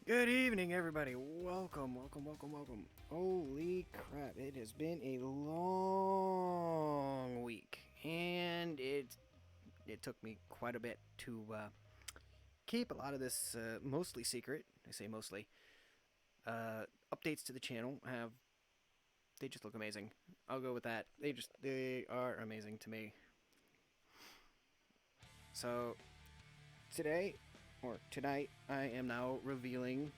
Good evening, everybody. Welcome. Holy crap, it has been a long week, and it took me quite a bit to keep a lot of this mostly secret. I say mostly. Updates to the channel they just look amazing. I'll go with that. They are amazing to me. So tonight, I am now revealing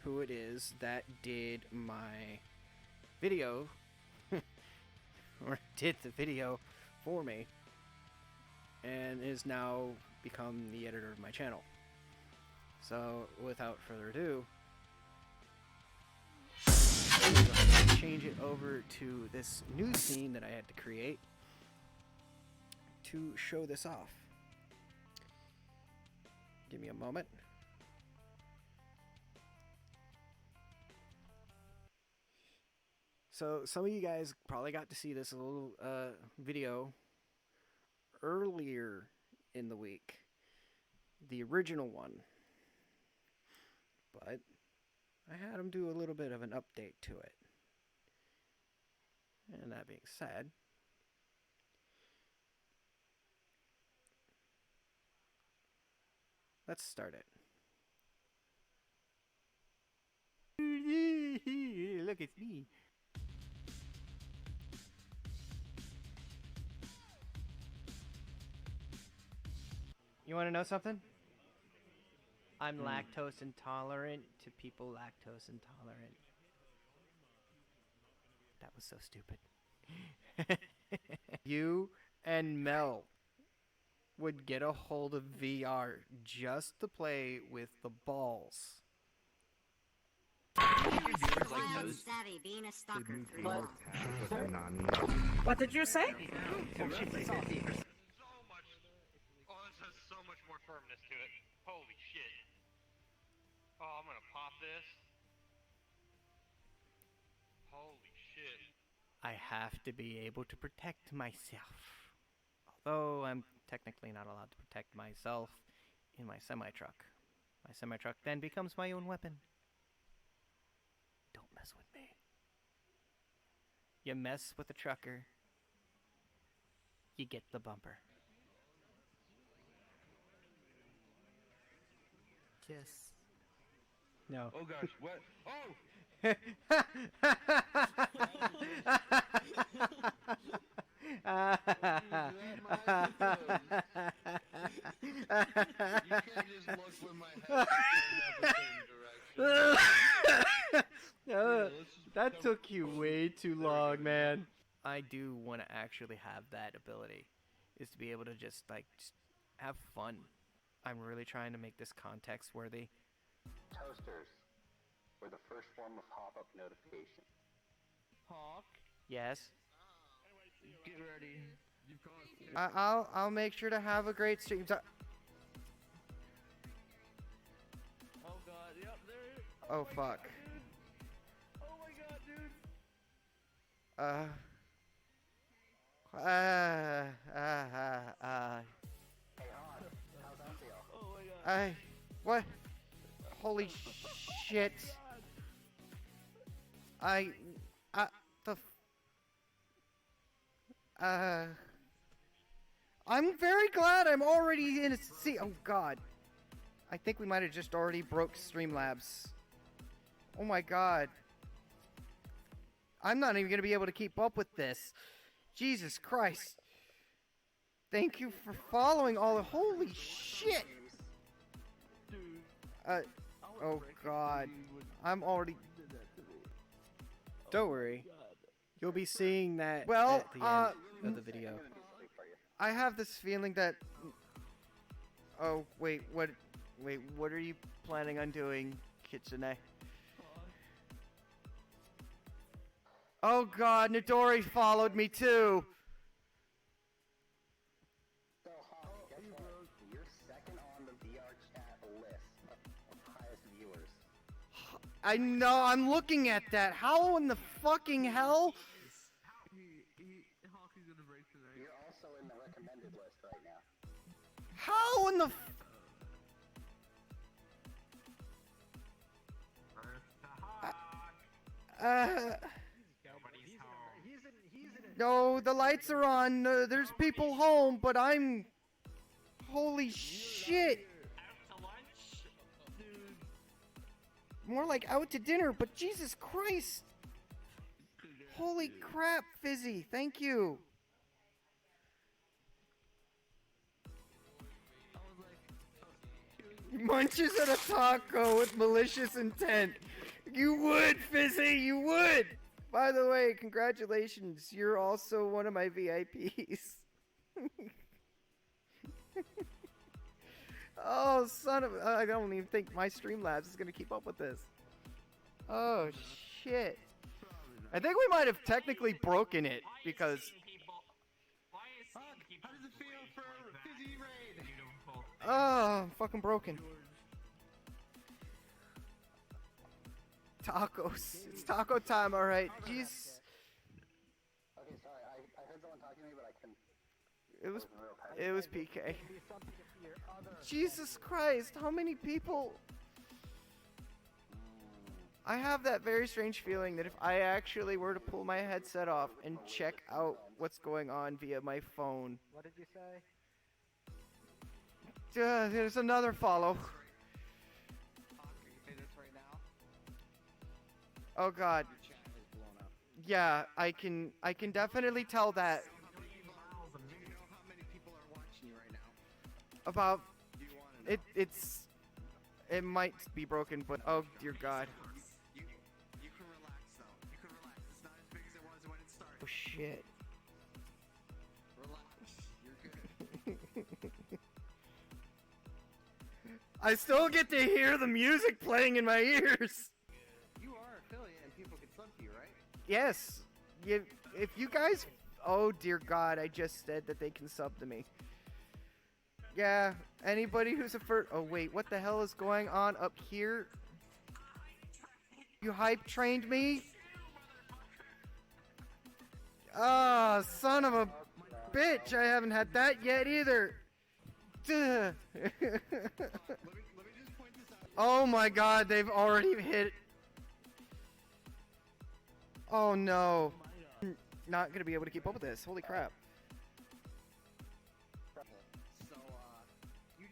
who it is that did my video, or did the video for me, and is now become the editor of my channel. So, without further ado, I'm going to change it over to this new scene that I had to create to show this off. Give me a moment. So some of you guys probably got to see this little video earlier in the week, the original one, but I had them do a little bit of an update to it. And that being said, let's start it. Look, it's me. You want to know something? I'm lactose intolerant to people lactose intolerant. That was so stupid. You and Mel would get a hold of VR just to play with the balls. What did you say? So much more firmness to it. Holy shit. Oh, I'm gonna pop this. Holy shit. I have to be able to protect myself. Although I'm technically not allowed to protect myself in my semi-truck. My semi-truck then becomes my own weapon. Don't mess with me. You mess with a trucker, you get the bumper. Kiss. No. Oh gosh, what? Oh! You can't just look with my head in the same direction. That took you way too long, man. I do want to actually have that ability, is to be able to just have fun. I'm really trying to make this context worthy. Toasters were the first form of hop-up notification. Hawk? Yes. Get ready. I'll make sure to have a great stream. Oh god, yep, there it is. Oh fuck. God, oh my god, dude. Hey, Han, how's that feel? Oh my god. What? Holy shit. I'm very glad I'm already in a seat. Oh god. I think we might have just already broke Streamlabs. Oh my god. I'm not even going to be able to keep up with this. Jesus Christ. Thank you for following all the... Holy shit. Oh God, I'm already. Don't worry, you'll be seeing that Well, at the end of the video. I have this feeling that. Oh wait, what? Wait, what are you planning on doing, Kitsune? Oh God, Midori followed me too. So, Hawk, guess what? You're second on the Vrchat list of highest viewers. I know, I'm looking at that. How in the fucking hell? You're also in the recommended list right now. How in the No, the lights are on. There's people home, but I'm. Holy shit! More like out to dinner, but Jesus Christ! Holy crap, Fizzy, thank you. Munches at a taco with malicious intent. You would, Fizzy, you would! By the way, congratulations, you're also one of my VIPs. Oh, son of... I don't even think my Streamlabs is gonna keep up with this. Oh, shit. I think we might have technically broken it, because... How does it feel for Fizzy Raid? Oh, I'm fucking broken. Tacos. It's taco time, alright. Jeez. Okay, sorry, I heard someone talking to me, but I couldn't. It was PK. Jesus Christ, how many people? I have that very strange feeling that if I actually were to pull my headset off and check out what's going on via my phone. What did you say? There's another follow. Oh God. Yeah, I can definitely tell that. About it might be broken, but oh dear God. You can relax though. You can relax. It's not as big as it was when it started. Oh shit. Relax. You're good. I still get to hear the music playing in my ears. You are affiliate and people can sub to you, right? Yes. If you guys... Oh, dear God, I just said that they can sub to me. Yeah, anybody who's a first... Oh, wait, what the hell is going on up here? You hype trained me? Ah, son of a bitch, I haven't had that yet either. Duh. Oh my God, they've already hit... Oh no. Not gonna be able to keep up with this. Holy crap.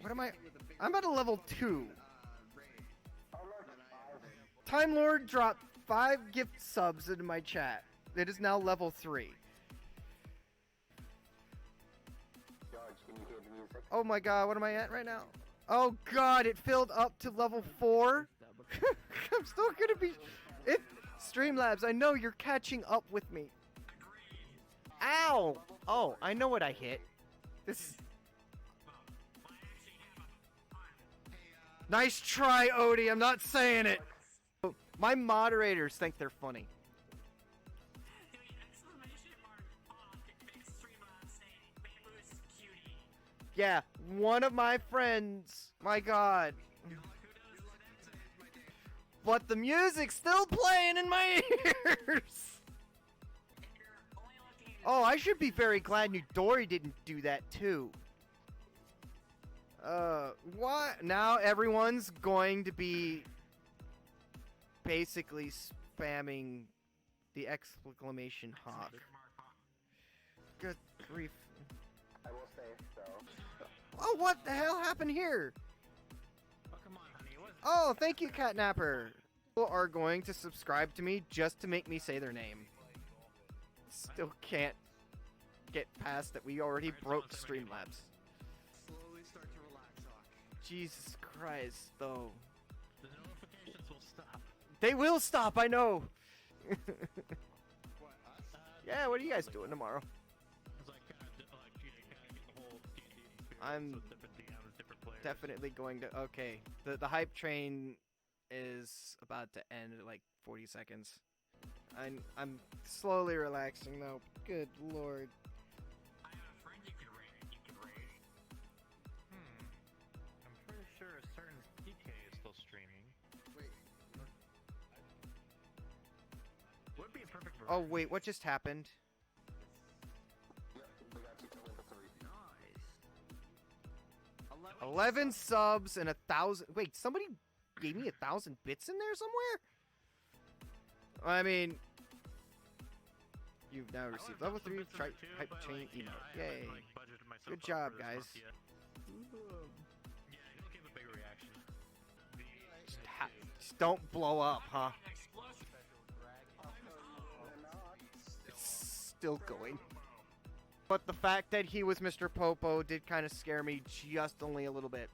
What am I? I'm at a level 2. Time Lord dropped 5 gift subs into my chat. It is now level 3. George, can you hear the music? Oh my God, what am I at right now? Oh God, it filled up to level 4. I'm still gonna be... Streamlabs, I know you're catching up with me. Ow! Oh, I know what I hit. This... Nice try, Odie, I'm not saying it! My moderators think they're funny. Yeah, one of my friends. My God. But the music's still playing in my ears. Oh, I should be very glad Midori didn't do that too. What? Now everyone's going to be basically spamming the exclamation hawk. Good grief. I will say, though. Oh, what the hell happened here? Oh, thank you, Catnapper. People are going to subscribe to me just to make me say their name. Still can't get past that we already broke Streamlabs. Slowly start to relax, Hawk. Jesus Christ, though. They will stop, I know. What, us? Yeah, what are you guys doing tomorrow? It's like kind of like you know, kind of get the whole D&D experience I'm with different DMs, different players. Definitely going to. Okay, the hype train is about to end at like 40 seconds. I'm slowly relaxing though. Good lord. I have a friend you could raid. I'm pretty sure a certain PK is still streaming. Wait. Would be a perfect. Oh wait, what just happened? Yep, we got you to level 3. Nice. 11 subs and 1,000. Wait, somebody gave me 1,000 bits in there somewhere? I mean, you've now received level 3 hype chain emote. Yay. Good job, guys. Yeah, it'll give a bigger reaction. Just don't blow up, huh? It's still going. But the fact that he was Mr. Popo did kind of scare me just only a little bit.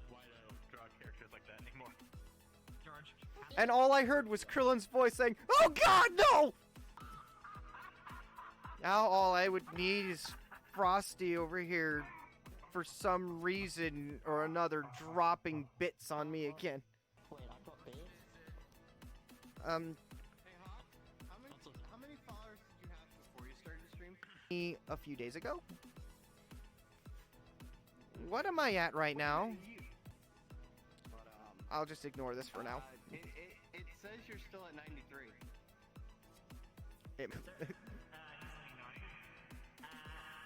Why don't draw characters like that anymore? George. And all I heard was Krillin's voice saying, "Oh God, no!" Now all I would need is Frosty over here, for some reason or another, dropping bits on me again. Wait, I got bits? Hey, Hawk, how many followers did you have before you started to stream? A few days ago. What am I at right now? But, I'll just ignore this for now. It says you're still at 93.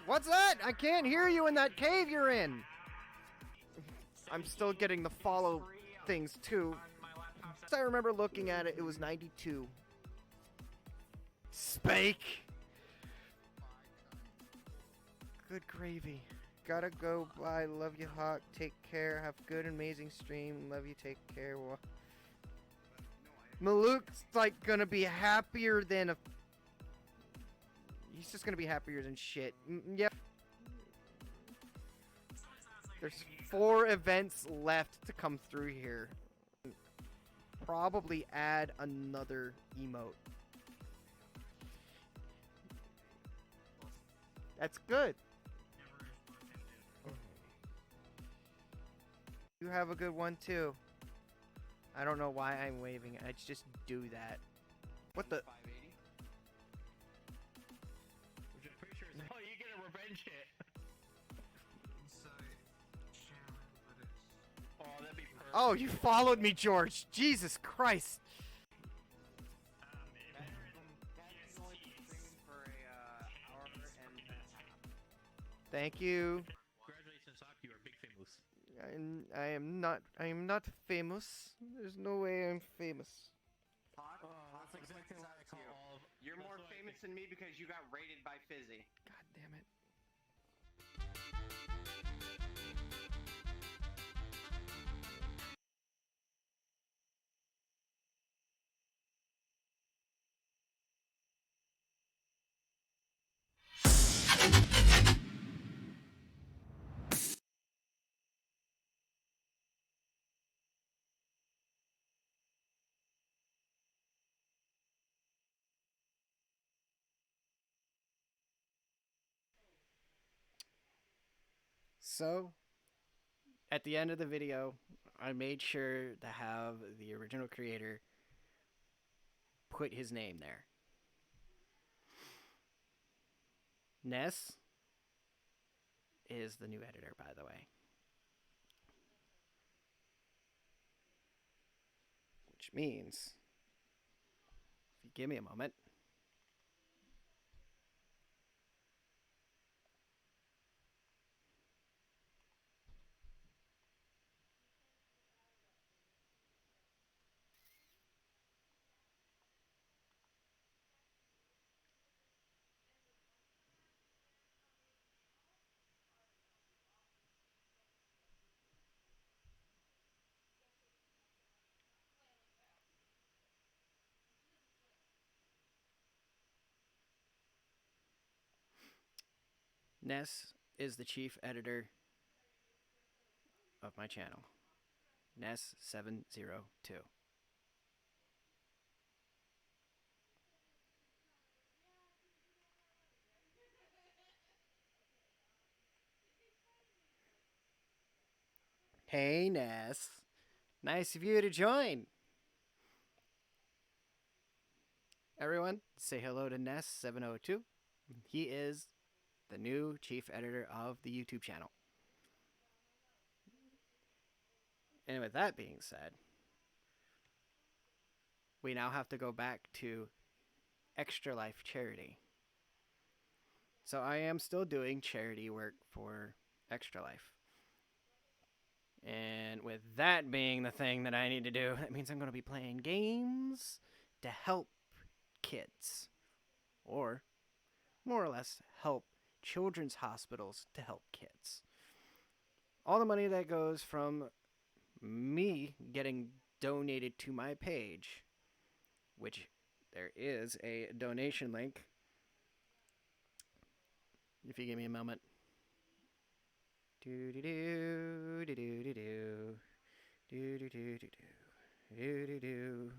What's that? I can't hear you in that cave you're in. I'm still getting the follow things too. I remember looking at it, it was 92. Spake! Good gravy. Gotta go, bye, love you, Hawk, take care, have good, amazing stream, love you, take care. Maluk's like gonna be happier than a... He's just gonna be happier than shit. Yep. There's 4 events left to come through here. Probably add another emote. That's good. You have a good one too. I don't know why I'm waving. I just do that. What the? 580. Which I'm pretty sure is. Oh, you get a revenge hit. Oh, that'd be perfect. Oh, you followed me, George. Jesus Christ. That's only streaming for a hour and a half. Thank you. Congratulations, Hawk. You are big famous. I am not famous. There's no way I'm famous. Hawk, That's exactly what I call all of. you're more famous than me because you got raided by Fizzy. God damn it. So, at the end of the video, I made sure to have the original creator put his name there. Ness is the new editor, by the way. Which means, if you give me a moment, Ness is the chief editor of my channel. Ness702. Hey, Ness. Nice of you to join. Everyone, say hello to Ness702. He is the new chief editor of the YouTube channel. And with that being said, we now have to go back to Extra Life Charity. So I am still doing charity work for Extra Life. And with that being the thing that I need to do, that means I'm going to be playing games to help kids. Or, more or less, help children's hospitals to help kids. All the money that goes from me getting donated to my page, which there is a donation link. If you give me a moment. Do do do do do do do do do do do do do.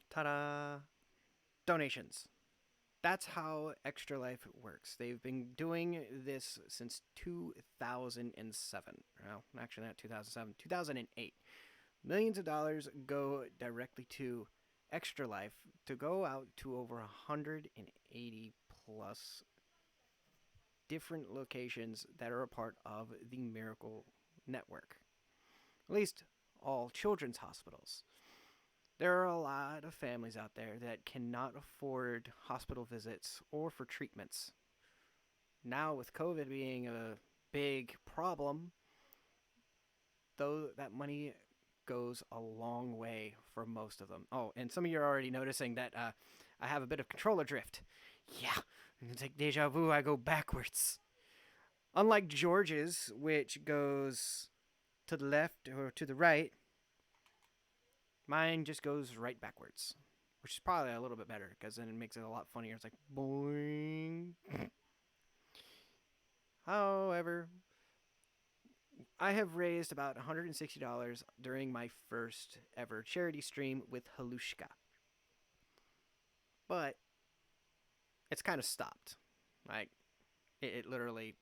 Ta-da! Donations. That's how Extra Life works. They've been doing this since 2007. Well, actually not 2007, 2008. Millions of dollars go directly to Extra Life to go out to over 180 plus different locations that are a part of the Miracle Network. At least all children's hospitals. There are a lot of families out there that cannot afford hospital visits or for treatments. Now, with COVID being a big problem, though, that money goes a long way for most of them. Oh, and some of you are already noticing that I have a bit of controller drift. Yeah, it's like deja vu, I go backwards. Unlike George's, which goes to the left or to the right, mine just goes right backwards, which is probably a little bit better because then it makes it a lot funnier. It's like boing. However, I have raised about $160 during my first ever charity stream with Halushka. But it's kind of stopped. Like, it literally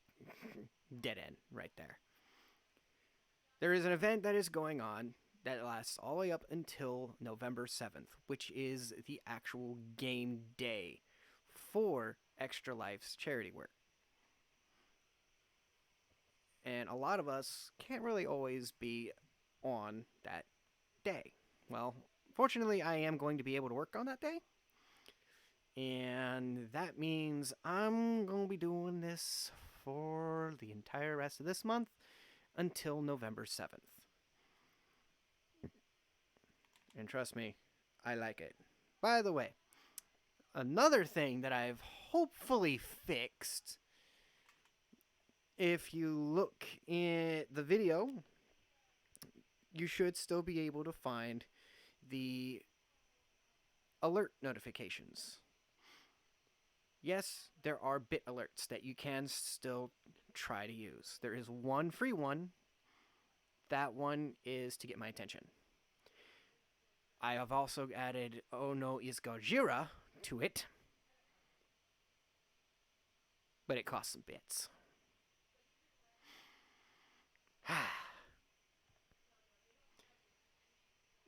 dead end right there. There is an event that is going on that lasts all the way up until November 7th, which is the actual game day for Extra Life's charity work. And a lot of us can't really always be on that day. Well, fortunately, I am going to be able to work on that day. And that means I'm going to be doing this for the entire rest of this month until November 7th. And trust me, I like it. By the way, another thing that I've hopefully fixed, if you look in the video, you should still be able to find the alert notifications. Yes, there are bit alerts that you can still try to use. There is one free one. That one is to get my attention. I have also added Oh No Is Gojira to it. But it costs some bits.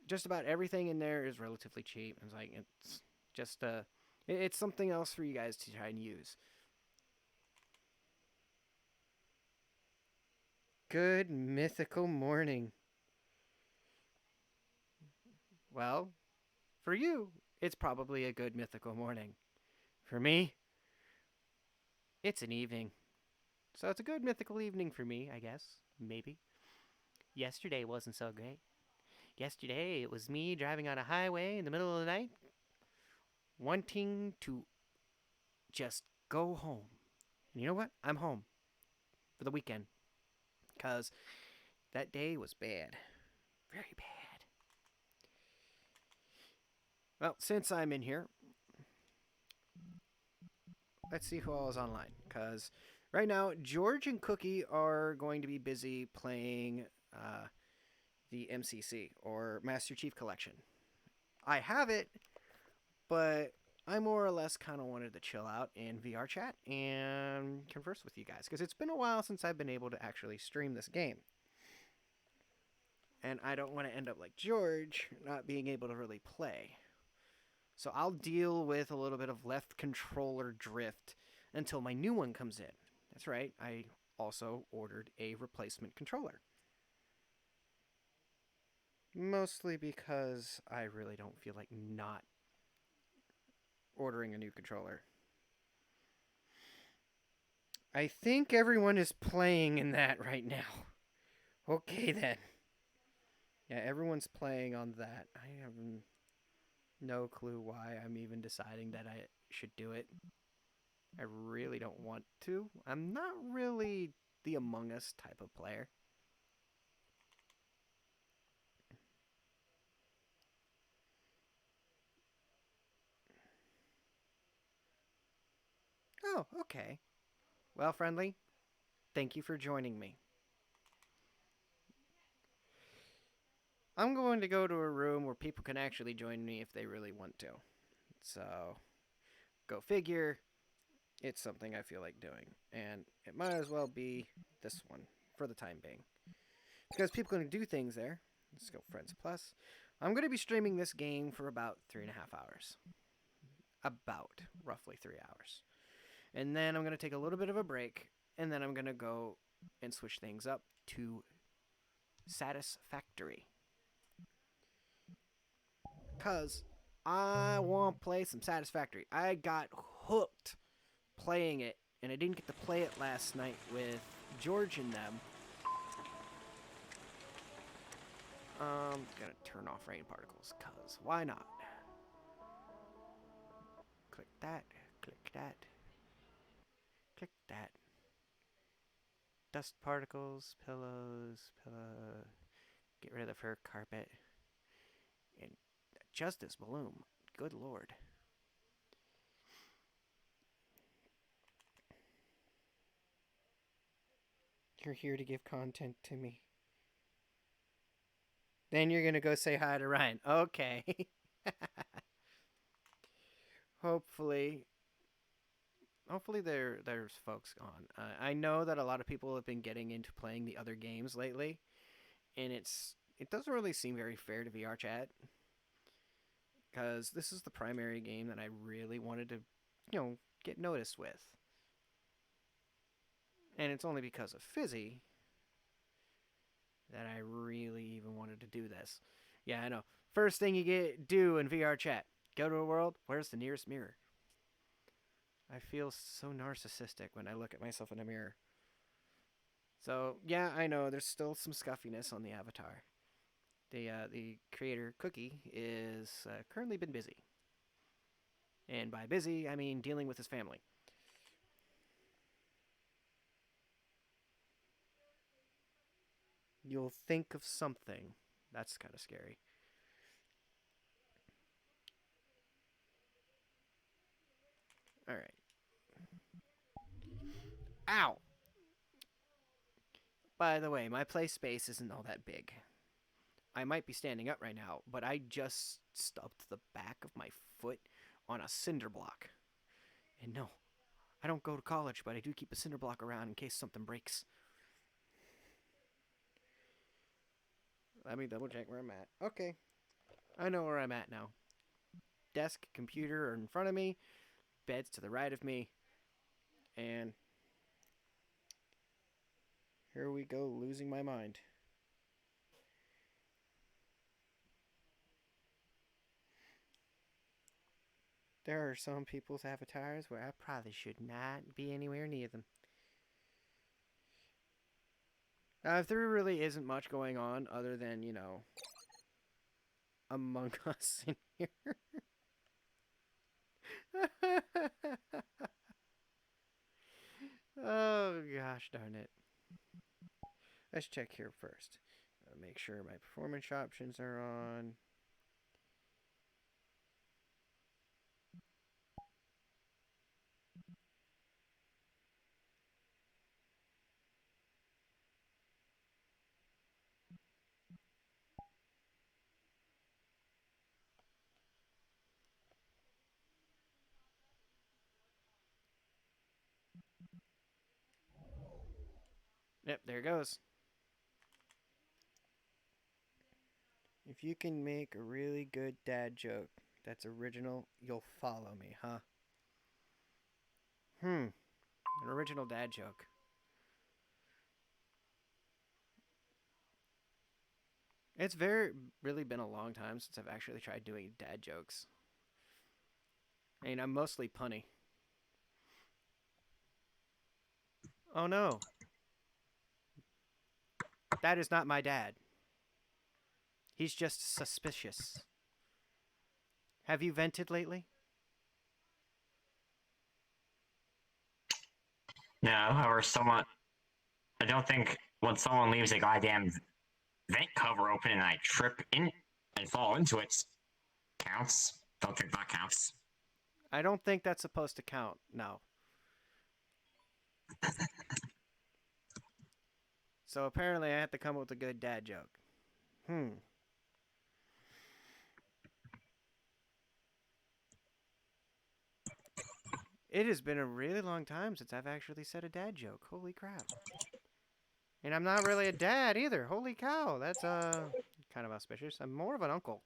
Just about everything in there is relatively cheap. It's like it's just it's something else for you guys to try and use. Good mythical morning. Well, for you, it's probably a good mythical morning. For me, it's an evening. So it's a good mythical evening for me, I guess. Maybe. Yesterday wasn't so great. Yesterday, it was me driving on a highway in the middle of the night, wanting to just go home. And you know what? I'm home for the weekend. Because that day was bad. Very bad. Well, since I'm in here, let's see who all is online. Because Right now, George and Cookie are going to be busy playing the MCC, or Master Chief Collection. I have it, but I more or less kind of wanted to chill out in VR chat and converse with you guys, because it's been a while since I've been able to actually stream this game. And I don't want to end up like George, not being able to really play. So I'll deal with a little bit of left controller drift until my new one comes in. That's right, I also ordered a replacement controller. Mostly because I really don't feel like not ordering a new controller. I think everyone is playing in that right now. Okay then. Yeah, everyone's playing on that. I have no clue why I'm even deciding that I should do it. I really don't want to. I'm not really the Among Us type of player. Oh, okay. Well, friendly, thank you for joining me. I'm going to go to a room where people can actually join me if they really want to. So, go figure. It's something I feel like doing. And it might as well be this one for the time being. Because people can do things there. Let's go Friends Plus. I'm going to be streaming this game for about 3.5 hours. About roughly 3 hours. And then I'm going to take a little bit of a break. And then I'm going to go and switch things up to Satisfactory. Because I want to play some Satisfactory. I got hooked playing it, and I didn't get to play it last night with George and them. Gonna turn off rain particles, cause why not? Click that, click that, click that. Dust particles, pillows, pillow. Get rid of the fur carpet. And adjust this balloon. Good lord. You're here to give content to me. Then you're gonna go say hi to Ryan. Okay. Hopefully there's folks on. I know that a lot of people have been getting into playing the other games lately, and it doesn't really seem very fair to VR chat, because this is the primary game that I really wanted to, get noticed with. And it's only because of Fizzy that I really even wanted to do this. Yeah, I know. First thing you do in VR chat, go to a world, where's the nearest mirror? I feel so narcissistic when I look at myself in a mirror. So, yeah, I know, there's still some scuffiness on the avatar. The creator, Cookie, is currently been busy. And by busy, I mean dealing with his family. You'll think of something. That's kind of scary. Alright. Ow! By the way, my play space isn't all that big. I might be standing up right now, but I just stubbed the back of my foot on a cinder block. And no, I don't go to college, but I do keep a cinder block around in case something breaks. Let me double check where I'm at. Okay. I know where I'm at now. Desk, computer are in front of me. Bed's to the right of me. And here we go, losing my mind. There are some people's avatars where I probably should not be anywhere near them. Now, if there really isn't much going on other than, Among Us in here. Oh, gosh darn it. Let's check here first. Make sure my performance options are on. Yep, there it goes. If you can make a really good dad joke that's original, you'll follow me, huh? An original dad joke. It's really been a long time since I've actually tried doing dad jokes. I mean, I'm mostly punny. Oh no. That is not my dad. He's just suspicious. Have you vented lately? No, or someone. I don't think when someone leaves a goddamn vent cover open and I trip in and fall into it counts. Don't think that counts. I don't think that's supposed to count. No. So apparently I have to come up with a good dad joke. It has been a really long time since I've actually said a dad joke. Holy crap. And I'm not really a dad either. Holy cow. That's kind of auspicious. I'm more of an uncle.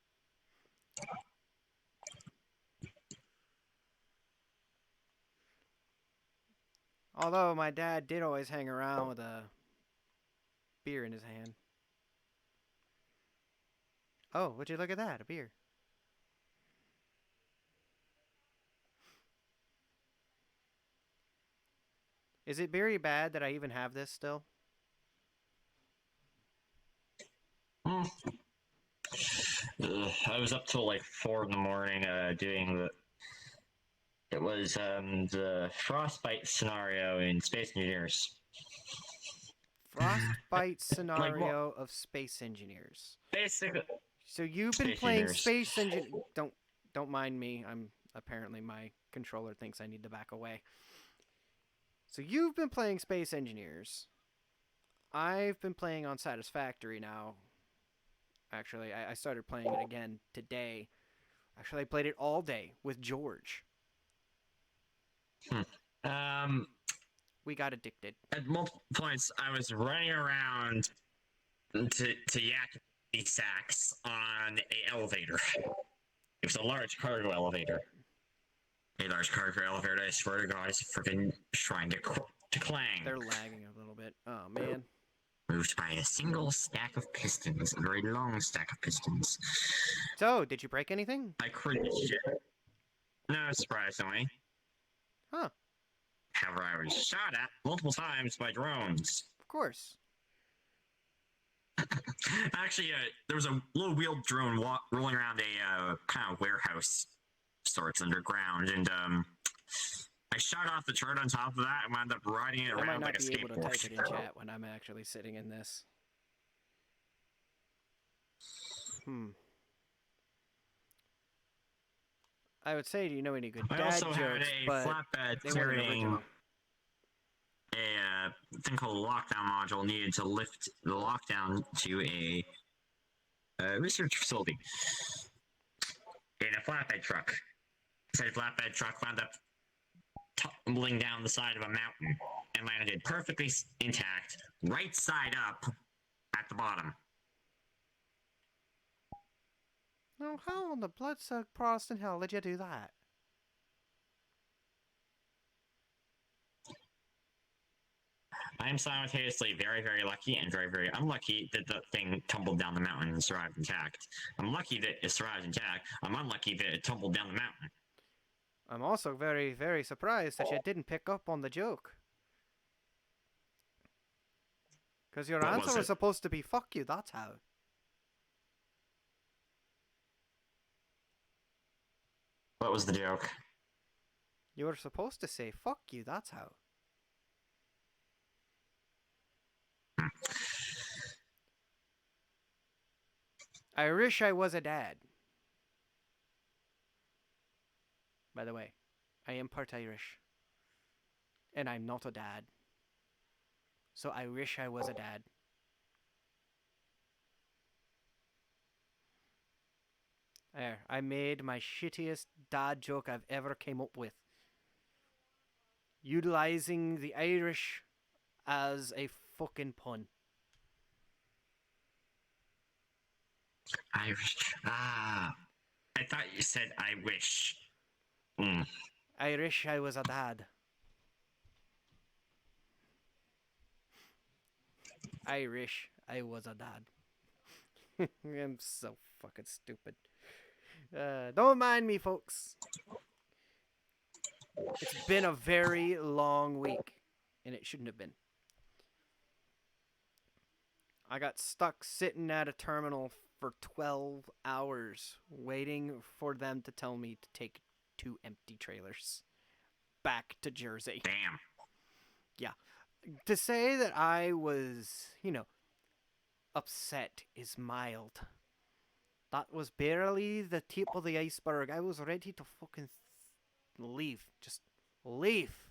Although my dad did always hang around with a beer in his hand. Oh, would you look at that? A beer. Is it very bad that I even have this still? I was up till like 4 in the morning doing the. It was the frostbite scenario in Space Engineers. Frostbite scenario of Space Engineers. Basically. So you've been Space playing Engineers. Space Engineers. Don't mind me. I'm apparently my controller thinks I need to back away. So you've been playing Space Engineers. I've been playing on Satisfactory now. Actually, I started playing it again today. Actually, I played it all day with George. We got addicted. At multiple points, I was running around to yak sacks on a elevator. It was a large cargo elevator. A large cargo elevator, I swear to God, is freaking trying to clang. They're lagging a little bit. Oh, man. Moved by a single stack of pistons, a very long stack of pistons. So, did you break anything? I cringed. No, surprisingly. Huh. However, I was shot at multiple times by drones. Of course. Actually, there was a low-wheeled drone rolling around a kind of warehouse sorts underground, and I shot off the turret on top of that and wound up riding it I might around not like a be able to type it in skateboard. chat when I'm actually sitting in this. I would say, do you know any good I dad also jokes, had a but flatbed they weren't carrying original. a thing called a lockdown module needed to lift the lockdown to a research facility in a flatbed truck. Said flatbed truck wound up tumbling down the side of a mountain and landed perfectly intact, right side up at the bottom. Oh, how in the blood-sucked Protestant hell did you do that? I am simultaneously very, very lucky and very, very unlucky that the thing tumbled down the mountain and survived intact. I'm lucky that it survived intact. I'm unlucky that it tumbled down the mountain. I'm also very, very surprised that you didn't pick up on the joke. Because your What was answer was it? supposed to be, fuck you, that's how. What was the joke? You were supposed to say, fuck you, that's how. I wish I was a dad. By the way, I am part Irish. And I'm not a dad. So I wish I was a dad. There, I made my shittiest dad joke I've ever came up with. Utilizing the Irish as a fucking pun. Irish. Ah. I thought you said I wish. Mm. I wish I was a dad. I wish I was a dad. I'm so fucking stupid. Don't mind me, folks. It's been a very long week, and it shouldn't have been. I got stuck sitting at a terminal for 12 hours waiting for them to tell me to take 2 empty trailers back to Jersey. Damn. Yeah. To say that I was, upset is mild. That was barely the tip of the iceberg. I was ready to fucking leave. Just leave.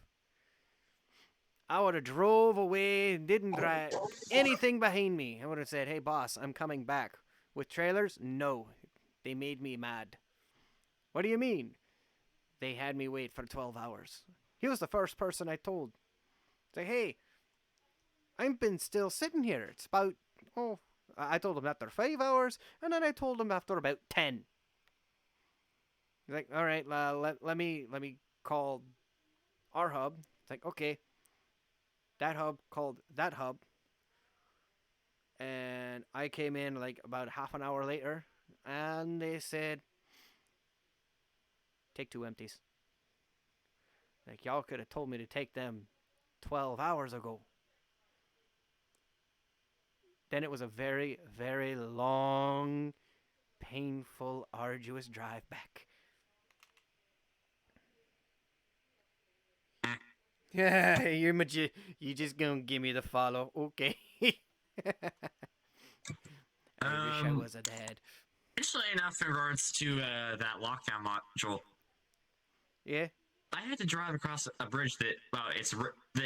I would have drove away and didn't drive anything behind me. I would have said, hey, boss, I'm coming back. With trailers? No. They made me mad. What do you mean? They had me wait for 12 hours. He was the first person I told. Say, hey, I've been still sitting here. It's about, I told him after 5 hours, and then I told him after about 10. He's like, all right, let me call our hub. It's like, okay. That hub called that hub. And I came in like about half an hour later, and they said, take 2 empties. Like, y'all could have told me to take them 12 hours ago. Then it was a very, very long, painful, arduous drive back. Yeah, you just gonna give me the follow, okay? I wish I was a dad. Actually, enough in regards to that lockdown module. Yeah. I had to drive across a bridge that,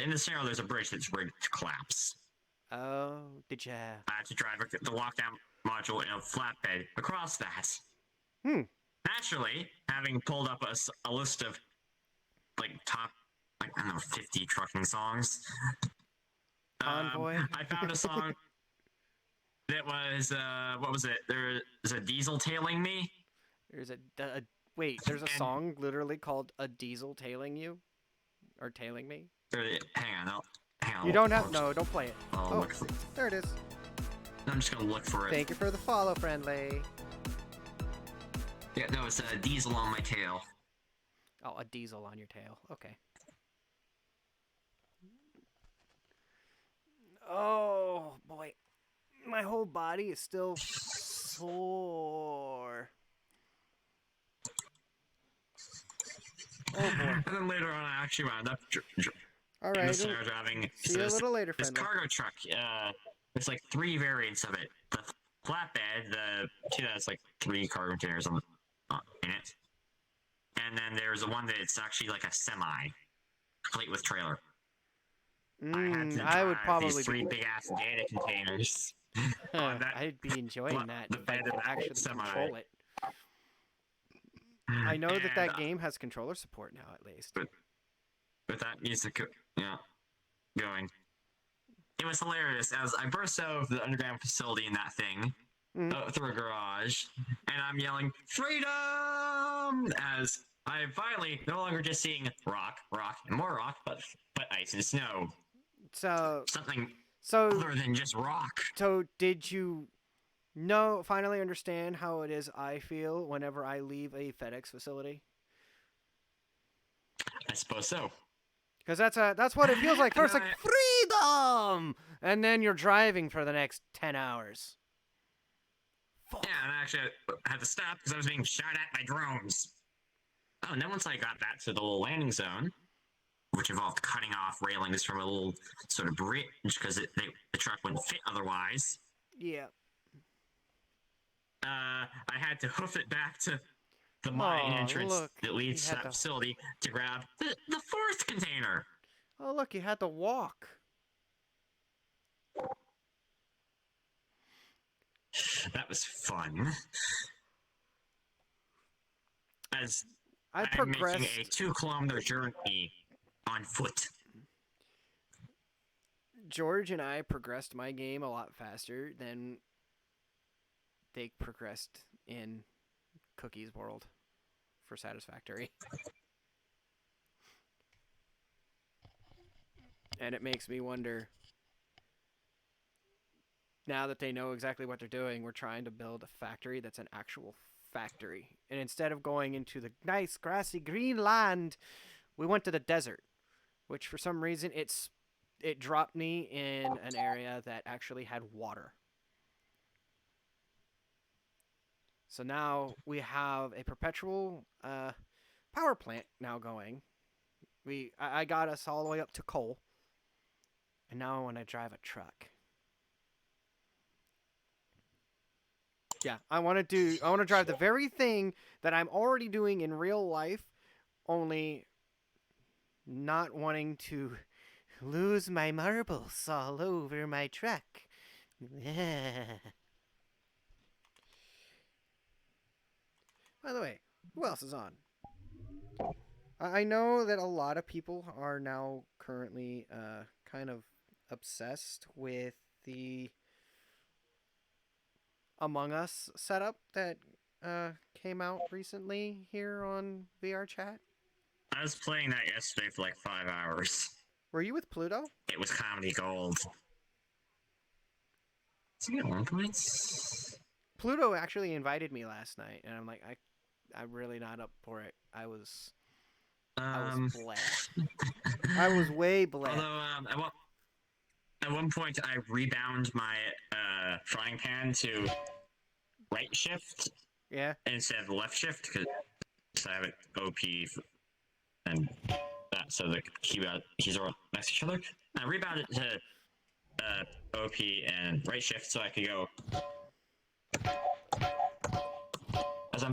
in the scenario, there's a bridge that's rigged to collapse. Oh, did ya? I had to drive the lockdown module in a flatbed across that. Naturally, having pulled up a list of, top, I don't know, 50 trucking songs. Convoy? I found a song that was, what was it? There's a diesel tailing me. There's there's a song literally called A Diesel Tailing You? Or Tailing Me? Hang on. You don't have, no, don't play it. I'll look for it. There it is. I'm just gonna look for it. Thank you for the follow, friendly. Yeah, no, it's a diesel on my tail. Oh, a diesel on your tail. Okay. Oh, boy. My whole body is still sore. Oh, boy. And then later on, I actually wound up All in right. the center driving See you a little later, this friendly. cargo truck. There's like 3 variants of it. The flatbed, the two that's like 3 cargo containers in it. And then there's the one that's actually like a semi, complete with trailer. I would probably these 3 big ass data containers. I'd be enjoying that the if I bed could of that actually semi. control it. I know that And, game has controller support now, at least. With that music, going. It was hilarious as I burst out of the underground facility in that thing, through a garage, and I'm yelling, "Freedom!" as I'm finally no longer just seeing rock, and more rock, but ice and snow. So Something So, other than just rock. so did you finally understand how it is I feel whenever I leave a FedEx facility? I suppose so. Because that's what it feels like. First, like, freedom! And then you're driving for the next 10 hours. Fuck. Yeah, and actually I had to stop because I was being shot at by drones. Oh, and then once I got back to the little landing zone, which involved cutting off railings from a little sort of bridge because the truck wouldn't fit otherwise. Yeah. I had to hoof it back to the mine entrance that leads to that facility to grab the 4th container. Oh, look, you had to walk. That was fun. As I'm making a 2-kilometer journey on foot. George and I progressed my game a lot faster than they progressed in Cookie's world for Satisfactory. And it makes me wonder, now that they know exactly what they're doing, we're trying to build a factory that's an actual factory. And instead of going into the nice grassy green land, we went to the desert, which for some reason it dropped me in an area that actually had water. So now we have a perpetual power plant now going. I got us all the way up to coal, and now I want to drive a truck. Yeah, I want to drive the very thing that I'm already doing in real life, only not wanting to lose my marbles all over my truck. By the way, who else is on? I know that a lot of people are now currently kind of obsessed with the Among Us setup that came out recently here on Vrchat. I was playing that yesterday for like 5 hours. Were you with Pluto? It was comedy gold. Does he get 1 points? Pluto actually invited me last night, and I'm like, I'm really not up for it. I was bled. I was way bled. Although, at one point I rebound my frying pan to right shift Yeah. instead of left shift because I have it OP and that so the keys are next to each other. I rebound it to OP and right shift so I could go.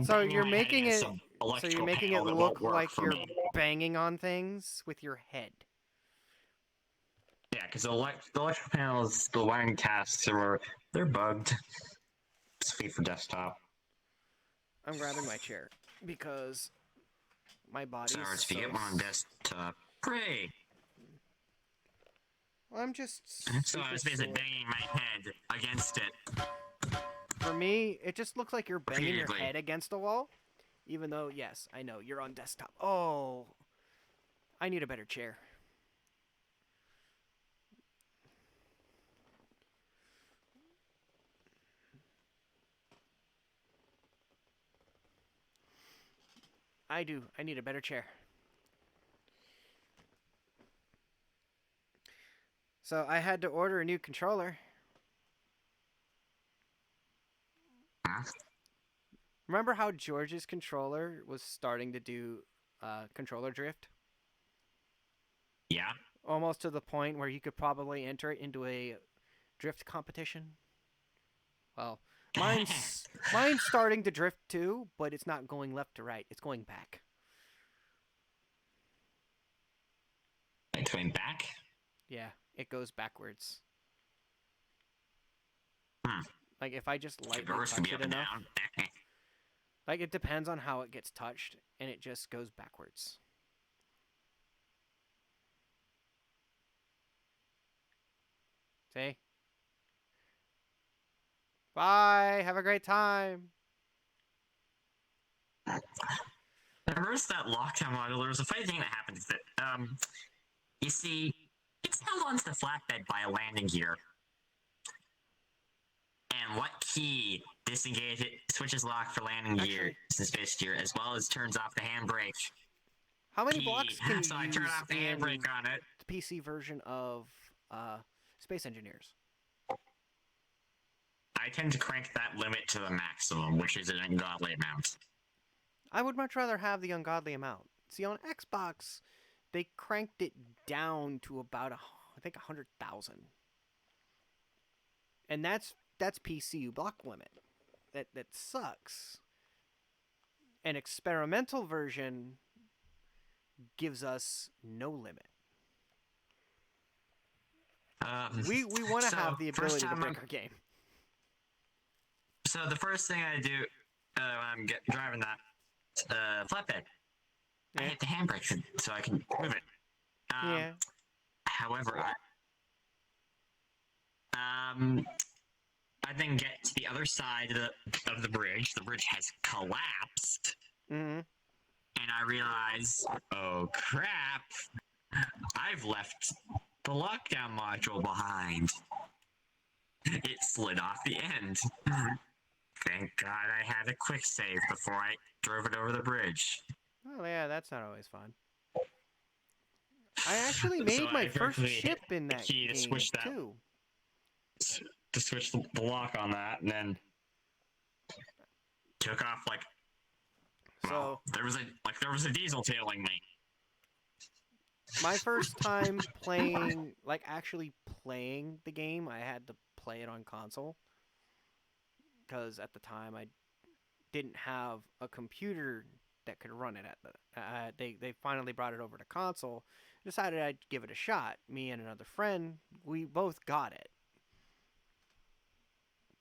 So you're making it look like you're banging on things with your head. Yeah, because the electrical panels, the wiring tasks they're bugged. It's free for desktop. I'm grabbing my chair because my body. Sorry, if you get one on desktop, pray. I'm just. So I was basically banging my head against it. For me, it just looks like you're banging your Repeatedly. head against a wall. Even though, yes, I know, you're on desktop. Oh, I need a better chair. I do. I need a better chair. So I had to order a new controller. Huh? Remember how George's controller was starting to do controller drift? Yeah. Almost to the point where you could probably enter it into a drift competition. Well, mine's starting to drift too, but it's not going left to right. It's going back. It's going back? Yeah, it goes backwards. Like if I just lightly Reverse could touch be up it and enough. down. Like it depends on how it gets touched, and it just goes backwards. See? Bye. Have a great time. Reverse that lockdown model. There was a funny thing that happened with it. You see, it's held onto the flatbed by a landing gear. And what key disengage it, switches lock for landing gear, space gear, as well as turns off the handbrake. How many blocks can you So I use turn off the in handbrake on it. the PC version of Space Engineers? I tend to crank that limit to the maximum, which is an ungodly amount. I would much rather have the ungodly amount. See, on Xbox, they cranked it down to about, I think, 100,000. And that's PCU block limit. That sucks. An experimental version gives us no limit. We want to so have the first ability to time break our game. So the first thing I do when I'm driving that flatbed, I hit the handbrake so I can move it. Yeah. However, I then get to the other side of the bridge. The bridge has collapsed, Mm-hmm. and I realize, oh crap! I've left the lockdown module behind. It slid off the end. Thank God I had a quick save before I drove it over the bridge. Oh yeah, that's not always fun. I actually made So my I first directly ship hit in the that key to game switch that, too. to switch the lock on that, and then took off like. Well, So there was a diesel tailing me. my first time playing, like actually playing the game, I had to play it on console because at the time I didn't have a computer that could run it. At the they finally brought it over to console. Decided I'd give it a shot. Me and another friend, we both got it.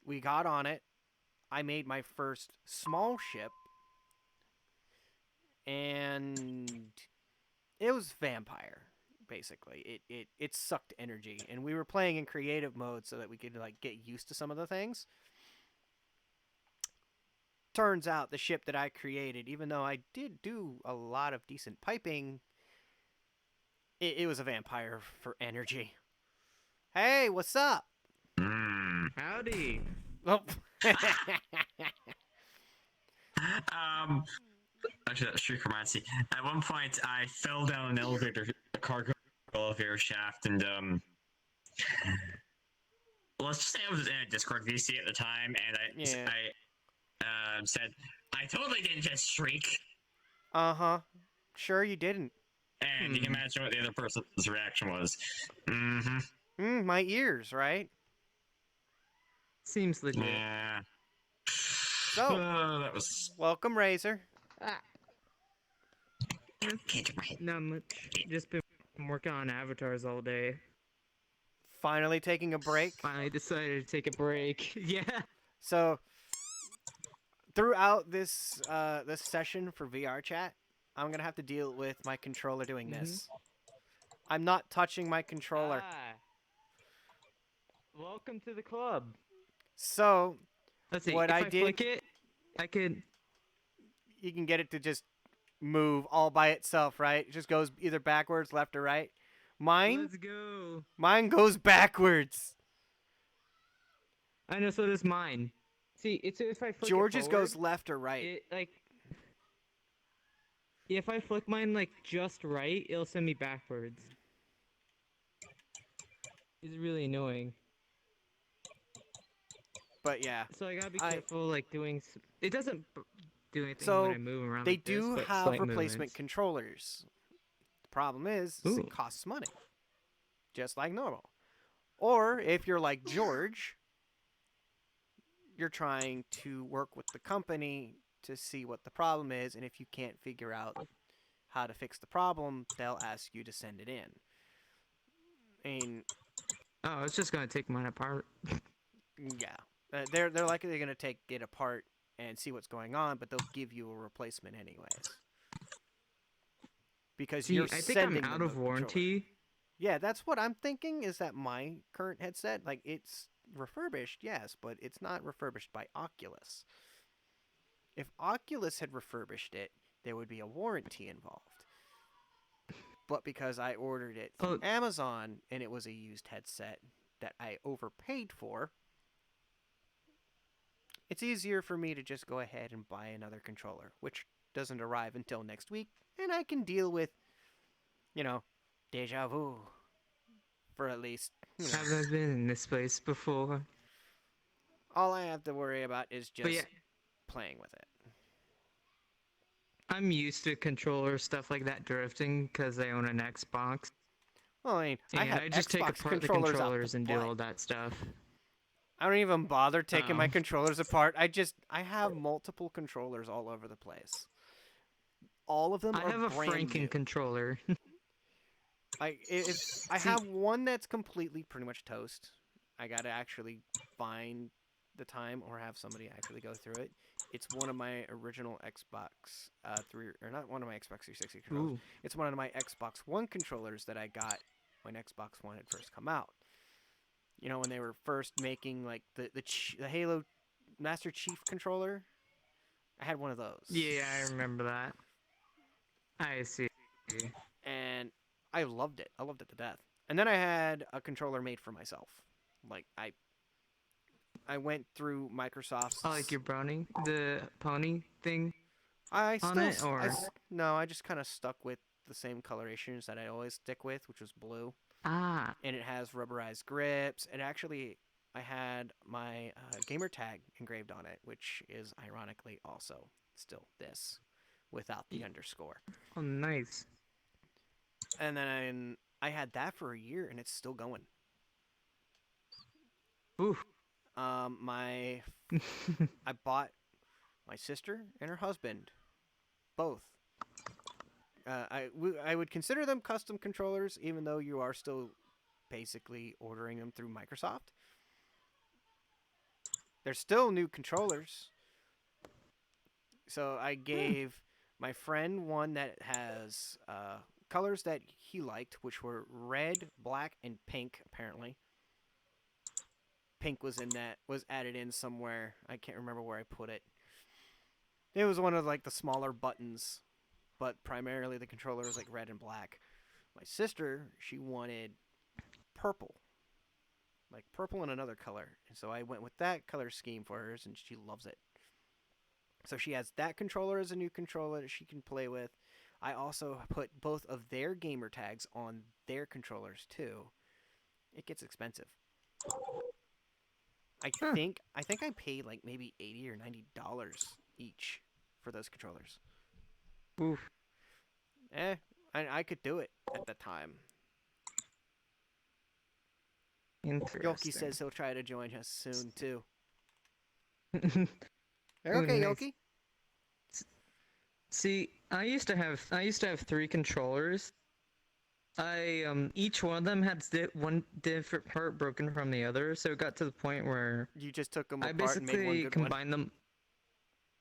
We got on it. I made my first small ship, and it was vampire. Basically, it sucked energy, and we were playing in creative mode so that we could like get used to some of the things. Turns out the ship that I created, even though I did do a lot of decent piping, it was a vampire for energy. Hey, what's up? Howdy. Oh. Actually, that streak reminds me. At one point, I fell down an elevator, a cargo elevator shaft, and let's just say I was in a Discord VC at the time, and Yeah. I said, I totally didn't just shriek. Uh-huh. Sure you didn't. And you can imagine what the other person's reaction was. Mm-hmm. My ears, right? Seems legit. Yeah. So, That was. welcome, Razor. Not much. Just been working on avatars all day. Finally taking a break. Finally decided to take a break. Yeah. So, throughout this this session for VR chat, I'm gonna have to deal with my controller doing this. I'm not touching my controller. Welcome to the club. So, Let's see. what if I I did, flick it, I could. you can get it to just move all by itself, right? It just goes either backwards, left, or right. Mine Let's go. goes backwards. I know. So does mine. See, it's if I flick George's it goes forward, left or right. It like. If I flick mine like just right, it'll send me backwards. It's really annoying. But yeah. So I gotta be careful, like doing. It doesn't do anything So when I move around. they like this, do but have slight replacement movements. controllers. The problem is Ooh. it costs money, just like normal. Or if you're like George, you're trying to work with the company to see what the problem is, and if you can't figure out how to fix the problem, they'll ask you to send it in. I mean, Oh, I was just gonna take mine apart. yeah, they're likely going to take it apart and see what's going on, but they'll give you a replacement anyways. Because See, you're I think I'm sending out them of the warranty. controller. Yeah, that's what I'm thinking. Is that my current headset, like it's refurbished, yes, but it's not refurbished by Oculus. If Oculus had refurbished it, there would be a warranty involved. But because I ordered it through Amazon and it was a used headset that I overpaid for, it's easier for me to just go ahead and buy another controller, which doesn't arrive until next week, and I can deal with, deja vu for at least, Have I been in this place before? all I have to worry about is just But yeah, playing with it. I'm used to controller stuff like that drifting because I own an Xbox. Well, I mean, I And have I just take Xbox apart the controllers out controllers to and do play. all that stuff. I don't even bother taking my Oh. controllers apart. I have multiple controllers all over the place. All of them I are have a brand Franken new. controller. If I have one that's completely pretty much toast, I gotta actually find the time or have somebody actually go through it. It's one of my original Xbox not one of my Xbox 360 controllers. Ooh. It's one of my Xbox One controllers that I got when Xbox One had first come out. You know, when they were first making like the Halo Master Chief controller. I had one of those. Yeah, I remember that. I see. And I loved it. I loved it to death. And then I had a controller made for myself. Like I went through Microsoft's. Oh, like your brownie, the pony thing. I on still it, or- no, I just kind of stuck with the same colorations that I always stick with, which was blue. Ah. And it has rubberized grips. And actually, I had my gamer tag engraved on it, which is ironically also still this, without the underscore. Oh, nice. And then I had that for a year, and it's still going. Ooh. I bought my sister and her husband, both. I would consider them custom controllers, even though you are still basically ordering them through Microsoft. They're still new controllers. So I gave my friend one that has colors that he liked, which were red, black, and pink, apparently. Pink was added in somewhere. I can't remember where I put it. It was one of like the smaller buttons, but primarily the controller was like red and black. My sister, she wanted purple. Like purple and another color. And so I went with that color scheme for hers, and she loves it. So she has that controller as a new controller that she can play with. I also put both of their gamer tags on their controllers too. It gets expensive. I think I paid like maybe $80 or $90 each for those controllers. Oof. I could do it at the time. Interesting. Yoki says he'll try to join us soon too. Ooh, Okay, nice. Yoki. See, I used to have 3 controllers. Each one of them had one different part broken from the other, so it got to the point where You just took them I apart and made one basically good one. combined them.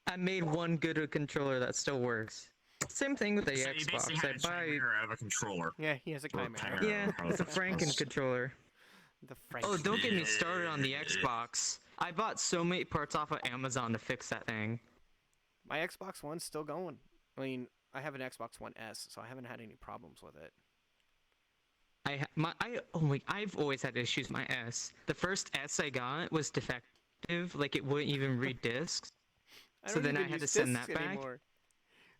I made one good controller that still works. Same thing with the So you basically Xbox. had a chimera of a controller. Yeah, he has a Or chimera. Yeah, it's a Franken controller. The Frank. Oh, don't get me started on the Xbox. I bought so many parts off of Amazon to fix that thing. My Xbox One's still going. I mean, I have an Xbox One S, so I haven't had any problems with it. I've always had issues with my S. The first S I got was defective, like it wouldn't even read discs. So then I had to send that back.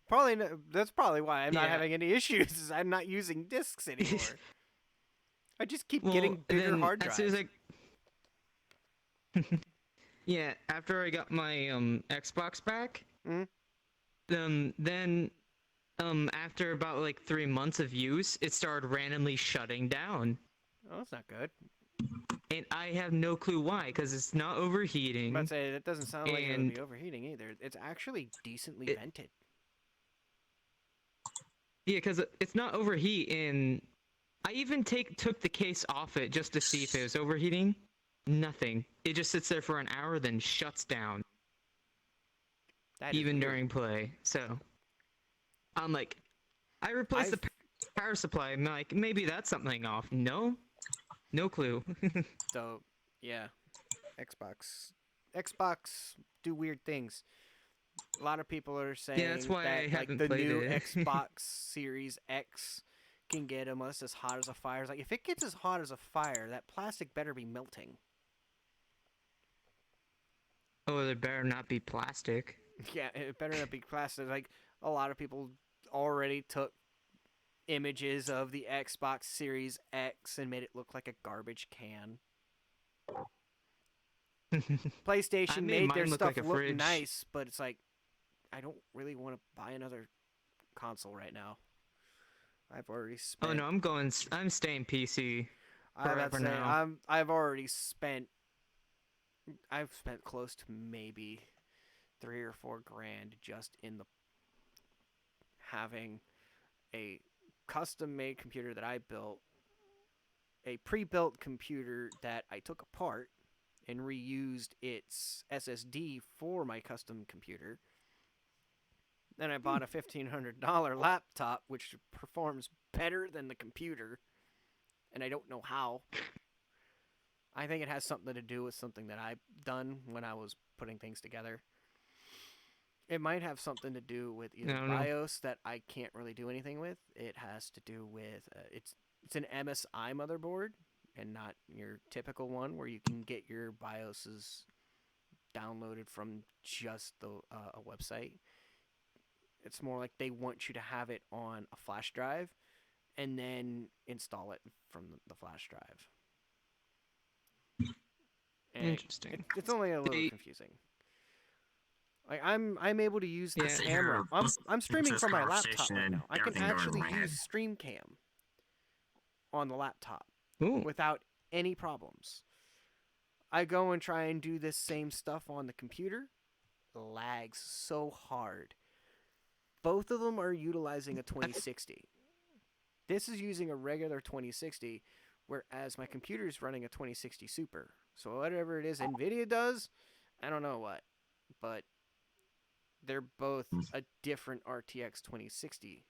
Probably that's probably why I'm not Yeah. having any issues. Is I'm not using discs anymore. I just keep Well, getting bigger then, hard as drives. soon as yeah, after I got my Xbox back, Mhm. then after about like 3 months of use, it started randomly shutting down. Oh, that's not good. And I have no clue why, because it's not overheating. But say that doesn't sound like it would And be overheating either. It's actually decently It- vented. Yeah, because it's not overheating. I even took the case off it just to see if it was overheating. Nothing. It just sits there for an hour, then shuts down, That is even weird. during play. So I'm like, I replaced the power supply. I'm like, maybe that's something off. No clue. So, yeah. Xbox do weird things. A lot of people are saying that's why that I like haven't the played new it. Xbox Series X can get almost as hot as a fire. It's like, if it gets as hot as a fire, that plastic better be melting. Oh, there better not be plastic. Yeah, it better not be plastic. Like, a lot of people already took images of the Xbox Series X and made it look like a garbage can. PlayStation made made their mine look stuff like a look fridge. nice, but it's like, I don't really want to buy another console right now. I've already spent. Oh no, I'm staying PC. I've forever now. I've spent close to maybe $3 or $4 grand just in the having a custom-made computer that I built, a pre-built computer that I took apart and reused its SSD for my custom computer. Then I bought a $1,500 laptop, which performs better than the computer, and I don't know how. I think it has something to do with something that I've done when I was putting things together. It might have something to do with either I don't know. BIOS that I can't really do anything with. It has to do with it's an MSI motherboard and not your typical one where you can get your BIOSes downloaded from just a website. It's more like they want you to have it on a flash drive and then install it from the flash drive. And Interesting. It's only a little They- confusing. Like I'm able to use the Yeah. Sit camera. here, I'm listen streaming to from this my laptop conversation right and now. I can everything going actually in my head. use StreamCam on the laptop Ooh. without any problems. I go and try and do this same stuff on the computer. It lags so hard. Both of them are utilizing a 2060. This is using a regular 2060, whereas my computer is running a 2060 Super. So whatever it is NVIDIA does, I don't know what, but they're both a different RTX 2060.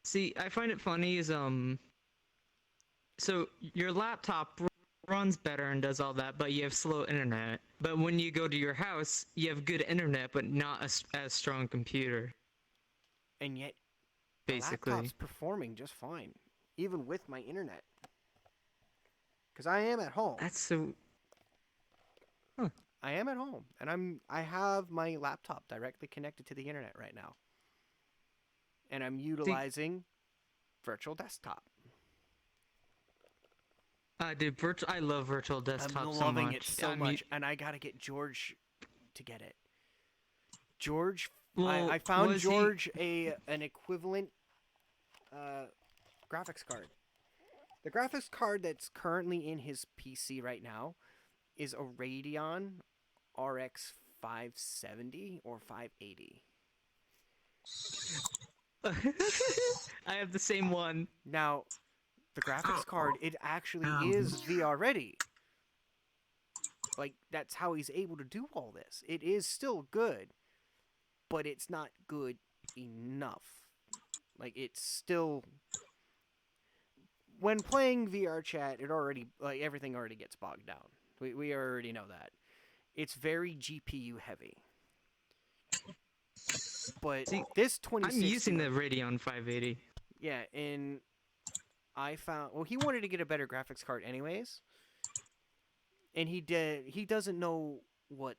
See, I find it funny is so your laptop runs better and does all that, but you have slow internet. But when you go to your house, you have good internet, but not as strong computer. And yet, the Basically, laptop's performing just fine, even with my internet. Because I am at home. that's so. I am at home, and I have my laptop directly connected to the internet right now. And I'm utilizing virtual desktop. Dude, I love virtual desktop I'm so loving much. it so I'm much, and I gotta get George to get it. George, Well, I found was he- George an equivalent graphics card. The graphics card that's currently in his PC right now is a Radeon RX 570 or 580. I have the same one. Now, the graphics card, it actually Um. is VR ready. Like, that's how he's able to do all this. It is still good, but it's not good enough. Like, it's still... When playing Vrchat, it already... Like, everything already gets bogged down. We already know that. It's very GPU heavy. But See, this 2060... I'm using the Radeon 580. Yeah, and I found... Well, he wanted to get a better graphics card anyways. And he doesn't know what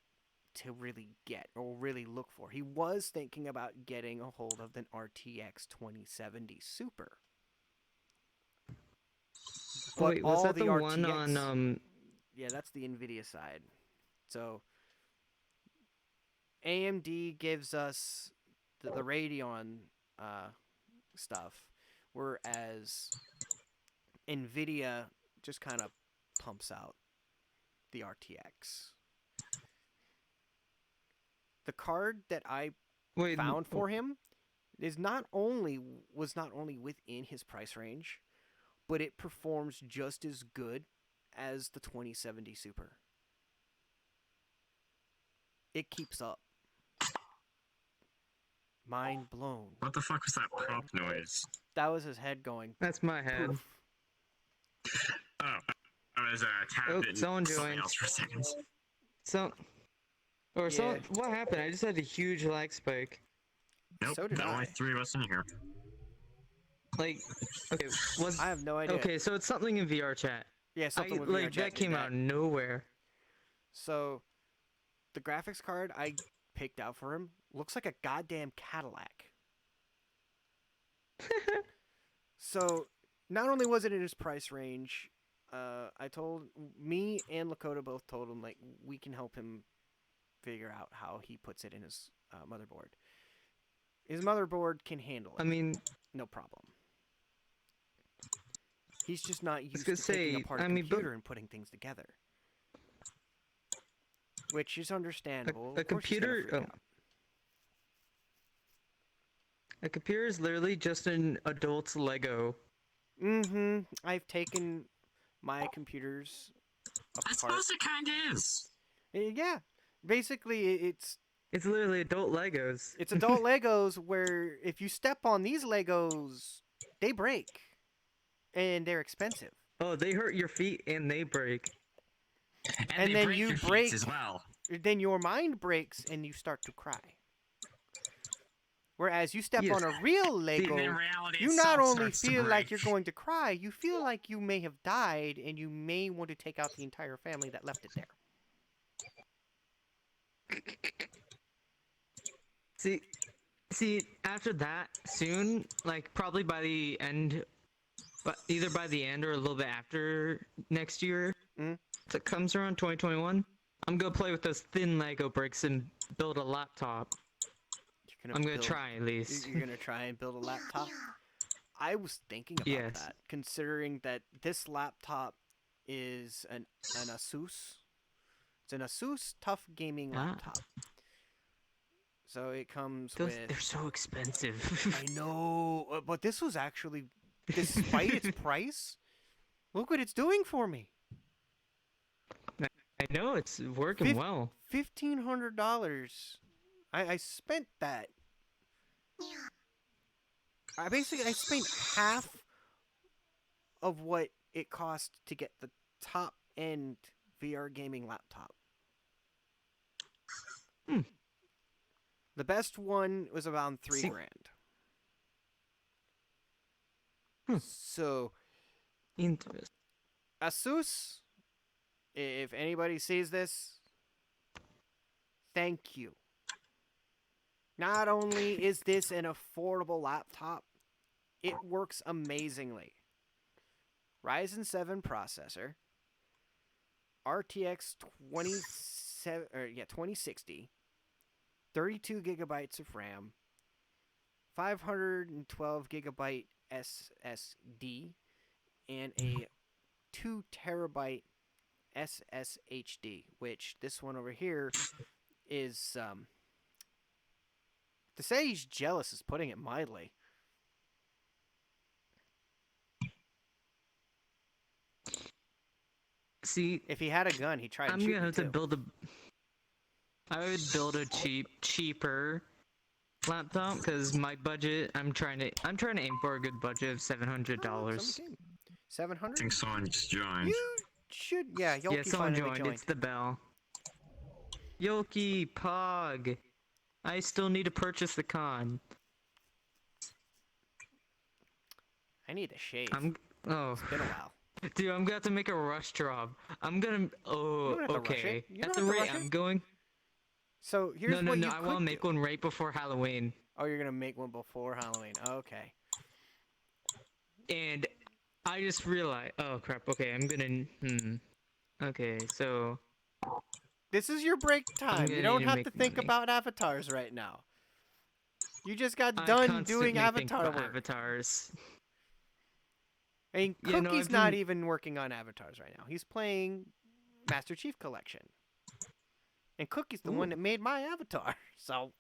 to really get or really look for. He was thinking about getting a hold of an RTX 2070 Super. Oh, wait, was all that the one RTX on Yeah, that's the NVIDIA side. So AMD gives us the Radeon stuff, whereas NVIDIA just kind of pumps out the RTX. The card that I wait found for him was not only within his price range, but it performs just as good as the 2070 Super. It keeps up. Mind blown. What the fuck was that pop noise? That was his head going. That's my head. Poof. Oh, I was tapped in someone something joined. else for a second. So Yeah. what happened? I just had a huge lag spike. Nope, So did there are only I. 3 of us in here. Like, okay, was I have no idea. okay, so it's something in VR chat. Yeah, something with VR Like chat that did came out of nowhere. So, the graphics card I picked out for him looks like a goddamn Cadillac. So, not only was it in his price range, me and Lakota both told him, like, we can help him figure out how he puts it in his motherboard. His motherboard can handle it. I mean, No problem. He's just not used gonna to taking say, apart I a mean, but- computer and putting things together. Which is understandable. A Of course he's gonna computer- freak oh. out. a computer is literally just an adult's Lego. Mm-hmm. I've taken my computers I apart. suppose it kinda is. Yeah. Basically, it's It's literally adult Legos. adult Legos where if you step on these Legos, they break. And they're expensive. Oh, they hurt your feet and they break. And they then break you your feet break- as well. Then your mind breaks and you start to cry. Whereas you step Yes. on a real And Lego, then reality you not itself only starts to feel like break. you're going to cry, you feel like you may have died and you may want to take out the entire family that left it there. See, after that, soon, like probably by the end, but either by the end or a little bit after next year, Mhm. if it comes around 2021, I'm gonna play with those thin Lego bricks and build a laptop. I'm gonna try at least. You're gonna try and build a laptop. I was thinking about Yes. that, considering that this laptop is an Asus. It's an Asus Tough Gaming Ah. laptop. So it comes Those, with. they're so expensive. I know, but this was actually, despite its price, look what it's doing for me. I know it's working well. $1,500. I spent that. I spent half of what it cost to get the top end VR gaming laptop. The best one was around $3,000. So Interesting. Asus, if anybody sees this, thank you. Not only is this an affordable laptop, it works amazingly. Ryzen 7 processor, RTX 2060, 32 gigabytes of RAM, 512 gigabyte SSD, and a 2 terabyte SSHD, which this one over here is, to say he's jealous is putting it mildly. See, If he had a gun, he'd try and I'm shoot gonna me have to too. build a. I would build a cheaper laptop because my budget. I'm trying to aim for a good budget of $700. I 700? think someone just joined. You should, yeah. Yoki Yeah, someone finally joined. It's the bell. Yoki Pog. I still need to purchase the con. I need a shave. Oh, It's been a while. dude, I'm gonna have to make a rush drop. I'm gonna. Oh, You don't have to rush okay. it. You At don't the have to rate rush I'm it. going. So here's No. what you I could want to do. make one right before Halloween. Oh, you're gonna make one before Halloween. Okay. And I just realized. Oh crap. Okay, I'm gonna. Okay, so. This is your break time. You gonna don't need to have make to think money. about avatars right now. You just got I done constantly doing think avatar about work. avatars. I mean, Yeah, no, Cookie's I've not been- even working on avatars right now. He's playing Master Chief Collection. And Cookie's the one Ooh. that made my avatar. So,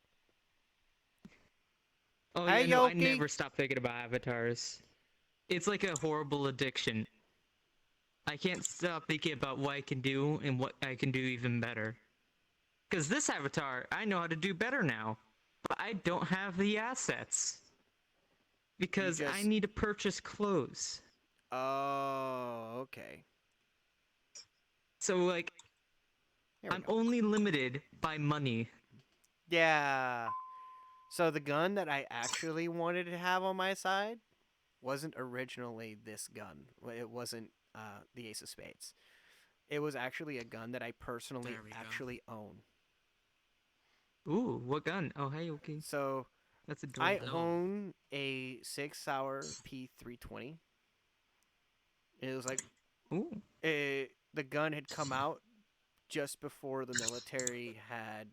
Oh Hey, yeah, no, I Yoki. never stop thinking about avatars. It's like a horrible addiction. I can't stop thinking about what I can do and what I can do even better. Because this avatar, I know how to do better now. But I don't have the assets. Because I just- need to purchase clothes. oh, okay. So, like, There we I'm go. only limited by money. Yeah. So the gun that I actually wanted to have on my side wasn't originally this gun. It wasn't the Ace of Spades. It was actually a gun that I personally There we go. actually own. Ooh, what gun? Oh, hey, okay. So That's a I adorable. own a 6-hour P320. It was like Ooh. the gun had come out just before the military had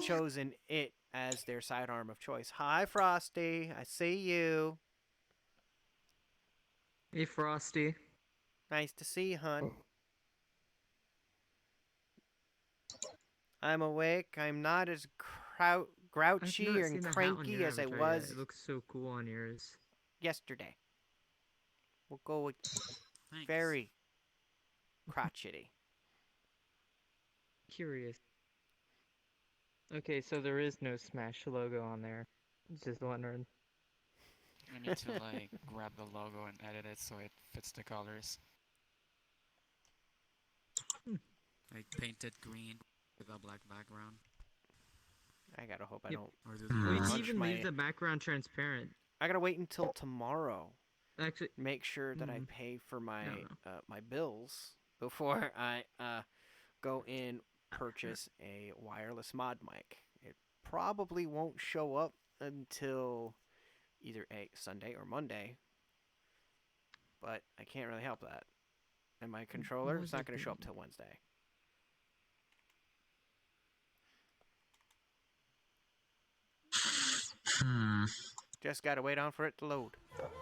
chosen it as their sidearm of choice. Hi, Frosty. I see you. Hey, Frosty. Nice to see you, hun. I'm awake. I'm not as grouchy I've not and seen the hat on cranky your as I avatar yet. was It looks so cool on yours. yesterday. We'll go with Thanks. very crotchety. Curious. Okay, so there is no Smash logo on there. Just wondering. I need to like grab the logo and edit it so it fits the colors. Like paint it green with a black background. I gotta hope I Yep. don't. Or do Hmm. Well, you can Launch even my- leave the background transparent. I gotta wait until tomorrow. Actually, Make sure that I Mm. pay for my No. my bills before I go in purchase a wireless mod mic. It probably won't show up until either a Sunday or Monday, but I can't really help that. And my controller was is not I going to show up doing? till Wednesday. Hmm. Just gotta wait on for it to load.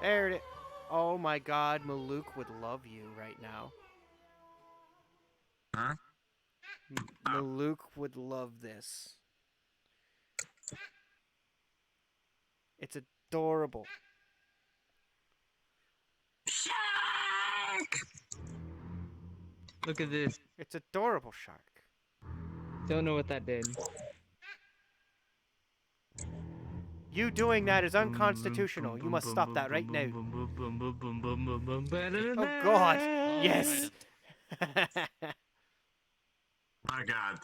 There it is. Oh my God, Malouk would love you right now. Huh? Malouk would love this. It's adorable. Shark! Look at this. It's adorable, Shark. Don't know what that did. You doing that is unconstitutional. You must stop that right now. Oh God, yes. My god.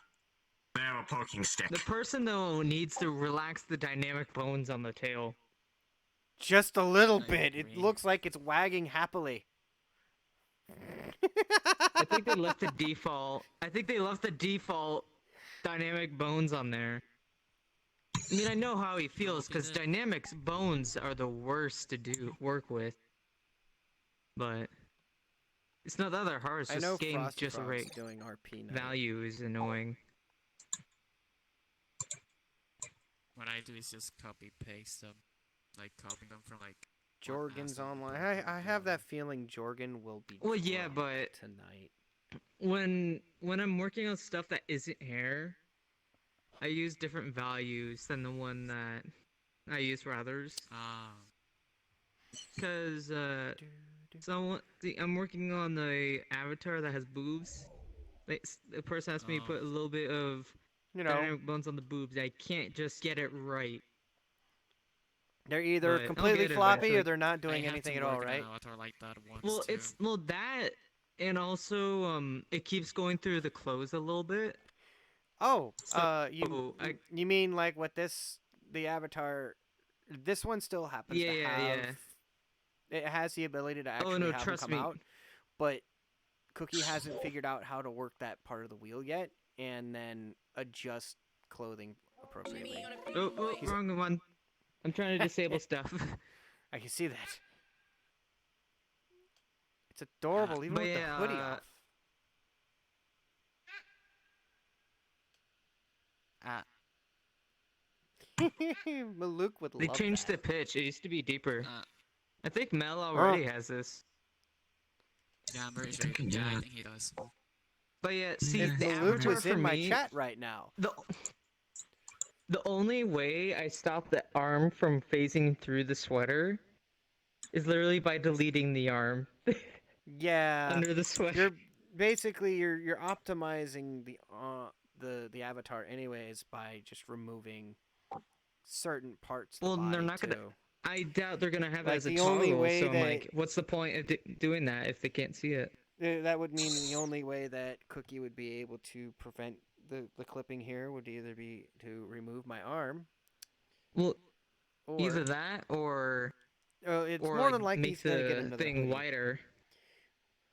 They have a poking stick. The person though needs to relax the dynamic bones on the tail. Just a little I bit. It agree. looks like it's wagging happily. I think they left the default. I think they left the default dynamic bones on there. I mean, I know how he feels because dynamics bones are the worst to work with. But it's not that they're hard. It's I just know getting Frosty just the Frog's right doing RP now. value is annoying. What I do is just copy paste them, like copying them from like. Jorgen's asset online. into the I have that other. feeling Jorgen will be Well, yeah, drunk but tonight. when I'm working on stuff that isn't hair, I use different values than the one that I use for others. Ah. Because I'm working on the avatar that has boobs. The person asked me to put a little bit of You know, dynamic bones on the boobs. I can't just get it right. they're either but I'll completely get it floppy or eventually. they're not I doing have anything to at all, work on right? an avatar like that once Well, too. it's that, and also it keeps going through the clothes a little bit. Oh, So- you mean like what the avatar? This one still happens to Yeah, have. yeah. It has the ability to actually Oh no, have them trust come me. out, but Cookie hasn't figured out how to work that part of the wheel yet, and then adjust clothing appropriately. Oh, wrong one. I'm trying to disable stuff. I can see that. It's adorable, even But with the yeah, hoodie off. Malouk would They love changed that. the pitch. It used to be deeper. Uh, I think Mel already has this. yeah, I'm pretty sure. Thinking, Yeah, I yeah. think he does. But yeah, see, If the Malouk avatar was for in my me, chat right now. the only way I stop the arm from phasing through the sweater is literally by deleting the arm Yeah, under the sweater. you're basically you're optimizing the avatar anyways by just removing certain parts of the Well, body they're not gonna. too. I doubt they're gonna have it Like, as a the only toggle. way So I'm that- like, what's the point of doing that if they can't see it? That would mean the only way that Cookie would be able to prevent the clipping here would either be to remove my arm, Well, or either that or it's or more like than likely make he's gonna get the another thing hoodie. wider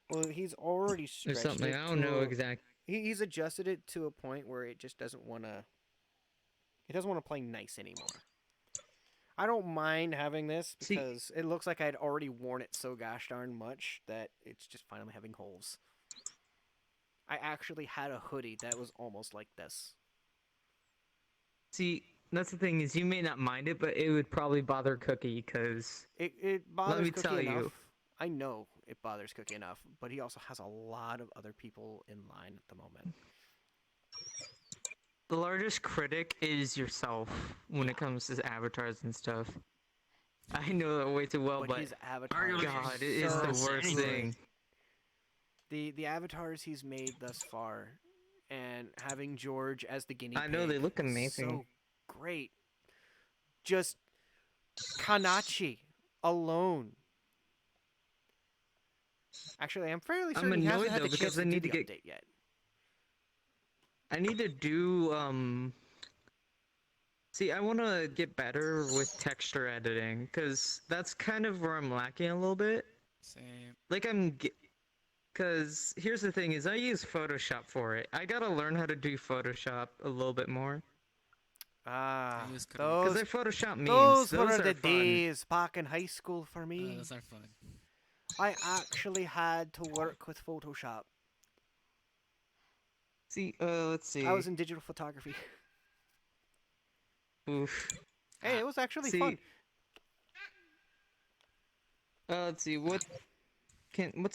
Well, he's already or stretched something. it I don't to know a- exactly. He's adjusted it to a point where it just doesn't want to. It doesn't want to play nice anymore. I don't mind having this See- because it looks like I'd already worn it so gosh darn much that it's just finally having holes. I actually had a hoodie that was almost like this. See, that's the thing is you may not mind it, but it would probably bother Cookie because It bothers me Cookie tell enough. you. I know it bothers Cookie enough, but he also has a lot of other people in line at the moment. the largest critic is yourself when it comes to avatars and stuff. I know that way too well, but his avatar, Arguably, God, it is so the worst insane. thing. The avatars he's made thus far, and having George as the guinea pig. I know, they look amazing. So great. Just Kanachi alone. Actually, I'm fairly I'm certain he hasn't annoyed, had though, the chance because I to do need the to get- update yet. I need to do See, I want to get better with texture editing, because that's kind of where I'm lacking a little bit. Same. Like, because here's the thing, is I use Photoshop for it. I gotta learn how to do Photoshop a little bit more. Ah, I use Creative. Because those I Photoshop memes. those Those were are the fun. days back in high school for me. Those are fun. I actually had to work with Photoshop. See, let's see. I was in digital photography. Oof. Hey, it was actually See, fun. let's see, what's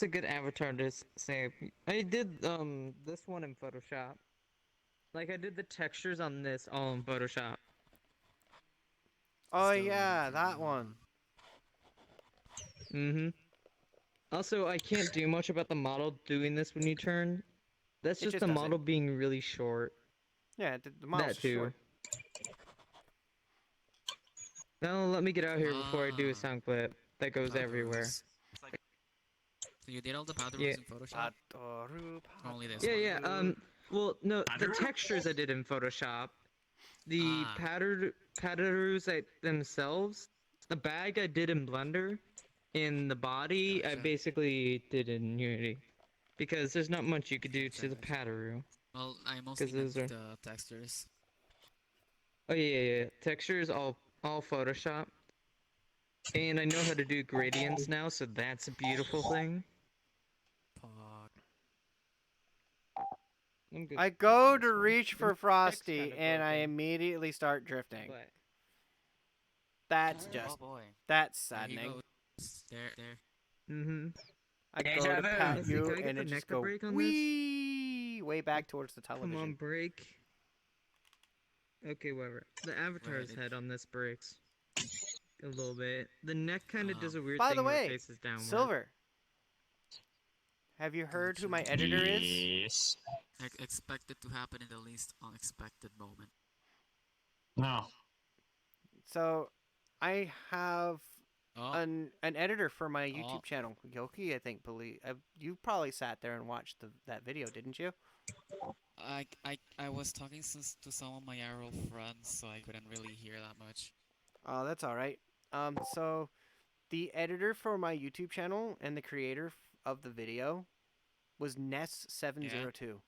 a good avatar to say? I did, this one in Photoshop. Like, I did the textures on this all in Photoshop. Oh Still yeah, waiting for that the one. Mm-hmm. Also, I can't do much about the model doing this when you turn. That's It just just the does it. model being really short. Yeah, the mouse That too. short. Now let me get out here before I do a Ah, sound clip that goes everywhere. Paddles. So you did all the paddles Yeah. in Photoshop? Only this Yeah, one. yeah, well, no, the Padaru? textures I did in Photoshop. The Ah. patterns themselves, the bag I did in Blender, and the body I Gotcha. basically did in Unity. Because there's not much you could do Gotcha, to the gotcha. Padaru. Well, I mostly 'Cause meant those are- the textures. Oh yeah. Textures all Photoshop. And I know how to do gradients now, so that's a beautiful thing. Pog. I'm good. I go with this to one. reach The for neck's Frosty kinda and I broken, immediately start drifting. but That's Oh just boy. that's There he saddening. goes. There. I Deja go to vu. pat Let's see, you can I get and the it neck just to go break on this? wee way back towards the Come television. on, break. Okay, whatever. The avatar's Right. head on this breaks a little bit. The neck kind of does a weird By thing the where it way, faces downward. Silver. Have you heard who my editor is? Yes. Expect it to happen in the least unexpected moment. No. So, I have Oh, an editor for my YouTube Oh. channel. Yoki, I think, you probably sat there and watched that video, didn't you? I was talking to some of my IRL friends, so I couldn't really hear that much. Oh, that's all right. So the editor for my YouTube channel and the creator of the video was Ness702.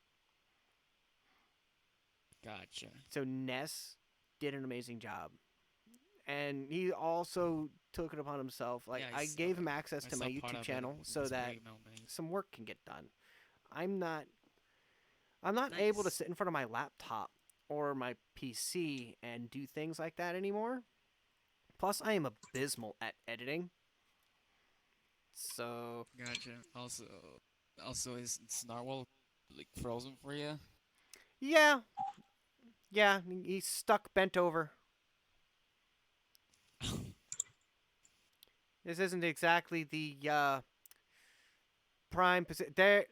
Gotcha. So Ness did an amazing job. And he also took it upon himself. Like, Yeah, I gave him access to my saw part YouTube of it. channel It so was that pretty amazing. some work can get done. I'm not able to Nice. sit in front of my laptop or my PC and do things like that anymore. Plus, I am abysmal at editing. So, Gotcha. Also, is Snarwhal like frozen for you? yeah. Yeah, he's stuck bent over. This isn't exactly the prime position. There,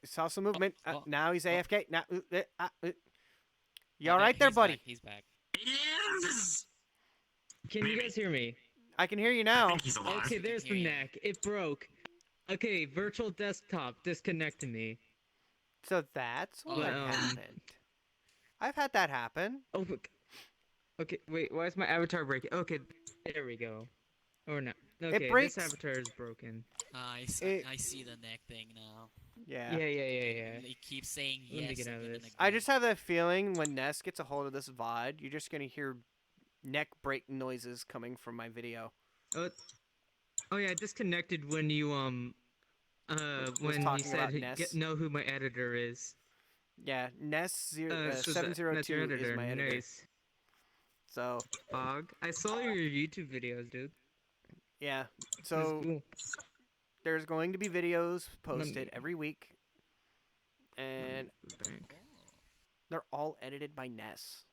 saw some movement. oh, Now he's oh. AFK. Now, you Oh, all right there, he's buddy? Back, he's back. Yes. Can you guys hear me? I can hear you I now. think he's alive. Okay, we can there's hear the you. neck. It broke. Okay, virtual desktop disconnected me. So that's what But, happened. I've had that happen. Oh, okay, wait, why is my avatar breaking? Okay, there we go. Or no. Okay, breaks. this avatar is broken. I It- see the neck thing now. Yeah. Yeah. They keep saying Let me yes get out of again and this. I again. just have that feeling when Ness gets a hold of this VOD, you're just gonna hear neck break noises coming from my video. Oh yeah, it disconnected when you when you talking said about Ness. know who my editor is. Yeah, Ness So that's your 702 editor. is my editor. Nice. So Fog. I saw your YouTube videos, dude. yeah, That's so cool. there's going to be videos posted me- every week, and they're all edited by Ness.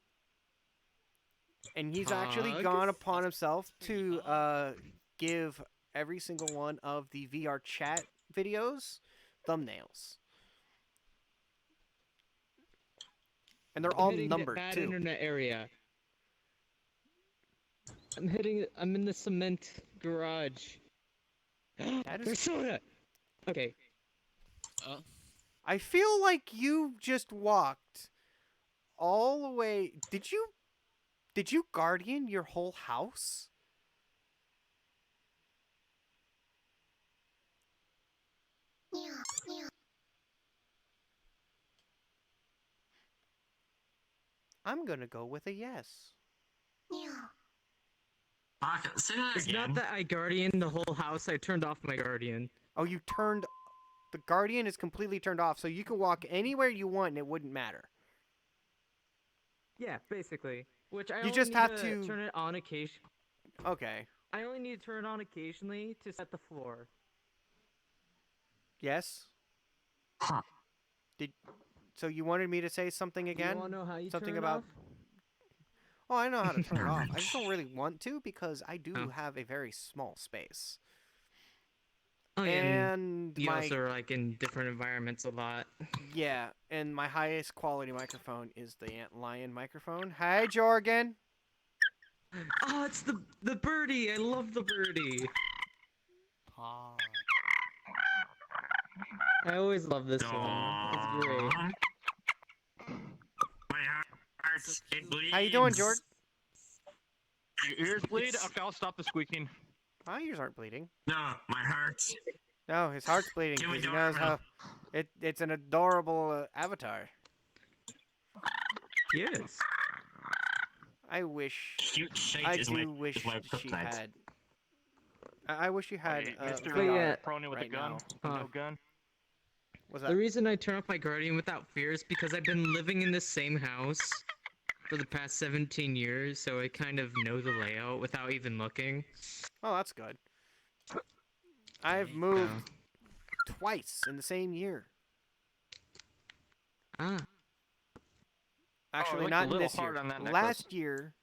And he's actually Fog? gone upon That's himself pretty to give every single one of the Vrchat videos thumbnails. And they're all hitting the numbered bad too. internet area. I'm in the cement garage. That is- Persona. Okay. I feel like you just walked all the way. Did you guardian your whole house? I'm gonna go with a yes. Fuck, say that It's again. not that I guardian the whole house. I turned off my guardian. Oh, you turned. The guardian is completely turned off, so you can walk anywhere you want and it wouldn't matter. Yeah, basically. Which I You only just need have to to- turn it on occasion. Okay. I only need to turn it on occasionally to set the floor. Yes. Huh. So you wanted me to say something again? You want to know how you Something turn it about. off? Oh, I know how to turn it off. I just don't really want to because I do Oh. have a very small space. Oh, yeah, And you my also are like in different environments a lot. yeah, and my highest quality microphone is the Antlion microphone. Hi, Jorgen. Oh, it's the birdie. I love the birdie. Hi. I always love this one. It's great. My heart, it bleeds. How you doing, Jorg? Your ears bleed? Okay, I'll stop the squeaking. My ears aren't bleeding. No, my heart. No, his heart's bleeding Too because he knows how. adorable. It's an adorable avatar. Yes. I wish. Cute shite I is my, do wish is my she kryptonite. had. I wish you had. Mr. But yeah. Prony with right the gun. now. No gun. What's The that? reason I turn off my guardian without fear is because I've been living in the same house for the past 17 years, so I kind of know the layout without even looking. Oh, that's good. I've moved twice in the same year. Ah. Actually, like not a in little this year. hard on that necklace. Last year,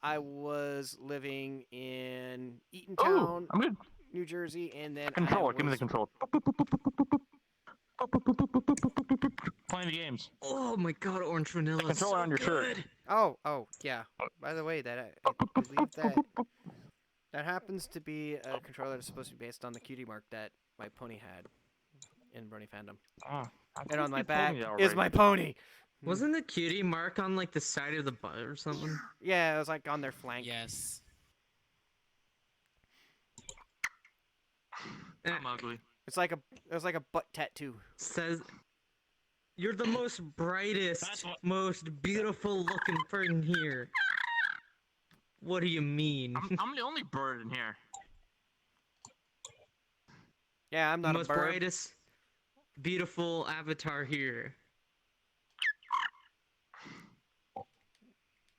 I was living in Oh, Eatontown, I'm good. New Jersey, and then Controller, I give me the was, control. Playing the games. Oh my god, orange vanilla. is Controller so on your shirt. good. Oh, yeah. By the way, I believe that happens to be a controller that's supposed to be based on the cutie mark that my pony had in Brony Fandom. Ah, I And think on my you told back me that is already. my pony. Wasn't the cutie mark on like the side of the butt or something? Yeah, it was like on their flank. Yes. I'm ugly. It was like a butt tattoo. Says you're the most brightest, That's what- most beautiful looking person here. What do you mean? I'm the only bird in here. Yeah, I'm The not a most bird. brightest, beautiful avatar here.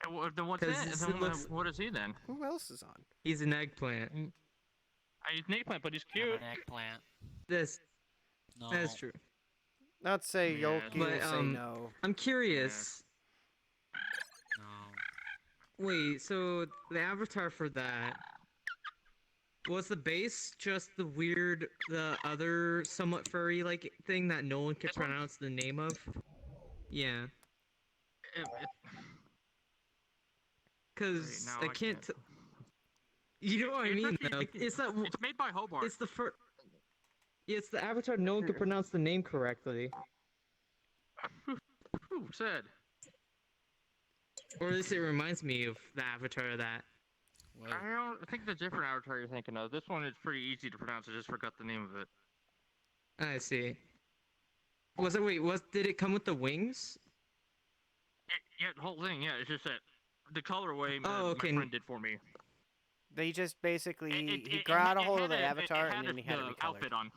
Then what's 'Cause it? this Then looks- what is he then? Who else is on? He's an eggplant. He's an eggplant, but he's I'm cute. an eggplant. That's No. that's true. Not say Yeah, Yoki but, will say um, no. I'm curious. No. Wait, so the avatar for that was the base just the other somewhat furry like thing that no one could This one? pronounce the name of? Yeah, cause now I I can't. can't. You know what I It's mean? actually- Though it's that. It's made by Hobart. It's the fur. Yeah, it's the avatar no one could pronounce the name correctly, Who said? or at least it reminds me of the avatar of that. Wait. I don't think the different avatar you're thinking of. This one is pretty easy to pronounce. I just forgot the name of it. I see. Did it come with the wings? Yeah, the whole thing. Yeah, it's just that the colorway Oh, okay. my friend did for me. They just basically he It grabbed a had hold of the it avatar had and then he had it the recolored. outfit on.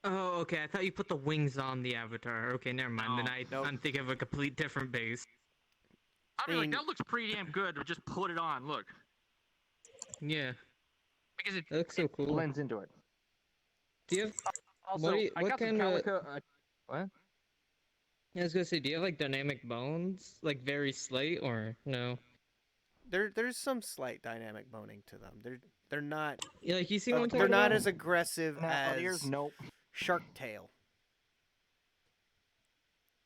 Oh, okay. I thought you put the wings on the avatar. Okay, never mind. Then No. Nope. I'm thinking of a complete different base. I mean, like, mean- that looks pretty damn good, but just put it on. Look, Yeah, because it that looks so cool. blends into it. Do you have? Also, do you- I what got kind the of- calico. What? I was gonna say, do you have like dynamic bones, like very slight, or no? There's some slight dynamic boning to them. They're not Yeah, like you see what I'm they're talking not about? as aggressive as Nope. Shark Tail.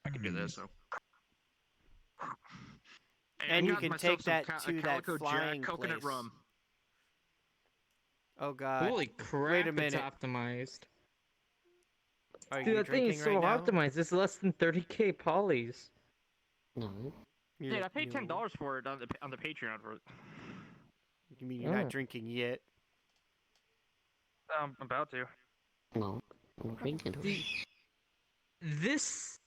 I can do this. So. And you got can myself take some that to that Calico Jack flying coconut place. rum. Oh god. Holy crap! Wait a It's minute. optimized. Are Dude, you that thing drinking is so right now? optimized. It's less than 30k polys. You're- Dude, I paid no. $10 for it on the Patreon for it. You mean you're not Oh. drinking yet? I'm about to. This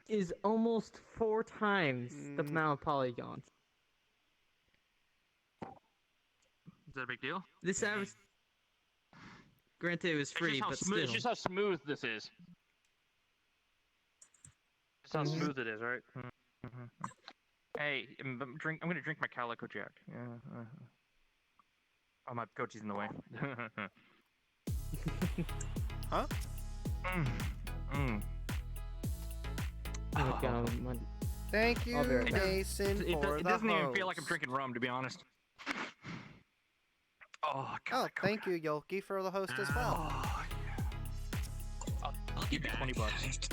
is almost 4 times the Mm. amount of polygons. Is that a big deal? This average. Granted, it was free, but still. It's just how smooth this is. Just how smooth it is, right? Hey, I'm gonna drink my Calico Jack. Yeah. Oh, my goatee's in the way. Huh? Oh, God, Thank you, I'll be right back. Mason, It for the doesn't even feel like I'm host. drinking rum, to be honest. Oh, God. Oh, thank you, Yolki, for the host as well. Oh, yeah. I'll give you $20.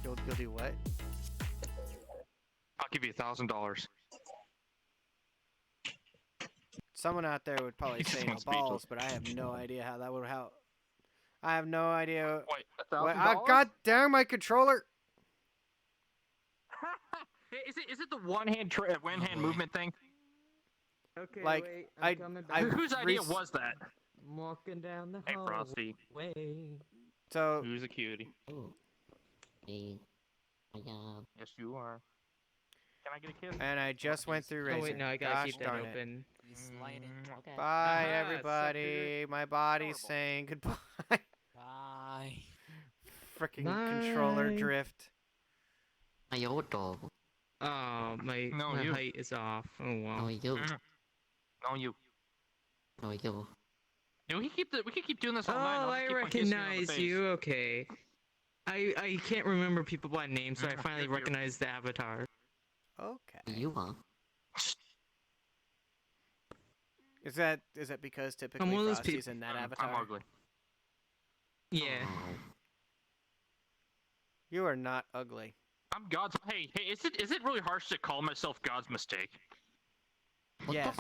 You'll do what? I'll give you $1,000. Someone out there would probably say no Someone's speechless. balls, but I have no idea how that would help. I have no idea. Wait, What? $1,000? God damn my controller! Is it the one hand movement thing? Okay, Like, wait, I- I'm coming I- back. Whose idea Rec- was that? I'm walking down the Hey, Frosty. hallway. So, Who's a cutie? Yes, you are. Can I get a kiss? and I just went through Razor. Oh wait, no, I gotta Gosh keep that darn it. open. Please slide in. Okay. Bye, Ah, everybody. My body's Adorable. saying goodbye. Bye. Freaking controller Bye. drift. Oh, my No, my you. height is off. Oh wow. No, you. Yeah, we can keep doing this all night. Oh, I'll I just keep on kissing you on the recognize face. you. Okay. I can't remember people by name, so I finally You're- recognized the avatar. Okay. Is that because typically one of those Frosty's in that I'm avatar? ugly. Yeah. You are not ugly. I'm God's. Hey, is it really harsh to call myself God's mistake? Yes.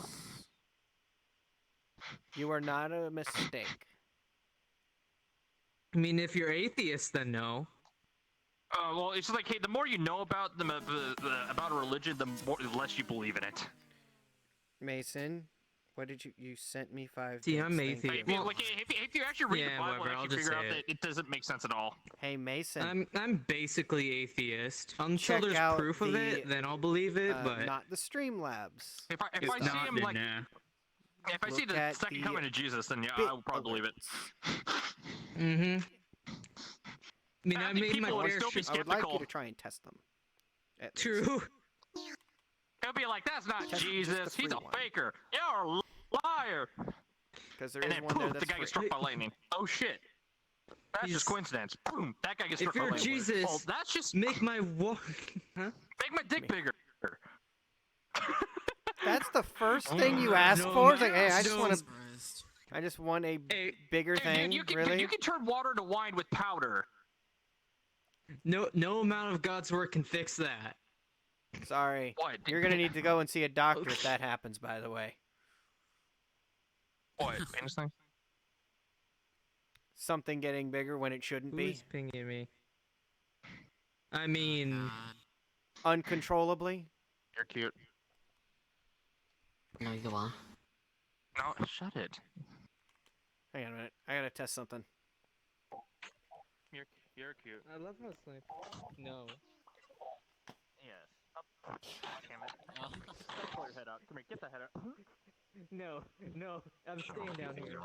You are not a mistake. I mean, if you're atheist, then no. Well, it's like, hey, the more you know about about a religion, the less you believe in it. Mason, what did you sent me 5 See, bits, I'm thank atheist. you. Like, like, if you actually read Yeah, the Bible whatever, and I'll actually just figure out say that it doesn't make sense at all. Hey Mason, I'm basically atheist. Until Check there's out proof of it, the, then I'll believe it. But not the Streamlabs. If I it's see not, him then like, nah. if I see Look the at second the coming of Jesus, then yeah, bit I will probably believe it. alerts. Mm-hmm. I mean, I think made my people would fair still be share. I would like you skeptical. to try and test them. At least. True. They'll be like, that's not Just the Jesus. He's free a one. faker. You're a liar. Because there And is then one there poof, that's the guy free. gets struck by lightning. Oh shit. That's He's- just coincidence. Boom, that guy gets If struck by you're lightning. Jesus, Oh, that's just make my walk. Huh? make my dick bigger. That's the first thing you asked No, for. It's like, hey, I just no. want to. Christ. I just want a Hey, bigger Dude, thing. you can, Really? you can turn water to wine with powder. No amount of God's work can fix that. Sorry. What? You're gonna need to go and see a doctor if that happens. By the way, What? Penis thing? something getting bigger when it shouldn't be, Who's pinging me? I mean, God. uncontrollably. You're cute. No, you are. No, shut it. Hang on a minute. I gotta test something. You're cute. I love how sleep. No. Yes. Damn it. Oh. Pull your head out. Come here, get that head out. No, I'm staying down here.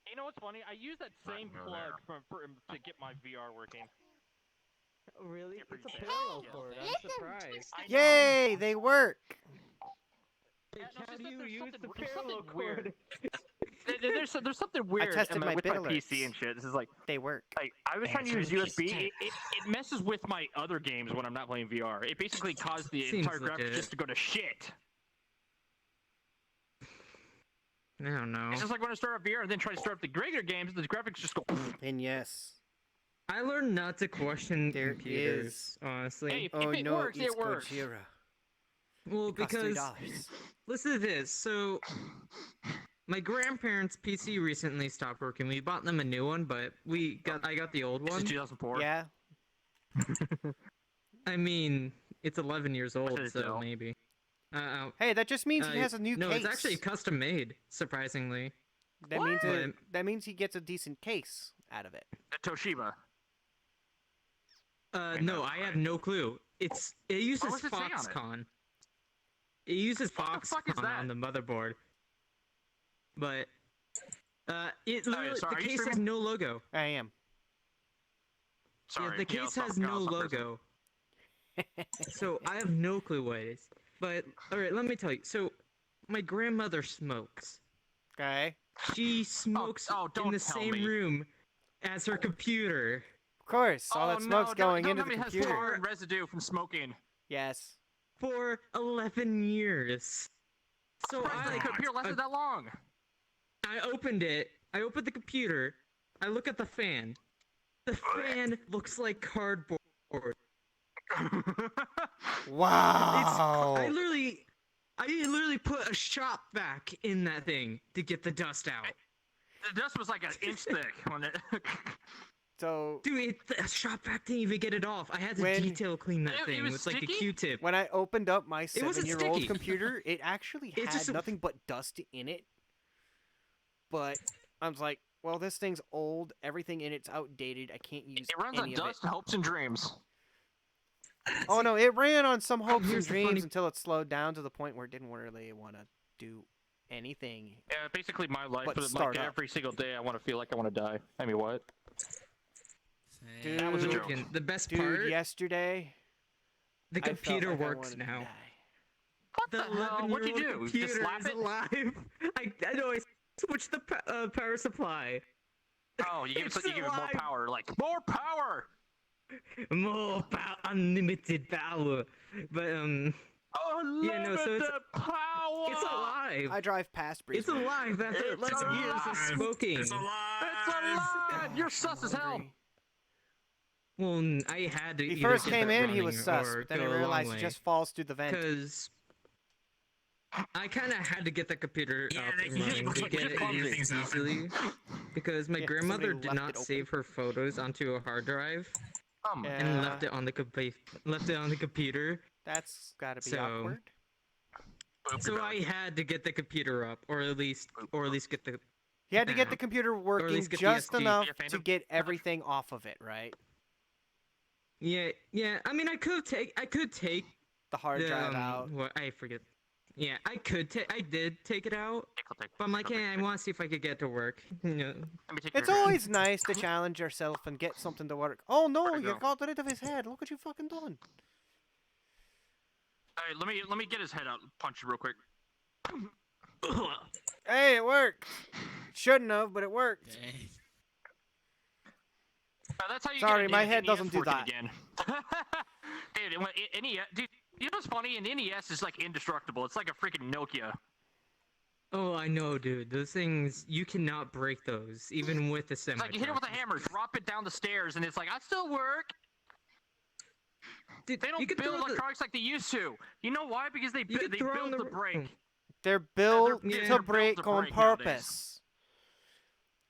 You know what's funny? I use that same plug to get my VR working. Oh, really? Yeah, pretty It's a safe. parallel Yeah. cord. I'm surprised. I know. Yay! They work. Yeah, no, How it's do just you that use the there's something parallel weird. cord? There's something weird tested my with bit my alerts. PC and shit. This is like They work. I was trying to use USB. It messes with my other games when I'm not playing VR. It basically caused the Seems entire graphics legit. just to go to shit. I don't know. It's just like when I start up VR and then try to start up the regular games, the graphics just go. And yes, I learned not to question There computers, is. honestly. Hey, Oh if it no, works, it's it works. Gojira. Well, It costs because $3. listen to this. So, my grandparents' PC recently stopped working. We bought them a new one, but I got the old This is one. 2004. Yeah. I mean, it's 11 years old, is it so still? maybe. Hey, that just means he has a new no, case. it's actually custom made, surprisingly. That means What? that means he gets a decent case out of it. Toshiba. No, I have no clue. It uses does it say on it? Foxconn. It uses What the fuck is Foxconn on the motherboard. But it literally sorry, are the you case has streaming? no logo. I am. Sorry. Yeah, the case has no logo. So I have no clue what it is. But alright, let me tell you. So my grandmother smokes. Okay. She smokes don't in the tell same me. room as her computer. Of course, all that smoke's going don't into tell the me it has computer. tar and residue from smoking. Yes. For 11 years. So The I computer lasted that long. I opened it. I opened the computer. I look at the fan. The fan looks like cardboard. Wow. I literally put a shop vac in that thing to get the dust out. The dust was like an inch thick when it. So, Dude, the shop vac didn't even get it off. I had to When- detail clean that It thing was with like a sticky? Q-tip. when I opened up my It wasn't 7-year-old sticky. computer, it actually It's had just a- nothing but dust in it. But I was like, well, this thing's old. Everything in it's outdated. I can't use It runs on any dust, of hopes, and dreams. it. Oh no, it ran on some hopes and here's the dreams funny- until it slowed down to the point where it didn't really want to do anything. Yeah, basically my life, But but start like up. every single day I want to feel like I want to die. I mean, what? Dude, That was a joke. And the best Dude, part, yesterday, the I felt computer like I works wanted to now. die. What the hell? What'd you 11-year-old do? Just computer slap is it? alive. I know. I switched the power supply. Oh, you give It's it more alive. power, like more power. More power, unlimited power. But yeah, no. So power. it's alive. I drive past It's Brisbane. alive after It's 11 years of alive. smoking. It's alive. It's alive. You're sus as hell. Hungry. Well, I had to. He either first get came that in, he was running sus. or But then he go a long realized way. it just falls through the vent. Because I kind of had to get the computer Yeah, up they and can running just to get it plug used things open. easily. Because my Yeah, grandmother somebody did left not it open. save her photos onto a hard drive Yeah. and left it on the computer. That's gotta be So- awkward. So I had to get the computer up, or at least get the. He had to get the computer working least get the just SD. enough Yeah, to Phantom. get everything off of it, right? Yeah. I mean, I could take The hard the, drive out. What I forget. Yeah, I did take it out, but I'm like, I want to see if I could get it to work. You know. Let me take It's your hand. always nice to challenge yourself and get something to work. Oh no, Where'd it you go? got rid of his head. Look what you fucking done. All right, let me get his head out and punch it real quick. Hey, it worked. Shouldn't have, but it worked. Dang. That's how you Sorry, get my an head NES doesn't do working that. Again. Dude, NES, dude, you know what's funny? An NES is like indestructible. It's like a freaking Nokia. Oh, I know, dude. Those things, you cannot break those, even with a semi. It's like you hit it with a hammer, drop it down the stairs, and it's like, I still work. Dude, They you don't could build throw the- electronics like they used to. You know why? Because they could they throw build in the the- break. They're built Yeah. to They're built break to on break nowadays. purpose.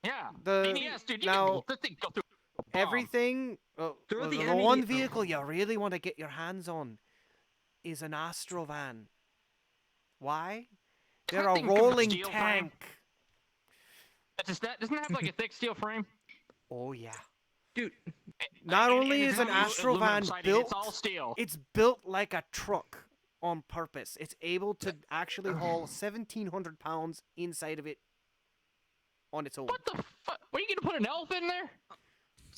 Yeah. The- NES, dude, you now- can the thing go through a bomb. Everything. Throw The the one NES vehicle you really want to get your hands on is an Astrovan. Why? They're that a thing come with a rolling steel frame? tank. Doesn't that have like a thick steel frame? Oh yeah. Dude, Not And only it's is an not aluminum Astrovan siding, built, It's all steel. it's built like a truck on purpose. It's able to actually haul 1,700 pounds inside of it on its own. What the fuck? Were you gonna put an elf in there?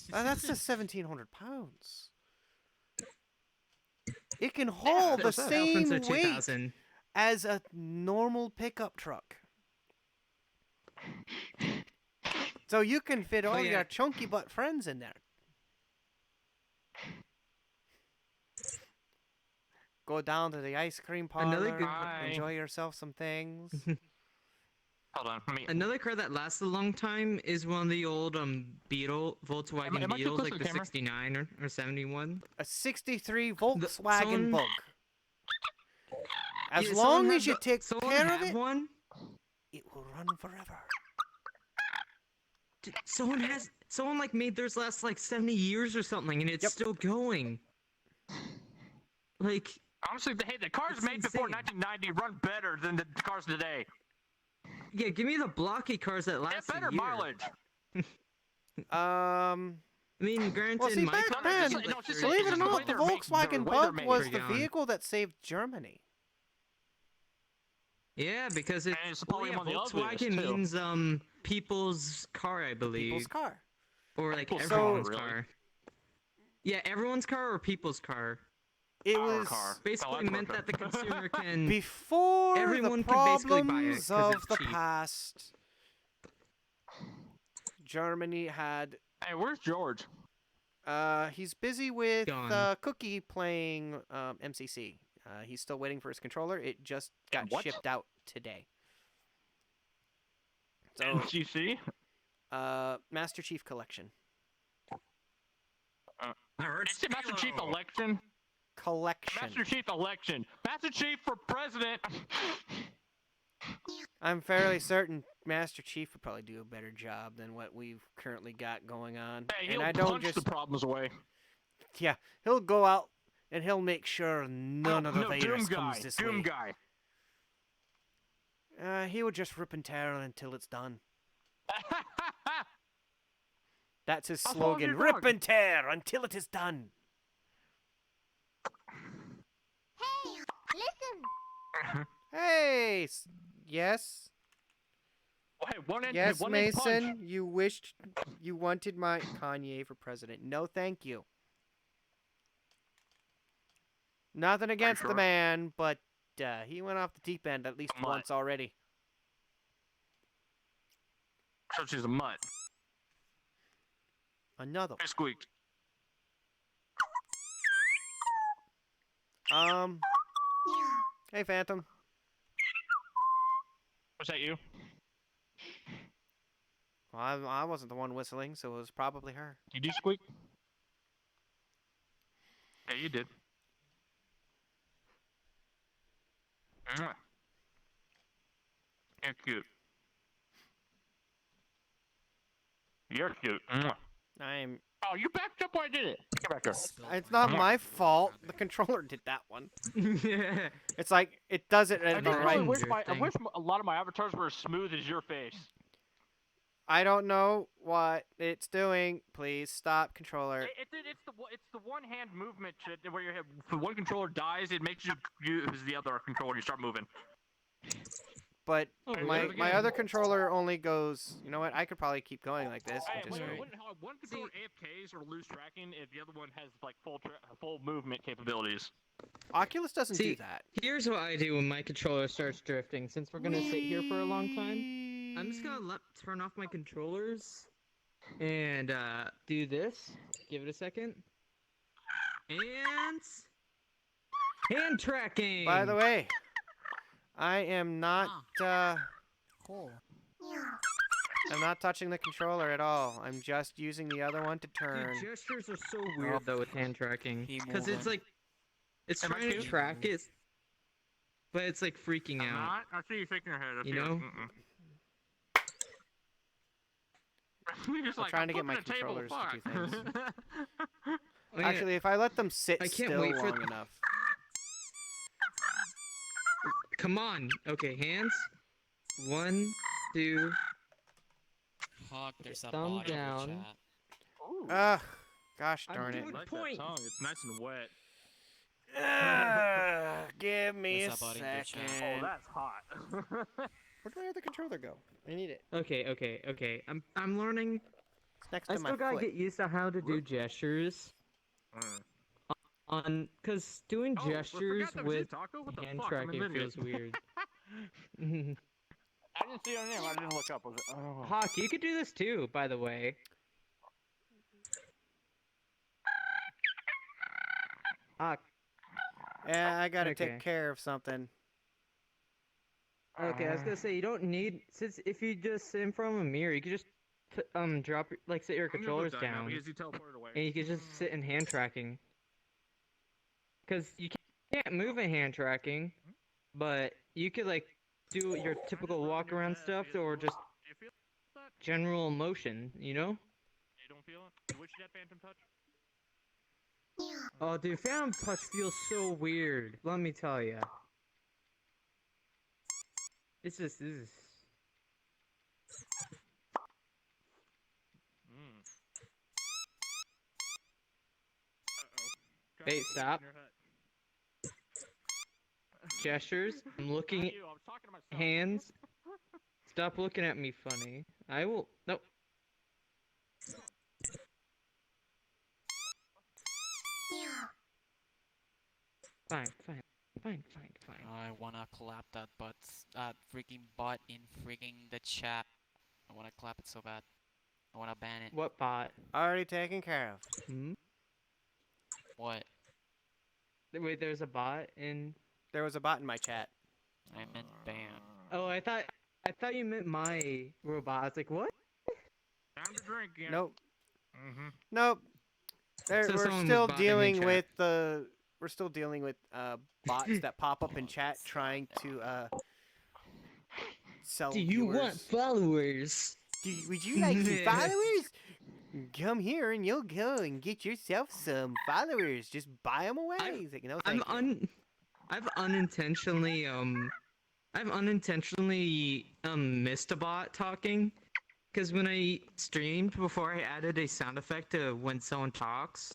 That's just 1,700 pounds. It can haul the Elephants same are weight 2000. as a normal pickup truck. So you can fit all yeah. your chunky butt friends in there. Go down to the ice cream Another parlor, good- enjoy yourself some things. Hold on. Let me. Another car that lasts a long time is one of the old Volkswagen am I too Beetles, close like to the the camera? 69 or 71. A 63 Volkswagen someone- Bug. As Yeah, someone long had as you the- take someone care of had it, one. it will run forever. Dude, someone like made theirs last like 70 years or something, and it's Yep. still going. Like, Honestly, hey, the cars It's made before insane. 1990 run better than the cars today. yeah, give me the blocky cars that last Get better a year. mileage. I mean, granted, Well, see, my back car then, is, no, it's just- believe it or the way not, the they're make- Volkswagen the way they're Bug made. was Per the gallon. vehicle that saved Germany. Yeah, because And it's probably one of the ugliest, Volkswagen too. means people's car, I believe, People's car. or like People's everyone's car, car. really. Yeah, everyone's car or people's car. It Our was car. Basically Oh, that's meant that the perfect. consumer can. before Everyone the can basically buy it problems 'cause of it's the cheap. past. Germany had. Hey, where's George? He's busy with Gone. Cookie playing MCC. He's still waiting for his controller. It just got What? shipped out today. So, NCC? Master Chief Collection. I heard Is it Master Chief Halo. election? Collection. Master Chief election. Master Chief for president. I'm fairly certain Master Chief would probably do a better job than what we've currently got going on. Hey, And he'll I don't punch just the problems away. yeah, he'll go out and he'll make sure none of the no, Doom virus guy. comes this Doom way. guy. He would just rip and tear until it's done. That's his How tall is slogan. your Rip dog? and tear until it is done. Hey, listen. Hey, yes, Oh, hey, one inch, yes, one inch punch. Mason. You wanted my Kanye for president. No, thank you. Nothing against sure? the man, but he went off the deep end at least A mutt. once already. So she's a mutt. Another. Hey, squeaked. Hey, Phantom. Was that you? Well, I wasn't the one whistling, so it was probably her. Did you squeak? Yeah, you did. Mwah. You're cute. You're cute. Mwah. I'm. Oh, you backed up while I did it. Get back there. It's not my fault. The controller did that one. yeah. It's like it does it I at the just right. really wish I thing. wish a lot of my avatars were as smooth as your face. I don't know what it's doing. Please stop, controller. It's the one hand movement shit where you have if one controller dies, it makes you use the other controller and you start moving. But Oh, my really? my other controller only goes. You know what? I could probably keep going like this. Hey, Which is great. one controller AFKs or lose tracking if the other one has like full movement capabilities. Oculus doesn't do See, that. Here's what I do when my controller starts drifting. Since we're gonna sit here for a long time, I'm just gonna turn off my controllers and do this. Give it a second. And hand tracking. By the way, I am not. Cool. I'm not touching the controller at all. I'm just using the other one to turn. Dude, gestures are so weird though with hand tracking, Keep because it's moving. like it's Am I trying to cute? track it, but it's like freaking I'm out. not. I see you shaking your head. I see You know? You're just I'm like, trying to get flipping my a table, controllers to do fuck. things. Oh, yeah. Actually, if I let them sit I can't still wait for long enough. Come on. Okay, hands. 1, 2. Hawk, there's a Thumb bot in the down. chat. Ooh, Ugh. Gosh I'm darn it. doing- I like point. that tongue. It's nice and wet. Give me a There's a bot in the chat. Oh, second. that's hot. Where did my other controller go? I need it. Okay. I'm learning. It's next I to my still gotta foot. get used to how to do gestures. Cause doing Oh, I gestures forgot that was you, with Taco. What the hand fuck? I'm an tracking idiot. feels weird. I didn't see your name. I didn't look up. Was it? Oh. Hawk, you could do this too, by the way. Hawk. Yeah, I gotta Okay. take care of something. Okay, I was gonna say you don't need since if you just sit in front of a mirror, you could just drop like set your controllers down, because he teleported away. and you could just sit in hand tracking. Cause you can't move in hand tracking, but you could like do your typical walk around stuff or just Do you feel that? general motion, you know? You don't feel it? You wish you had Phantom Touch? Oh, dude, Phantom Touch feels so weird. Let me tell ya. It's just this is. Hey, stop. Gestures. I'm looking at I was talking to myself. hands. Stop looking at me funny. I will. Nope. Fine. I wanna clap that freaking butt in freaking the chat. I wanna clap it so bad. I wanna ban it. What bot? Already taken care of. Hmm? What? Wait, there's a bot in. There was a bot in my chat. I meant ban. Oh, I thought you meant my robot. I was like, what? Time to drink again. Nope. Mm-hmm. Nope. So We're someone still was botting in dealing chat. with the. We're still dealing with bots that pop up in chat trying to sell Do you viewers. want followers? Would you like some followers? Come here and you'll go and get yourself some followers. Just buy them away. He's like, no, thank you. I've unintentionally missed a bot talking, because when I streamed before I added a sound effect to when someone talks,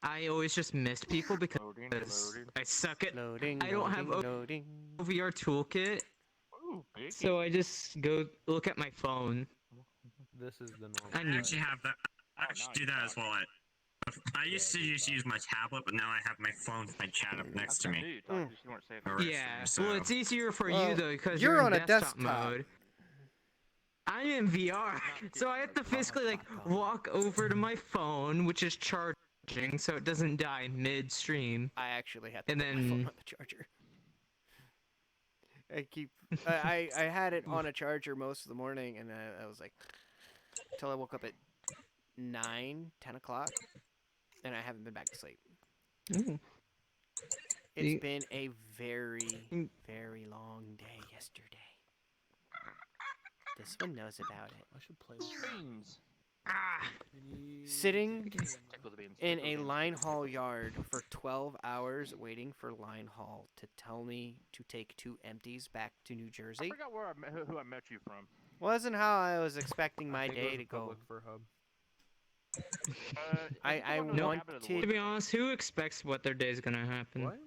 I always just missed people because I suck at. I don't have loading. VR toolkit, Ooh, big. so I just go look at my phone. This is the normal. I actually have that. I actually do that as well. I used to just use my tablet, but now I have my phone with my chat up next to me. Yeah, So- well, it's easier for Well, you though because you're you're on in a desktop desktop. mode. I'm in VR, so I have to physically like walk over to my phone, which is charging, so it doesn't die mid-stream. I actually had to And put my phone then- on the charger. I had it on a charger most of the morning, and I was like, until I woke up at 9, 10 o'clock, and I haven't been back to sleep. Ooh. It's You- been a very, very long day yesterday. This one knows about it. I should play with Beans. Sitting Tickle the beans. in tickle the a beans. line haul yard for 12 hours waiting for line haul to tell me to take 2 empties back to New I Jersey forgot where who I met you from. wasn't how I was expecting my day to go. Public for hub. I To be honest, who expects what their day's gonna happen? What?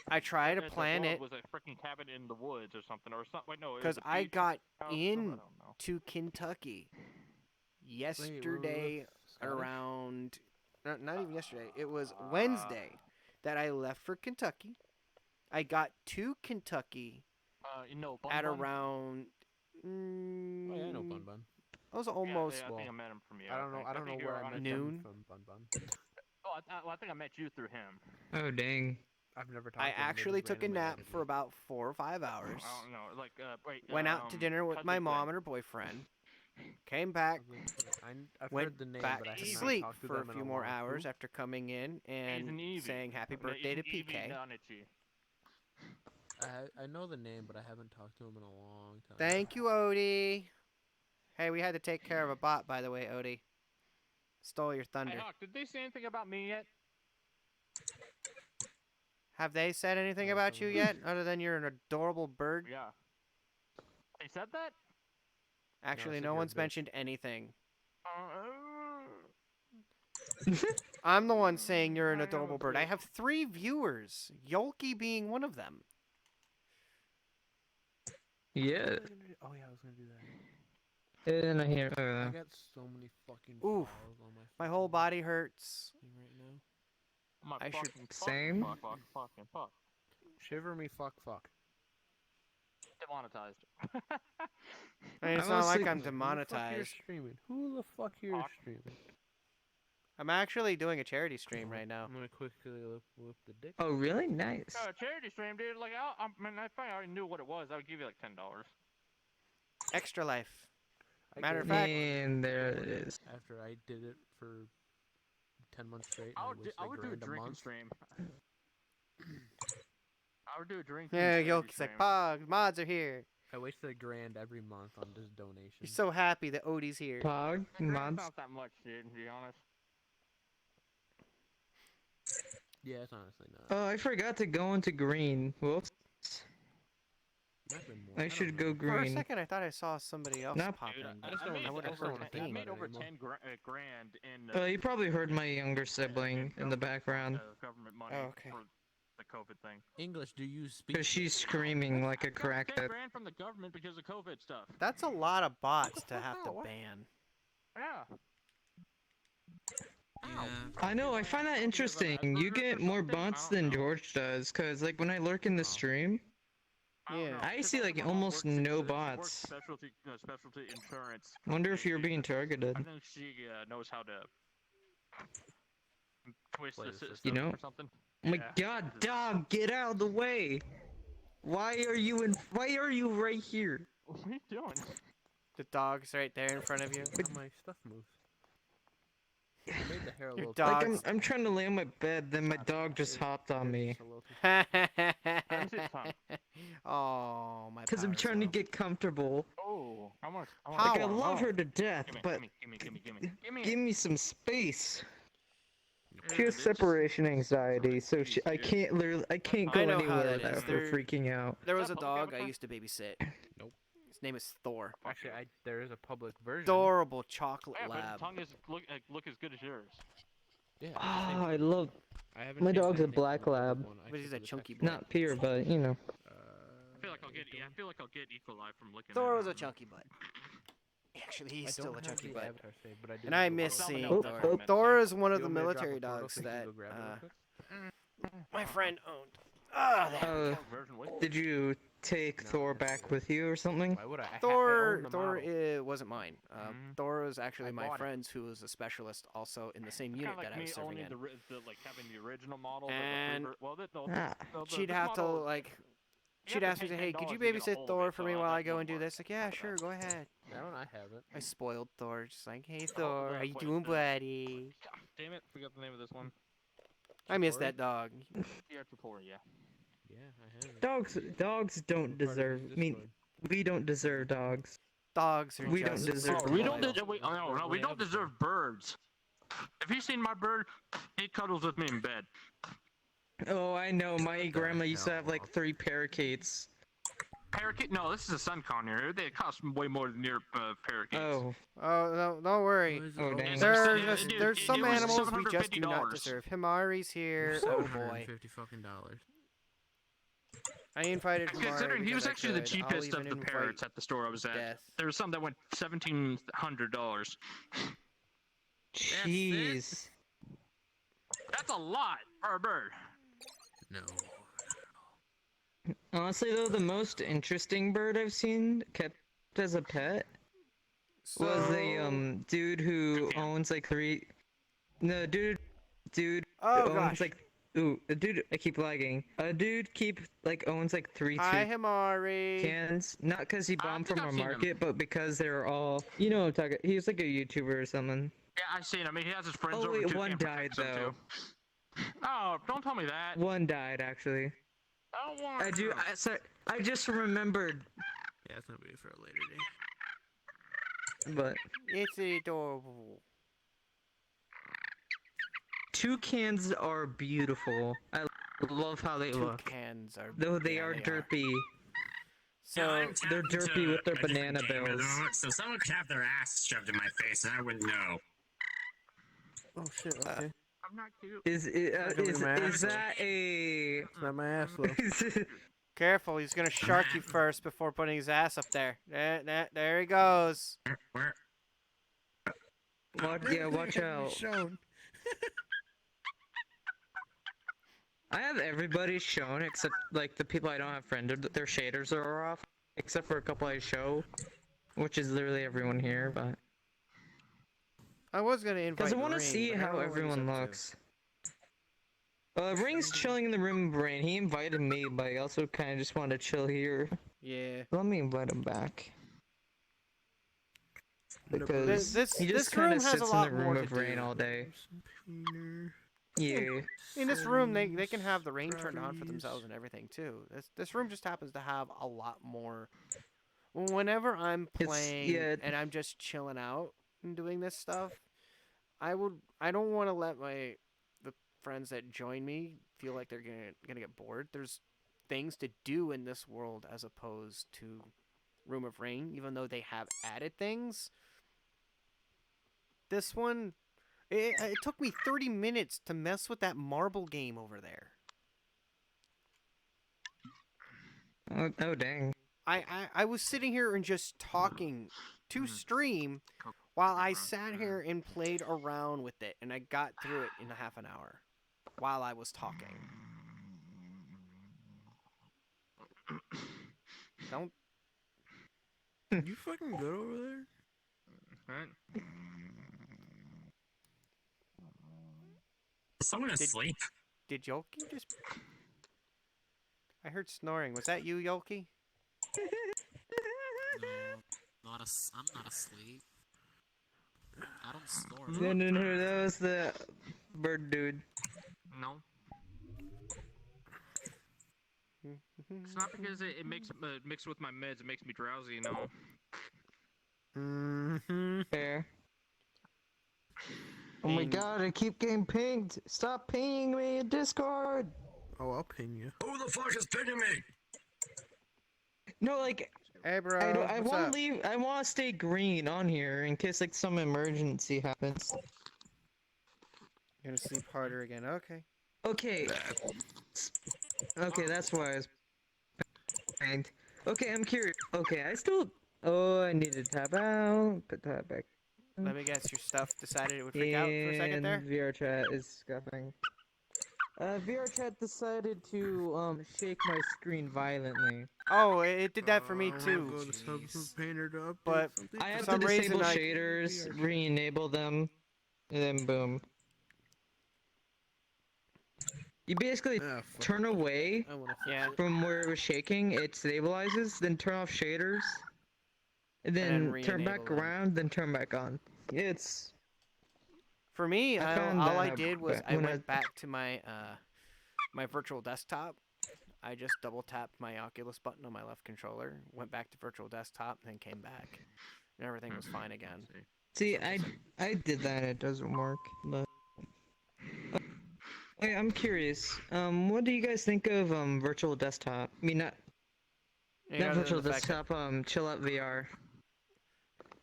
I try to The plan dog it was a freaking cabin in the woods or something, or something. Wait, no, it was because a I beach got house, in I don't know. to Kentucky Wait, yesterday Scottish? around not even yesterday. It was Wednesday that I left for Kentucky. I got to Kentucky No, Bun at Bun? around. Oh yeah, I know Bun Bun. I was Yeah, almost. yeah, I well, think I met him from you. I don't know. I don't know think you where were I on met a- Noon. them from Bun Bun. Oh, I think I met you through him. Oh dang. I've never talked I to him, they actually just took a randomly nap added for me. about 4 or 5 hours. I don't know, like wait. Went out to dinner with my Cousin mom Glenn. and her boyfriend. Came back. I've Went heard the name, back but I to have not sleep talked to for a them in few more long- hours Who? after coming in Ethan and Evie. saying happy Yeah, birthday to Ethan Evie PK. Donichi. I know the name, but I haven't talked to him in a long time. Thank you, Odie. Hey, we had to take care of a bot, by the way, Odie. Stole your Hey, thunder. Hawk, did they say anything about me yet? Have they said anything Yeah, about you someone- yet, other than you're an adorable bird? Yeah. They said that? Actually, said no you're a one's bitch. mentioned anything. Uh, I'm the one saying you're an I know adorable it's bird. I good. have 3 viewers, Yolki being one of them. Yeah. Oh yeah, I was gonna do that. And I hear. I got so many fucking Oof. files on my My whole body hurts. thing right now. my I should- fucking Same. fuck. Shiver me, fuck. Demonetized. I mean, it's I not was like like- I'm Who the fuck here demonetized. streaming? Who the fuck here is Hawk. streaming? I'm actually doing a charity stream right now. I'm gonna quickly whip the dick. Oh, really? Nice. Charity stream, dude. Like, I mean, if I already knew what it was, I would give you like $10. Extra life. I Matter of gave fact, And there it is. after I did it for 10 months straight, I and would do a grand drinking month. stream. I would do a drinking. yeah, charity Yoki's like, stream. Pog, mods are here. I wasted $1,000 every month on this donation. You're so happy that Odie's here. Pog, Grand's mods. not that much, dude. To be honest. Yeah, it's honestly not. Oh, I forgot to go into green. Whoops. Might have been more. I don't should know. go For a green. second, I thought I saw somebody else Nope. pop Dude, in. I just don't I would have over heard a ten- I thing. made over anymore. 10 grand in. You probably heard my younger sibling in the background. Government money Oh, okay. for the COVID thing. English, do you speak? Because she's screaming like a I got 10 crackhead. grand from the government because of COVID stuff. That's a lot of bots to have to What? ban. Yeah. I know, I find that interesting. You get more bots than George does, because, like, when I lurk in the stream, Yeah. I see, like, almost no bots. Specialty insurance. Wonder if you're being targeted. I think she knows how to twist Play the the system You know? or something. Oh my Yeah. god, dog, get out of the way! Why are you right here? What are you doing? The dog's right there in front of you. How my stuff moves. I made the hair a Your little. dog- Like, I'm trying to lay on my bed, then my dog just hopped on me. Just a little too- Oh, my. Because I'm power's trying to low. get comfortable. Oh, I want. Like, I Power love low. her to death, but give me some space. She has separation anxiety, so I can't go I know how anywhere that without is. her There- freaking out. There was a Is that dog public I avatar? used to babysit. Nope. His name is Thor. Actually, there is a public version. Adorable chocolate Yeah, but his lab. tongue is look as good as yours. Yeah. Ah, I love. I haven't My changed dog's a anything from black the public lab. one. I But he's took a the chunky second boy. Not pure, but you know. I feel like I'll get. Yeah, I feel like I'll get equal eye from looking. Thor at was it. a chunky butt. Actually, I he's don't still a have chunky the butt. avatar saved, but I do And have I the miss logo. seeing Oh, Thor. oh, Thor is one of You the want me to drop a military portal dogs so you can that go grab it real quick? my friend owned. Ah, there we go. Version with. Did you take No, Thor I back haven't. with you or something? Why would I? I Thor, own the Thor model. wasn't mine. Mhm. Thor was actually I my bought it. friend's, who was a specialist, also in the same Kind unit of like that I me was serving owning in. the like having the original model. And well, Ah. She'd have to like. She'd ask me, "Hey, could you babysit Thor for me while I go and do this?" Like, yeah, sure, go ahead. I haven't. I spoiled Thor, just like, "Hey, Oh, Thor, how you doing, buddy?" Damn it! Forgot the name of this one. I miss that dog. Yeah, Tutorial. Yeah. Yeah, I haven't. Dogs don't deserve. I mean, we don't deserve dogs. Dogs are We don't just deserve Oh, we don't. loyal. No, we don't deserve birds. If he's seen my bird, he cuddles with me in bed. Oh, I know. My grandma used to have like 3 parakeets. Parakeet? No, this is a sun conure. They cost way more than your parakeets. Oh, Oh no, don't worry. oh dang. There's some was animals we just do not $750. deserve. Himari's here. Oh boy. $750 fucking dollars. I invited Himari. Considering he was because I actually the could. I'll cheapest of even the invite parrots at the store I was at. Death. There was some that went $1,700. Jeez. That's a lot for a bird. No. Honestly, though, the most interesting bird I've seen kept as a pet was a dude who owns like 3. No, dude Oh owns gosh. like. Ooh, a dude. I keep lagging. A dude owns like 3 Hi, tooth Himari. cans. Not because he I bombed think from I've a seen him. market, but because they're all. You know what I'm talking. He's like a YouTuber or something. Yeah, I've seen him. He has his friends Oh, over wait, too. one Can't died, protect them, too. Oh, don't tell me that. One died actually. I don't want I do. I just remembered, Yeah, it's gonna be for a later date. but It's adorable. toucans are beautiful. I love how they look. Toucans are. Though they yeah, are they derpy. So they're derpy with their banana bills. So someone could have their ass shoved in my face and I wouldn't know. Oh shit. Okay. I'm not cute. Is that a? It's not my ass though. careful, he's gonna shark you first before putting his ass up there. There he goes. Where? Watch out. Shown. I have everybody shown except like the people I don't have friended. Their shaders are off, except for a couple I show, which is literally everyone here. But I was gonna invite Because I want to Ring, see but I don't how know what he's everyone up to. looks. Ring's chilling in the room with Rain. He invited me, but I also kind of just want to chill here. Yeah. Let me invite him back. Gonna Because This he just this kind room of has a sits in lot the more room to with Rain do. all day. some painter. Yeah. In this room, they can have the rain Settings, turned on for batteries. themselves and everything too. This room just happens to have a lot more. Whenever I'm playing and I'm just chilling out and doing this stuff, I don't want to let the friends that join me feel like they're gonna get bored. There's things to do in this world as opposed to Room of Rain, even though they have added things. This one, it took me 30 minutes to mess with that marble game over there. Oh dang. I was sitting here and just talking to stream while I sat here and played around with it, and I got through it in a half an hour while I was talking. Don't. You fucking good over there? Is someone asleep? Did Yolki just... I heard snoring. Was that you, Yolki? No, I'm not asleep. I don't snore. No, that was the bird dude. No. It's not because it makes mixed with my meds. It makes me drowsy. You know. Fair. Oh my god, I keep getting pinged. Stop pinging me in Discord. Oh, I'll ping you. Who the fuck is pinging me? No, like, hey, bro. I want to leave. I want to stay green on here in case like some emergency happens. You're gonna sleep harder again. Okay. Okay. Okay, that's why I was pinged. Okay, I'm curious. Okay, I still. Oh, I need to tap out. Put that back. Let me guess. Your stuff decided it would freak out for a second there. Vrchat is scuffing. Vrchat decided to shake my screen violently. Oh, it did that for me too. Go to Substance Painter to update But something. I have some to disable reason, shaders, re-enable them, and then boom. You basically turn away from where it was shaking, it stabilizes, then turn off shaders, and then turn back around, then turn back on. It's... For me, found all I that did was I when went back to my my virtual desktop. I just double tapped my Oculus button on my left controller, went back to virtual desktop, then came back, and everything was fine again. See, I did that. It doesn't work. But okay, I'm curious. What do you guys think of virtual desktop? I mean, not virtual desktop. Chill out VR.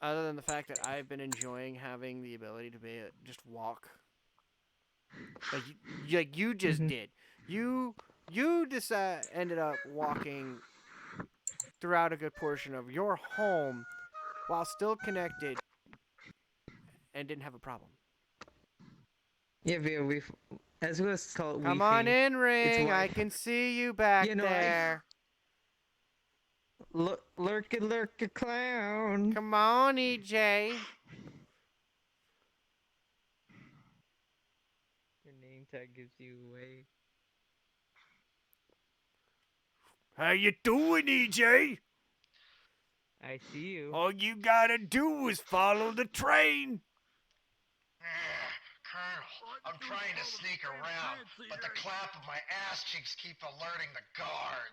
Other than the fact that I've been enjoying having the ability to just walk, like you just did. You just ended up walking throughout a good portion of your home while still connected and didn't have a problem. Yeah, VR. As it was called. Come on in, Ring. I can see you back there. Lurk a clown. Come on, EJ. Your name tag gives you away. How you doing, EJ? I see you. All you gotta do is follow the train. Colonel, I'm trying to sneak around, but the clap of my ass cheeks keep alerting the guard.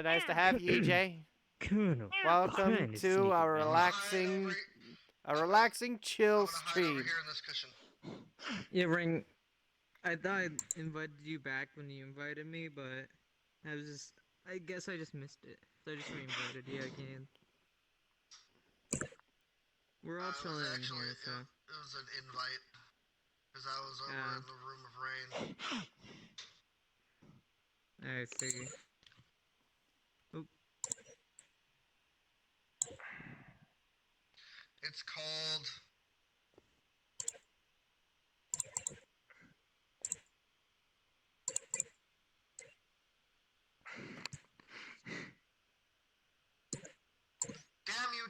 Nice to have you, EJ. Colonel, Welcome to our relaxing chill stream. Yeah, Ring. I thought I invited you back when you invited me, but I guess I just missed it. So I just re-invited you again. We're all chilling in here, so. It was an invite, because I was over in the Room of Rain. I see. Oop. It's called...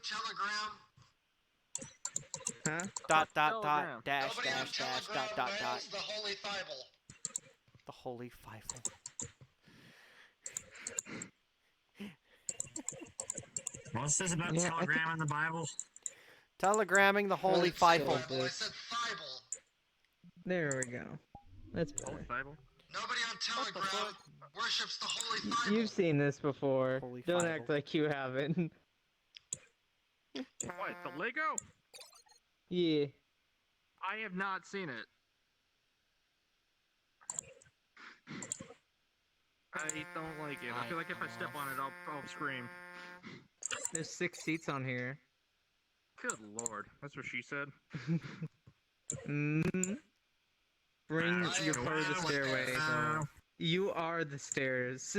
Telegram? Huh? Dot What's dot Telegram? dot dash Nobody on dash dash Telegram dot dot knows dot. the Holy Bible. The Holy Bible. What's this about Yeah, Telegram and the Bible? Telegramming the Holy It's the Bible. Bible. I said Bible. There we go. That's Holy better. Bible? Nobody on Telegram worships the Holy Y- Bible. You've seen this before. Holy Don't Bible. act like you haven't. What, the Lego? Yeah. I have not seen it. I don't like it. I feel like if I step on it, I'll scream. There's 6 seats on here. Good lord. That's what she said. Mm-hmm. Bring I your am part of the well stairway. aware. You are the stairs.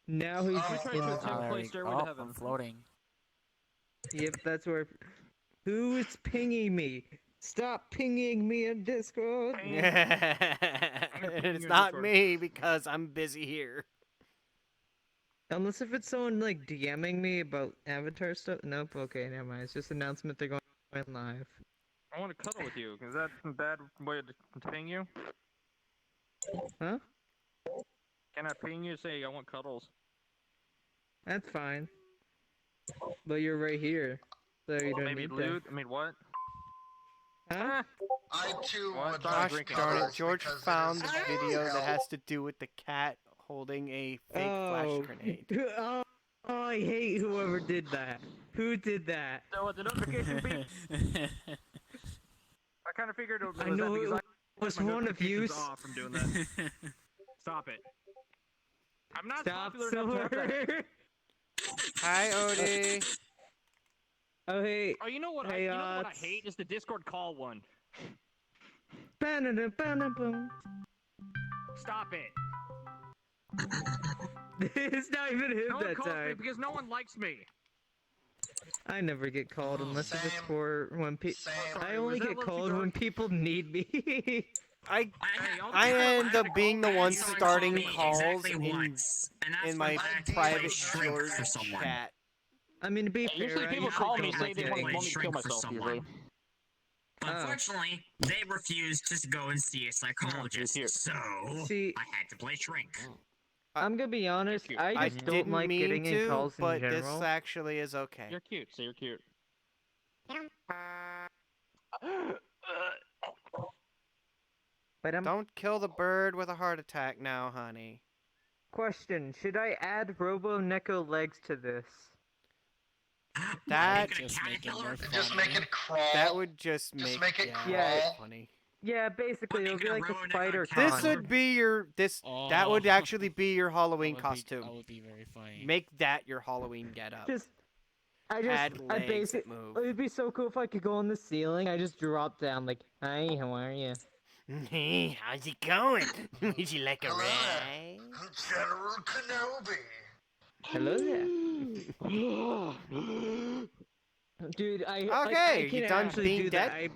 Now he's Oh, tried in to the attempt top. play Stairway to Heaven. I'm floating. Yep, that's where. Who is pinging me? Stop pinging me in Discord. It's not me because I'm busy here. Unless if it's someone like DMing me about Avatar stuff. Nope. Okay, never mind. It's just an announcement they're going live. I want to cuddle with you. Is that a bad way to ping you? Huh? Can I ping you and say I want cuddles? That's fine. But you're right here, so you don't Maybe need that. loot? I mean, what? Huh? I too Well, would I'm like Gosh drinking darn it, cuddles George because it found is the cold as video that hell. has to do with the cat holding a fake flash grenade. Oh, I hate whoever did that. Who did that? So the notification beep. I kind of figured it was I that know because it was my one of you. notifications off from doing that. Stop it. I'm not Stop, popular enough to have that. Silver. Hi, Odie. Oh hey. Oh, you know what? Hey, you know what I Ots. hate is the Discord call one. Ba-na-da-ba-na-boom. Stop it. It's not even him No one that calls me time. because no one likes me. I never get called unless if it's Same. for when people. Same. I only Was that get Lucky called Dog? when people need me. I I'll I tell you, end had up to being the call one back, so I starting called me calls exactly in once, and that's in when my I had to private play shrink George for someone. chat. I mean, to be fair, Usually I people usually call me don't say like they getting- want me to kill shrink for myself someone. usually. Unfortunately, they refused to go and see a psychologist, cute. so See- I had to play shrink. I'm gonna be honest. cute. I I just don't didn't like mean getting in to, calls in but general. this actually is okay. You're cute, so you're cute. But Don't kill the bird with a heart attack now, honey. question: should I add Robo Neko legs to this? That Make it a Just make it caterpillar? more Just funny. make it crawl. that would just Just make make it yeah, crawl. funny. Yeah, basically What, it'll make be it a like a Robo Neko spider caterpillar? This con. would be your that would Oh. actually be your Halloween That costume. would be very funny. Make that your Halloween getup. Add legs that basic. move. It'd be so cool if I could go on the ceiling. I just drop down like, hi, how are you? Hey, how's it going? Would you like a Hello there. ride? I'm General Kenobi. Hello there. Dude, I Okay, I can you done actually being do dead? that.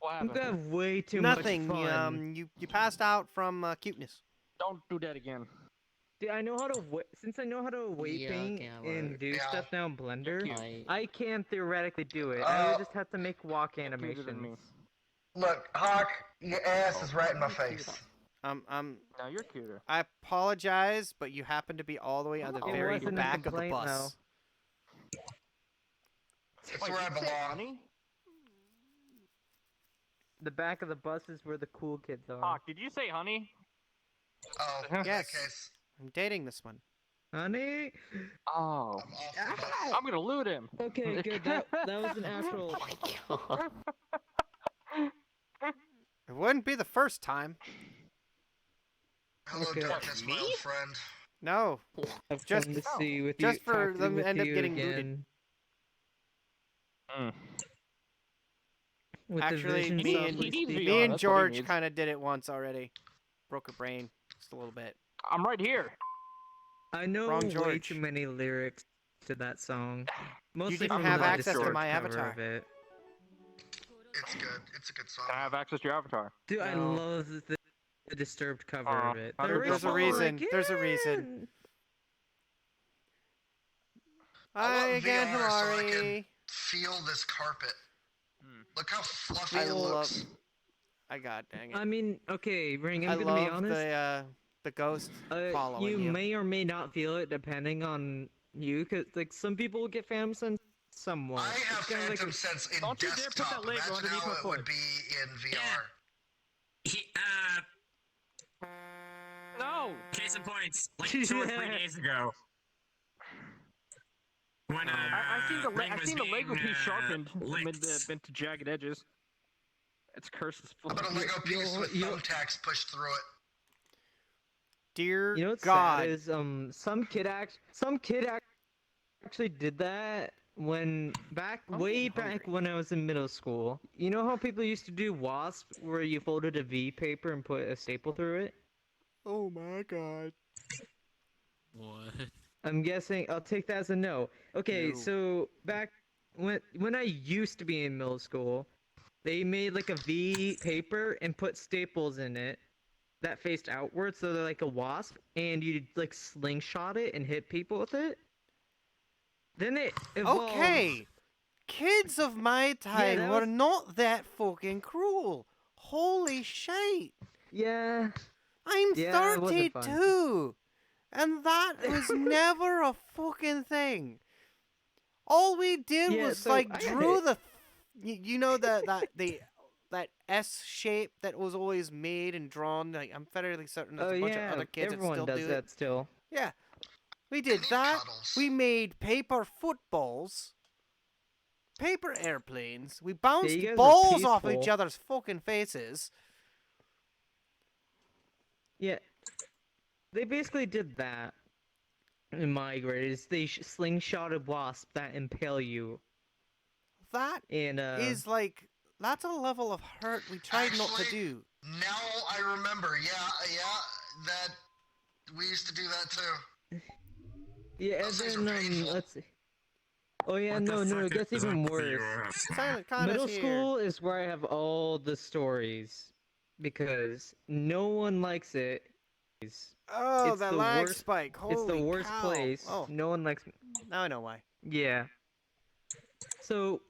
What I'm happened? gonna have way too Nothing. much fun. You passed out from cuteness. Don't do that again. Dude, I know how to since I know how to weight Yeah, paint okay, and do Yeah. stuff now in Blender, cute. I can theoretically do it. I would just have to make walk cuter than me. animations. Look, Hawk, your ass is right in my face. Now you're cuter. I apologize, but you happen to be all the way on the It very wasn't a back of the complaint, bus. It's Wait, where I did you say belong. honey? The back of the bus is where the cool kids are. Hawk, did you say honey? Oh, in that Yes. case, I'm dating this one. Honey. Oh. I'm off the bus. I'm gonna loot him. Okay, good. That was an actual. It wouldn't be the first time. Hello, Okay. darkness, my old friend. No. I've Just- come to see with just you, for talk them with end up you getting looted. again. Mm. With the Actually, vision me softly and speaking. speaking. me and That's what he George needs. kind of did it once already. Broke her brain just a little bit. I'm right here. I know Wrong way George. too many lyrics to that song. Mostly didn't from have the access to Discord my cover avatar. of it. It's good. It's a good song. Can I have access to your avatar? Dude, I No. love the Disturbed cover Aw, of it. I There don't is There's a one reason. There's a reason. again! Hi again, VR so I can Hamari. feel this carpet. Look how fluffy I it love. looks. I god dang it. I mean, okay, Ring, I I'm gonna be love honest. the ghost following You you. may or may not feel it depending on you, cause like some people will get phantom sense, some won't. I have It's kinda phantom like sense in Don't you dare put desktop. that Lego Imagine underneath how my it would foot. be in VR. No! Case in points, like 2 or 3 days ago. When I've seen the Ring was Lego being, piece sharpened licked. into jagged edges. It's cursed as How fuck. about a Lego piece with thumbtacks pushed through it? Dear You know what's God. sad is some kid actually did that when way back when I was in middle school. You know how people used to do wasp where you folded a V paper and put a staple through it? Oh my God. What? I'm guessing I'll take that as a no. Okay, No. so back when I used to be in middle school, they made like a V paper and put staples in it that faced outward, so they're like a wasp, and you like slingshot it and hit people with it. Then it evolved. Okay. Kids of my time that were was- not that fucking cruel. Holy shit. Yeah. I'm Yeah, it wasn't fun. 32. And that was never a fucking thing. All we did Yeah, was so like I drew had the you know that S shape that was always made and drawn. Like I'm fairly certain there's Oh a bunch yeah, of other kids everyone that still does do that it. still. Yeah. We did that. We made paper footballs. Paper airplanes. We bounced you guys were balls off each peaceful. other's fucking faces. Yeah. They basically did that in my grade. Is they slingshotted wasp that impale you. That And is like that's a level of hurt we tried not to do. Now I remember. Yeah, that we used to do that too. yeah, and Those things then are painful. let's see. Oh yeah, What the no, fuck it gets is even up with you? worse. Silent Connor's Middle here. school is where I have all the stories because no one likes it. Oh, It's the the lag worst- spike. Holy It's the worst cow. place. Oh, No one likes. now I know why. Yeah. So,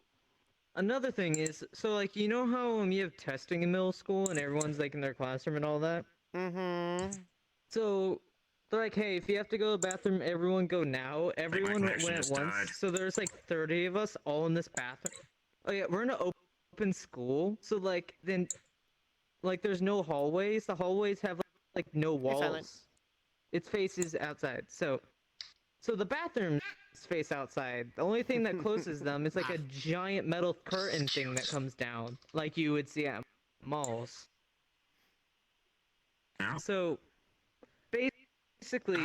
another thing is, so like you know how you have testing in middle school and everyone's like in their classroom and all that. Mm-hmm. So they're like, hey, if you have to go to the bathroom, everyone go now. Everyone went connection at just once. died. So there's like 30 of us all in this bathroom. Oh yeah, we're in an open school. So like then, like there's no hallways. The hallways have like no Hey, Silent. walls. Its faces outside. So the bathrooms face outside. The only thing that closes them is like a giant metal curtain thing that comes down, like you would see at malls. Yeah. So basically,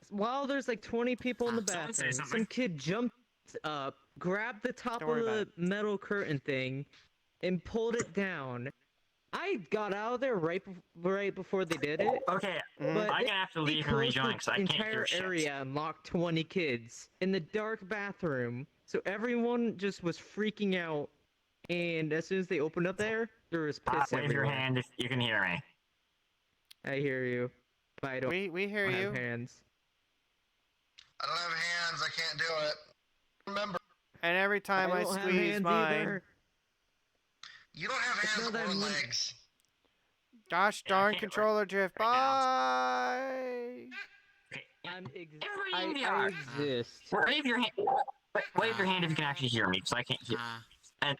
while there's like 20 people in the someone say bathroom, something. some kid jumped up, grabbed the top Don't of worry about the metal curtain thing, and pulled it down. I got out of there right before they did it. Okay, But I'm gonna have to they leave and closed rejoin the because I can't entire hear shit. area and locked 20 kids in the dark bathroom. So everyone just was freaking out. And as soon as they opened up there was piss Wave your everywhere. hand if you can hear me. I hear you. But I don't We hear you. have hands. I don't have hands. I can't do it. Remember, And every time I don't have squeeze hands mine, either. you don't have It's hands not that or I'm- legs. gosh Yeah, I darn can't controller drift. right now. Bye. Okay, Everybody in I VR. exist. Wave your hand. Wave your hand if you can actually hear me, because I can't hear. And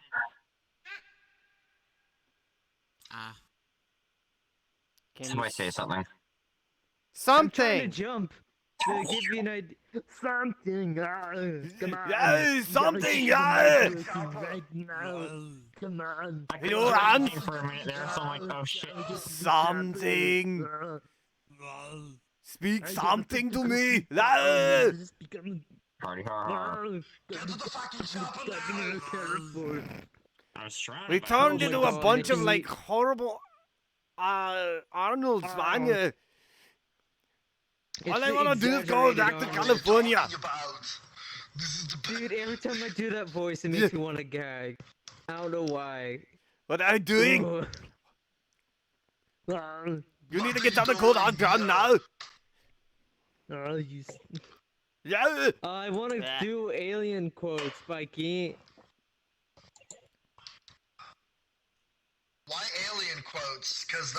Can somebody say something. I'm trying to Something. jump. To give you an idea. Something. Come on. Yeah, something. You Yeah. gotta come right now. Come on. I In couldn't your hear anything hands. for a minute there, so I'm like, oh shit. Something. Speak something to me. Ah. Party hard. Get to the fucking shop. I was trying. We but- turned Oh my into a God, bunch of Nikki. like horrible Arnold's, man. Yeah. All I It's want to do is go exaggerated back to Arnold. California. Talking about. This is the Dude, every time I do that voice, it makes me want to gag. I don't know why. What are you doing? Ugh. You need to get down the cold hard ground now. You Yeah. I want to do alien quotes, but I can't. Why alien quotes? Because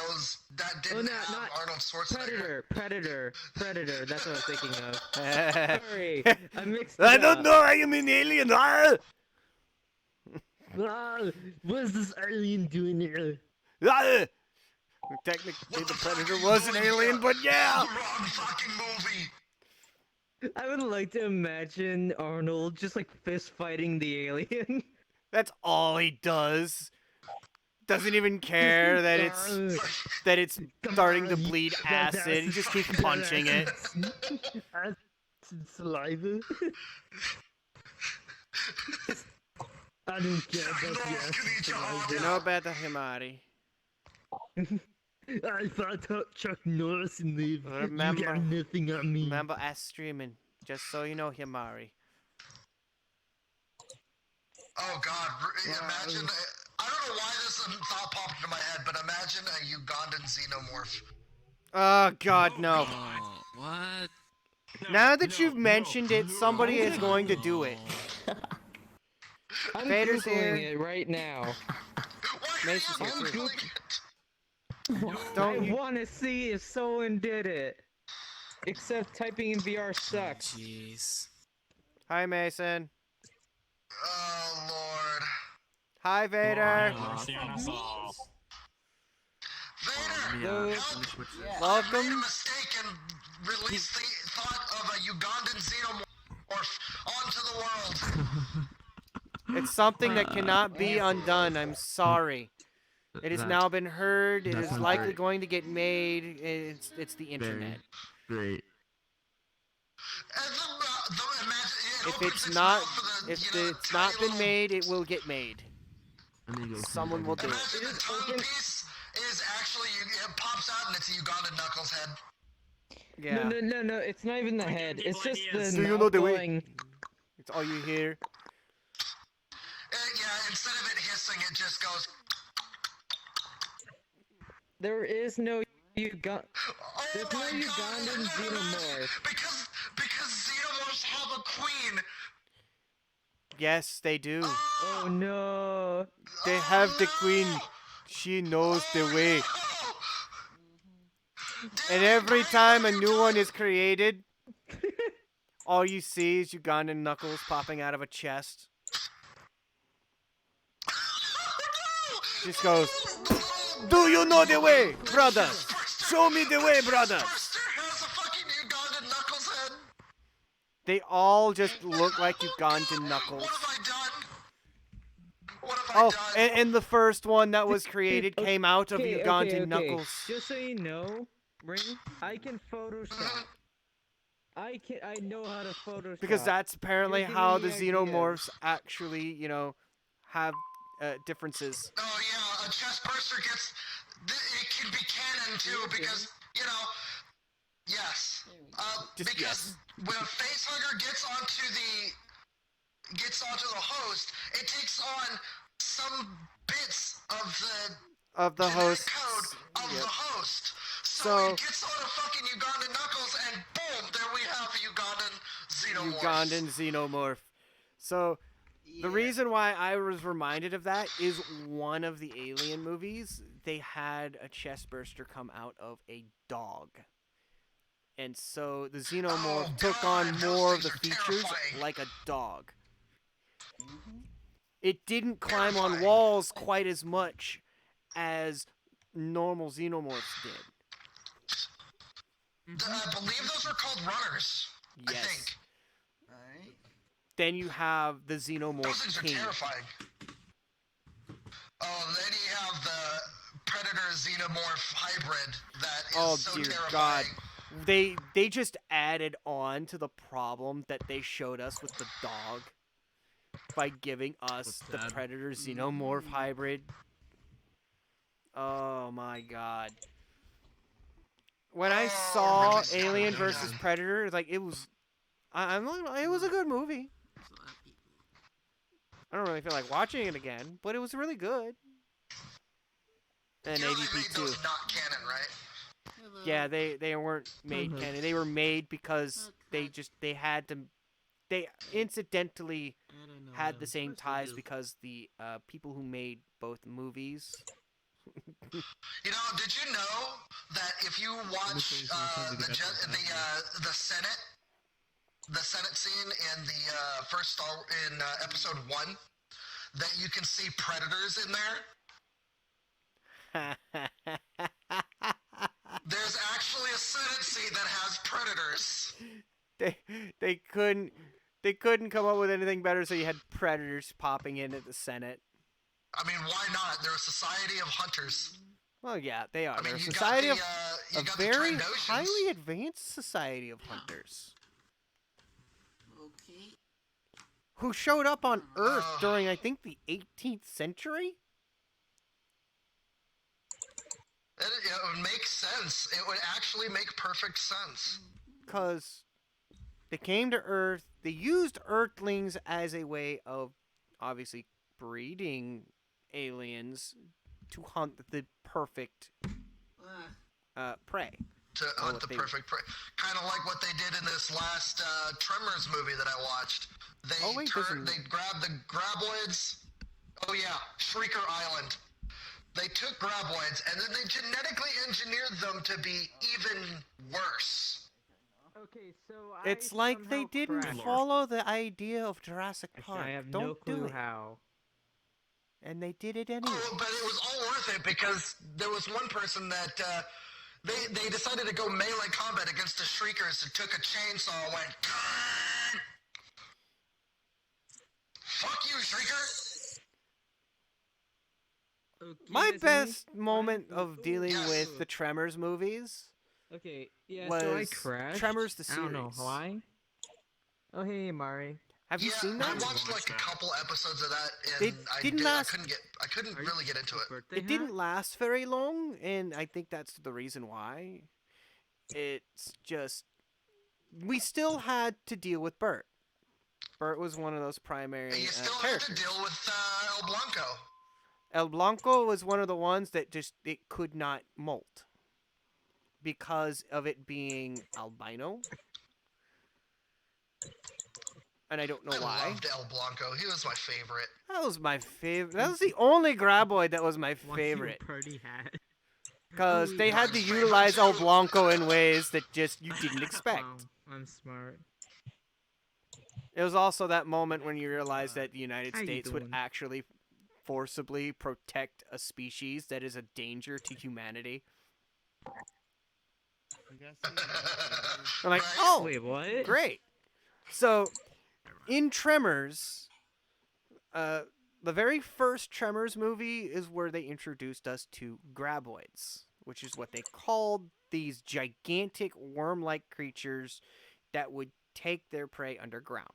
that didn't have Arnold Schwarzenegger. Predator. That's what I was thinking of. Sorry, I mixed it I up. don't know. I am an alien. Ah! What's this alien doing here? Ah! Technically, the Predator was an alien, but yeah. Wrong fucking movie. I would like to imagine Arnold just like fist fighting the alien. That's all he does. Doesn't even care that it's starting to bleed acid. He just keeps punching it. Acid saliva. I don't care about the acid saliva. You know about the Himari. I fought Chuck Norris and leave. Remember, you got nothing on me. Remember us streaming. Just so you know, Himari. Oh God! Imagine. I don't know why this thought popped into my head, but imagine a Ugandan xenomorph. Oh God, no. What? Now that you've mentioned it, somebody is going to do it. I'm Vader's Googling here. it right now. Mason's here too. I want to see if someone did it. Except typing in VR sucks. Jeez. Hi, Mason. Oh Lord. Hi, Vader. Vader, welcome. I made a mistake and released the thought of a Ugandan xenomorph onto the world. It's something that cannot be undone. I'm sorry. It has now been heard. It is likely going to get made. It's the internet. Great. If it's not been made, it will get made. Someone will do it. Imagine the tongue piece is actually, it pops out and it's a Ugandan Knuckles head. Yeah. No, it's not even the head. It's just the So you know the way. going. It's all you hear. Yeah, instead of it hissing, it just goes. There is no There's no Ugandan xenomorph. Because xenomorphs have a queen. Yes, they do. Oh no. They have the queen. She knows the way. And every time a new one is created, all you see is Ugandan Knuckles popping out of a chest. Just goes, do you know the way, brother? Show me the way, brother. They all just look like Ugandan Knuckles. Oh, and the first one that was created came out of Ugandan Knuckles. Just so you know, Ring, I can Photoshop. I know how to Photoshop. Because that's apparently how the xenomorphs actually, you know, have differences. Oh yeah, a chest burster gets. It can be canon too because yes. Because when a facehugger gets onto the host, it takes on some bits of the host code of the host. So it gets on a fucking Ugandan Knuckles, and boom, there we have a Ugandan xenomorph. Ugandan xenomorph. So the reason why I was reminded of that is one of the Alien movies. They had a chest burster come out of a dog. And so the xenomorph took on more of the features like a dog. It didn't climb on walls quite as much as normal xenomorphs did. I believe those are called runners. Yes. I think. Then you have the xenomorph Those things king. are terrifying. Oh, then you have the predator xenomorph hybrid that is so dear terrifying. God. They just added on to the problem that they showed us with the dog by giving us the predator xenomorph hybrid. Oh my God. When I saw Alien versus Predator, like it was it was a good movie. I don't really feel like watching it again, but it was really good. And You know they AVP made too. those not canon, right? Yeah, they weren't made canon. They were made because they had to. They incidentally had the same ties because the people who made both movies. You know, did you know that if you watch the Senate scene in the first episode 1, that you can see predators in there? There's actually a Senate scene that has predators. They couldn't come up with anything better, so you had predators popping in at the Senate. I mean, why not? They're a society of hunters. Well, yeah, they are. I mean, They're a you society got of a the very Trandoshan's. highly advanced society of hunters. Okay. Who showed up on Earth during, I think, the 18th century? It would make sense. It would actually make perfect sense. Because they came to Earth. They used Earthlings as a way of, obviously, breeding aliens to hunt the perfect prey. To hunt the perfect prey. Kind of like what they did in this last Tremors movie that I watched. They grabbed the graboids. Oh yeah, Shrieker Island. They took graboids and then they genetically engineered them to be even worse. Okay, so It's like they didn't follow the idea of Jurassic Park. I have Don't no clue do it. how. And they did it anyway. Oh, but it was all worth it because there was one person that they decided to go melee combat against the Shriekers and took a chainsaw and went, fuck you, Shrieker! My best moment of dealing with the Tremors movies Okay, yeah, was so I crashed. Tremors the series. I don't know why. Oh, hey, Mari. Have you seen that? I watched like a couple episodes of that, It and didn't last- I couldn't really get into it. It didn't last very long, and I think that's the reason why. It's just we still had to deal with Bert. Bert was one of those primary And you still had characters. to deal with El Blanco. El Blanco was one of the ones that just it could not molt because of it being albino. And I don't know why. I loved El Blanco. He was my favorite. That was my favorite. That was the only graboid that was my favorite. Party hat. Because they had to utilize El Blanco in ways that just you didn't expect. Wow, I'm smart. It was also that moment when you realized that the United How you States would doing? actually forcibly protect a species that is a danger to humanity. I'm like, oh, Wait, what? great. So, in Tremors, the very first Tremors movie is where they introduced us to graboids, which is what they called these gigantic worm-like creatures that would take their prey underground.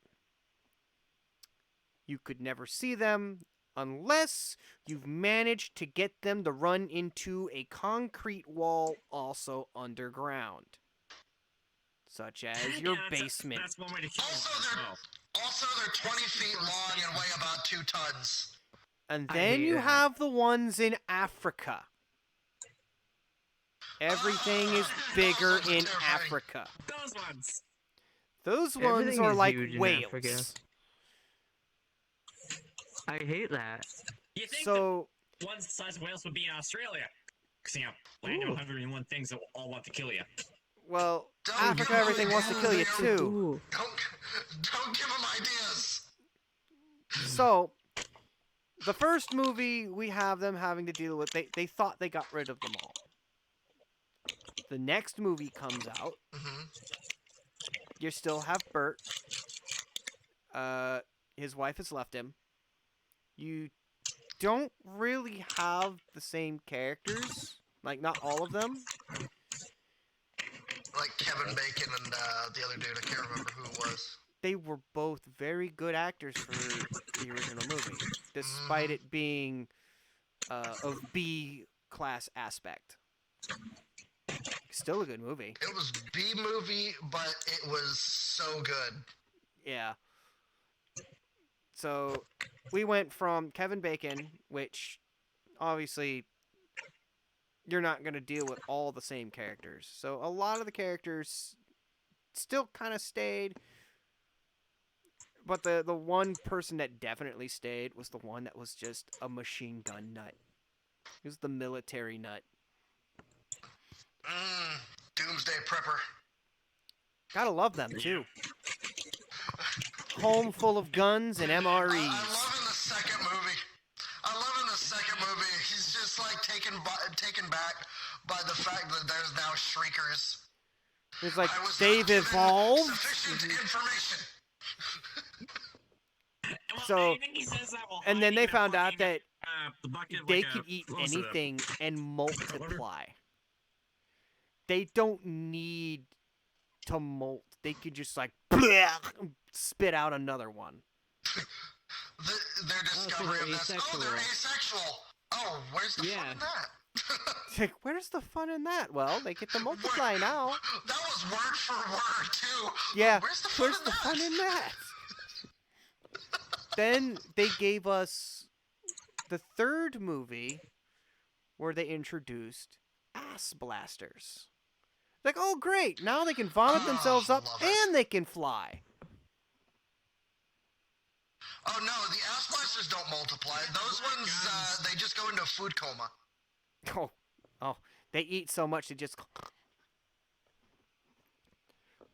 You could never see them unless you've managed to get them to run into a concrete wall also underground. Such as your basement. That's one way to kill Also, they're 20 feet long and weigh about 2 tons. And I then hate you that. have the ones in Africa. Everything is bigger those are in terrifying. Africa. Those ones. Those ones Everything are is like huge in whales. Africa. I hate that. You think So, the ones the size of whales would be in Australia? Because, you know, land of 101 things that all want to kill you. well, Don't Africa, give 'em everything wants to kill you ideas. too. Ooh. Don't give them ideas. So, the first movie we have them having to deal with, they thought they got rid of them all. The next movie comes out. Mm-hmm. You still have Bert. His wife has left him. You don't really have the same characters. Like, not all of them. Like Kevin Bacon and the other dude. I can't remember who it was. They were both very good actors for the original movie, despite it being of B-class aspect. Still a good movie. It was B movie, but it was so good. Yeah. So, we went from Kevin Bacon, which, obviously, you're not going to deal with all the same characters. So a lot of the characters still kind of stayed. But the one person that definitely stayed was the one that was just a machine gun nut. He was the military nut. Doomsday Prepper. Gotta love them, too. Home full of guns and MREs. I love in the second movie. He's just like taken back by the fact that there's now shriekers. It's like, they've evolved. Sufficient information. So, and then they found out that they could eat anything and multiply. They don't need to molt. They could just like spit out another one. Their discovery of this. Oh, they're asexual. Oh, where's the fun in that? Like, where's the fun in that? Well, they get to multiply now. That was word for word, too. Yeah, Where's the fun in that? Then they gave us the third movie where they introduced ass blasters. Like, oh great, now they can vomit themselves up and they can fly. Oh no, the ass blasters don't multiply. Those ones, they just go into a food coma. Oh, they eat so much they just.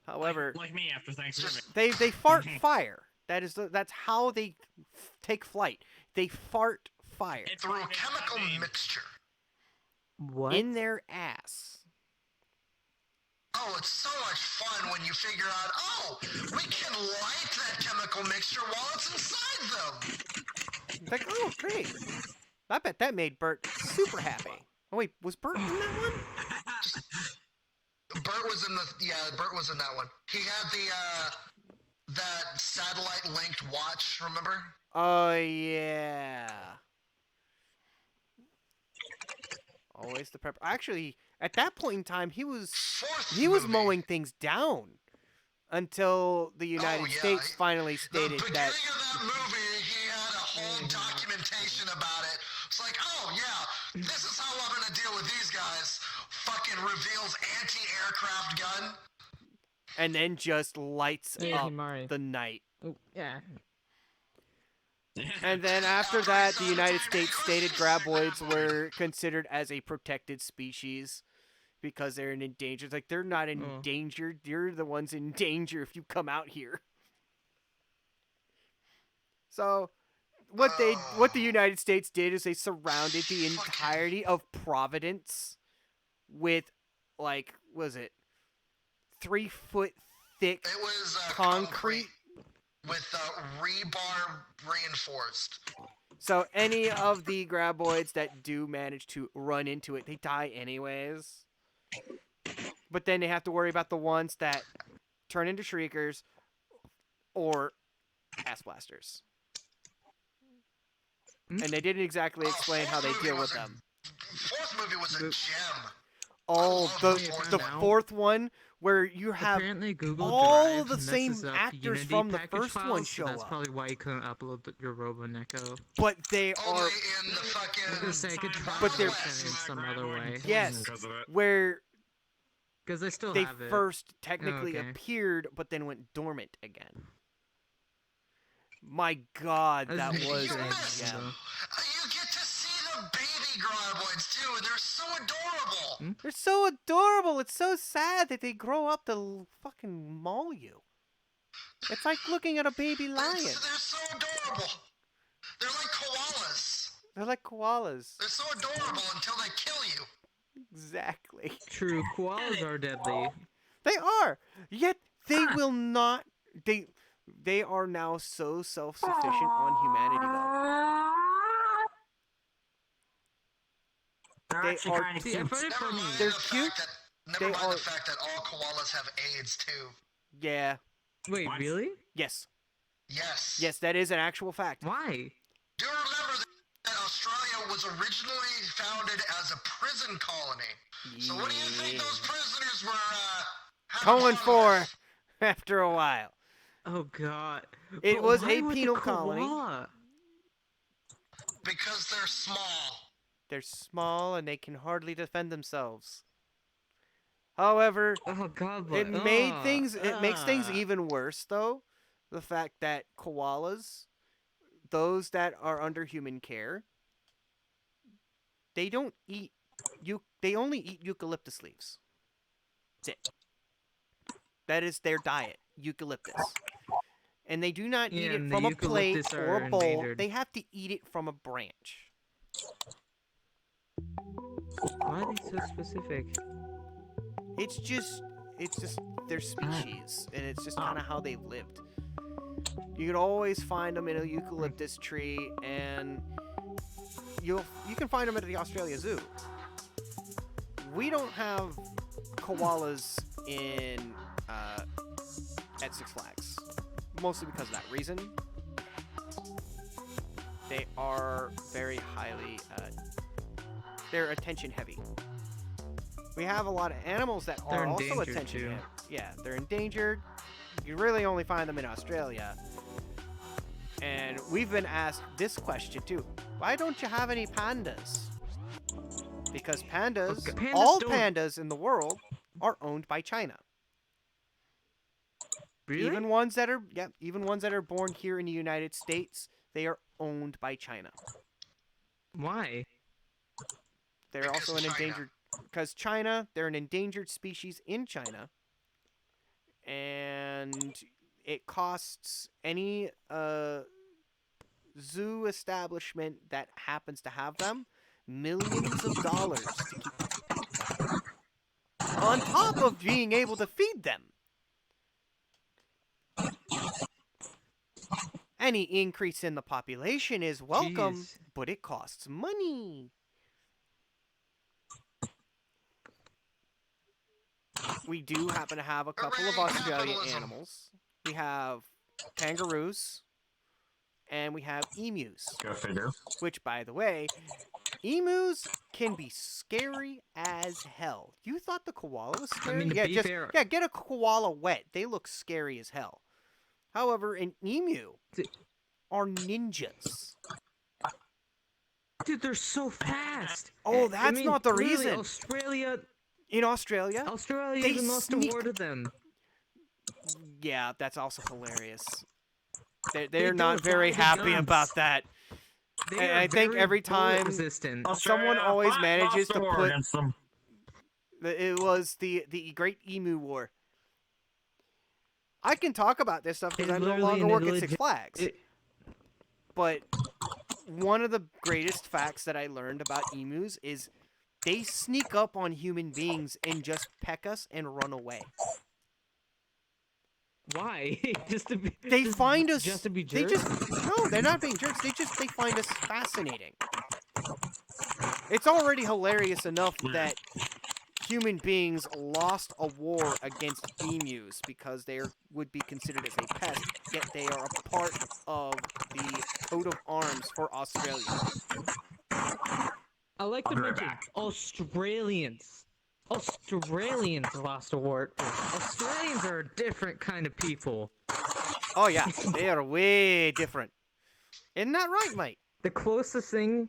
However, like me after Thanksgiving. They fart fire. That's how they take flight. They fart fire. Through a chemical mixture. What? In their ass. Oh, it's so much fun when you figure out, oh, we can light that chemical mixture while it's inside them. It's like, oh, great. I bet that made Bert super happy. Oh, wait, was Bert in that one? Bert was in that one. He had that satellite-linked watch, remember? Oh, yeah. Always the prep. Actually, at that point in time, he was mowing things down until the United States finally stated the that. beginning of that movie, he had a whole documentation about it. It's like, oh yeah, this is how I'm gonna deal with these guys. Fucking reveals anti-aircraft gun. And then just lights up the night. Oh, yeah. And then after that, the United States stated graboids were considered as a protected species because they're an endangered. Like, they're not endangered. You're the ones in danger if you come out here. So, what the United States did is they surrounded the entirety of Providence with, like, was it 3 foot thick concrete with rebar reinforced. So any of the graboids that do manage to run into it, they die anyways. But then they have to worry about the ones that turn into shriekers or ass blasters. And they didn't exactly explain how they deal with them. Fourth movie was a gem. Oh, the fourth one where you have all the same actors from the first one show That's up. probably why you couldn't upload your Roboneko. But they are. In the fucking. But they're in some other way. Yes, where because they still they have it. first technically appeared, but then went dormant again. My God, that was a gem. You get to see the baby graboids too, and they're so adorable. They're so adorable. It's so sad that they grow up to fucking maul you. It's like looking at a baby lion. They're so adorable. They're like koalas. They're like koalas. They're so adorable until they kill you. Exactly. True, koalas are deadly. They are. Yet they will not. They are now so self-sufficient on humanity, though. They are cute. They're cute. Never mind the fact that all koalas have AIDS too. Yeah. Wait, really? Yes. Yes. Yes, that is an actual fact. Why? Do you remember that Australia was originally founded as a prison colony? So what do you think those prisoners were going for after a while? Oh God! It was a why penal colony. Because they're small. They're small and they can hardly defend themselves. However, Oh god, it but makes things even worse though. The fact that koalas, those that are under human care, they don't eat they only eat eucalyptus leaves. That's it. That is their diet, eucalyptus. And they do not eat it from a plate or a bowl. Endangered. They have to eat it from a branch. Why are they so specific? It's just their species, and it's just kind of how they've lived. You can always find them in a eucalyptus tree, and you can find them at the Australia Zoo. We don't have koalas in at Six Flags, mostly because of that reason. They are very highly they're attention heavy. We have a lot of animals that are also attention heavy. Yeah, they're endangered. You really only find them in Australia. And we've been asked this question too. Why don't you have any pandas? Because pandas, all pandas in the world are owned by China. Really? Even ones that are born here in the United States, they are owned by China. Why? They're also an endangered because they're an endangered species in China. And it costs any zoo establishment that happens to have them millions of dollars to keep them. On top of being able to feed them. Any increase in the population is welcome, but it costs money. We do happen to have a couple of Australian animals. We have kangaroos, and we have emus. Go figure. Which, by the way, emus can be scary as hell. You thought the koala was scary? I mean, get a koala wet. They look scary as hell. However, an emu are ninjas. Dude, they're so fast. Oh, that's not the reason. In Australia they even lost a war to them. Yeah, that's also hilarious. They're not very happy about that. And I think every time someone always manages to put it was the Great Emu War. I can talk about this stuff because I no longer work at Six Flags. But one of the greatest facts that I learned about emus is they sneak up on human beings and just peck us and run away. Why? They find us just to be jerks? No, they're not being jerks. They find us fascinating. It's already hilarious enough that human beings lost a war against emus because they would be considered as a pest, yet they are a part of the coat of arms for Australia. I like to mention Australians. Australians lost a war. Australians are a different kind of people. Oh yeah, they are way different. Isn't that right, mate? The closest thing...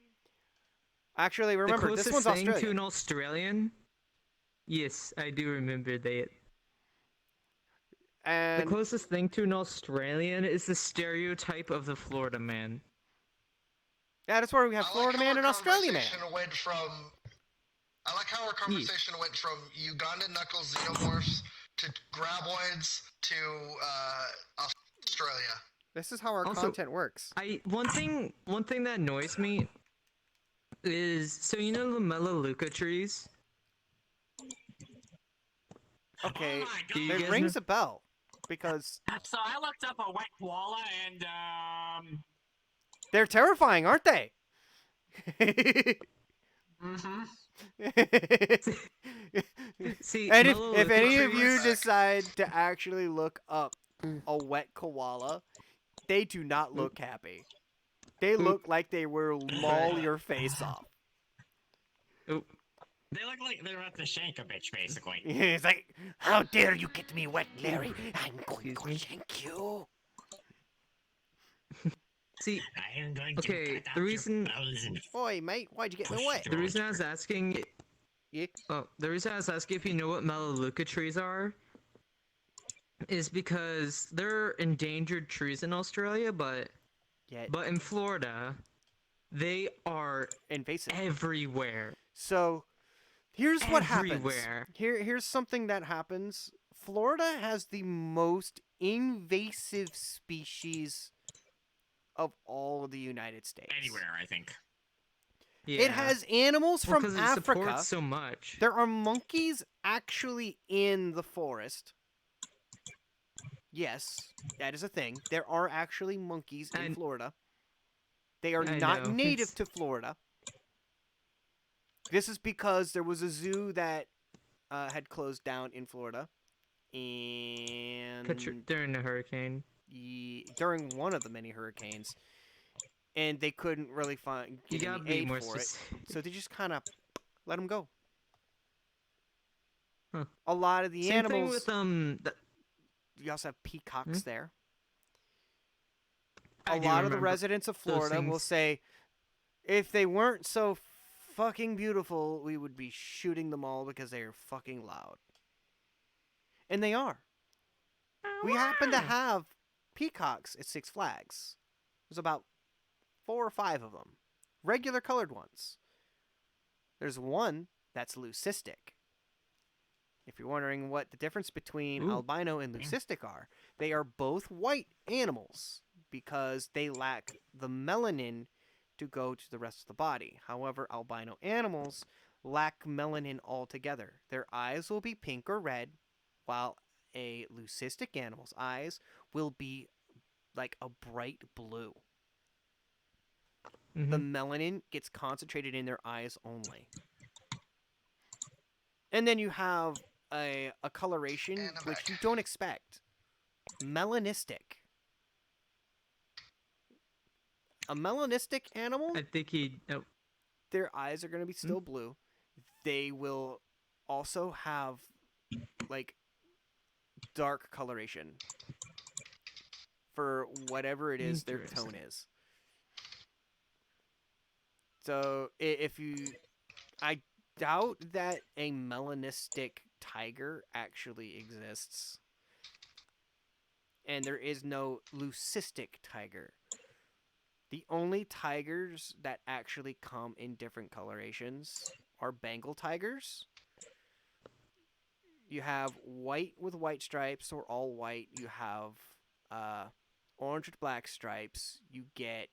Actually, remember, this one's Australian. To an Australian... Yes, I do remember that. And the closest thing to an Australian is the stereotype of the Florida man. Yeah, that's where we have Florida man and Australian man. I like how our conversation went from Ugandan knuckle xenomorphs to graboids to Australia. This is how our content works. One thing that annoys me is, so you know the Melaleuca trees? Okay, it rings a bell, because... So I looked up a wet koala and, They're terrifying, aren't they? See, and if any of you decide to actually look up a wet koala, they do not look happy. They look like they will maul your face off. They look like they're about to shank a bitch, basically. It's like, how dare you get me wet, Larry? I'm going to shank you. See, I am going okay, to cut the out reason... your bowels and Oi, mate, why'd you get in the way? The reason I was asking... Yeah? Oh, the reason I was asking if you know what Melaleuca trees are is because they're endangered trees in Australia, but in Florida, they are invasive everywhere. So, here's what happens. Everywhere. Here's something that happens. Florida has the most invasive species of all of the United States. Anywhere, I think. Yeah. It has animals from 'cause it Africa. supports so much. There are monkeys actually in the forest. Yes, that is a thing. There are actually monkeys in Florida. They are not native to Florida. This is because there was a zoo that had closed down in Florida, and during the hurricane. During one of the many hurricanes, and they couldn't really get any aid for it, so they just kind of let them go. Huh. A lot of the Same animals. thing with you also have peacocks there. I A do lot of the remember residents of those Florida will things. say, if they weren't so fucking beautiful, we would be shooting them all because they are fucking loud. And they are. We happen to have peacocks at Six Flags. There's about 4 or 5 of them. Regular colored ones. There's one that's leucistic. If you're wondering what the difference between albino and leucistic are, they are both white animals because they lack the melanin to go to the rest of the body. However, albino animals lack melanin altogether. Their eyes will be pink or red, while a leucistic animal's eyes will be like a bright blue. The melanin gets concentrated in their eyes only. And then you have a coloration which you don't expect. Melanistic. A melanistic animal, I think their eyes are going to be still blue. They will also have, like, dark coloration for whatever it is their tone is. So, I doubt that a melanistic tiger actually exists. And there is no leucistic tiger. The only tigers that actually come in different colorations are Bengal tigers. You have white with white stripes or all white. You have orange with black stripes. You get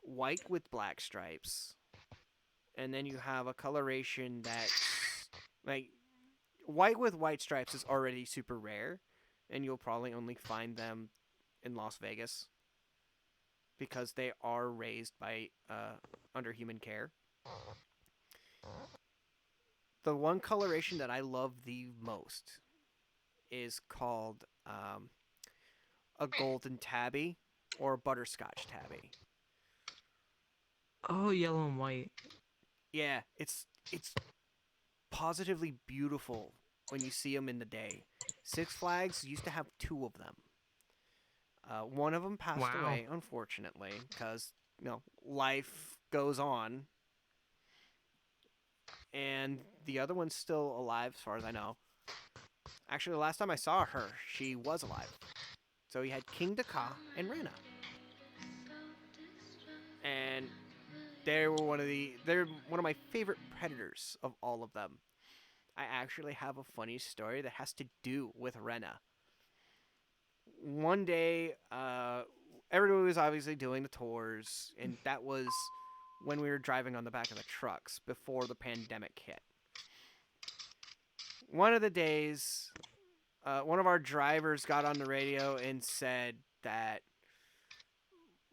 white with black stripes. And then you have a coloration that's like white with white stripes is already super rare, and you'll probably only find them in Las Vegas because they are raised by under human care. The one coloration that I love the most is called a golden tabby or a butterscotch tabby. Oh, yellow and white. Yeah, it's positively beautiful when you see them in the day. Six Flags used to have 2 of them. One of them passed away, unfortunately, because life goes on. And the other one's still alive, as far as I know. Actually, the last time I saw her, she was alive. So you had King Daka and Rana. And they're one of my favorite predators of all of them. I actually have a funny story that has to do with Rena. One day, everybody was obviously doing the tours, and that was when we were driving on the back of the trucks before the pandemic hit. One of the days, one of our drivers got on the radio and said that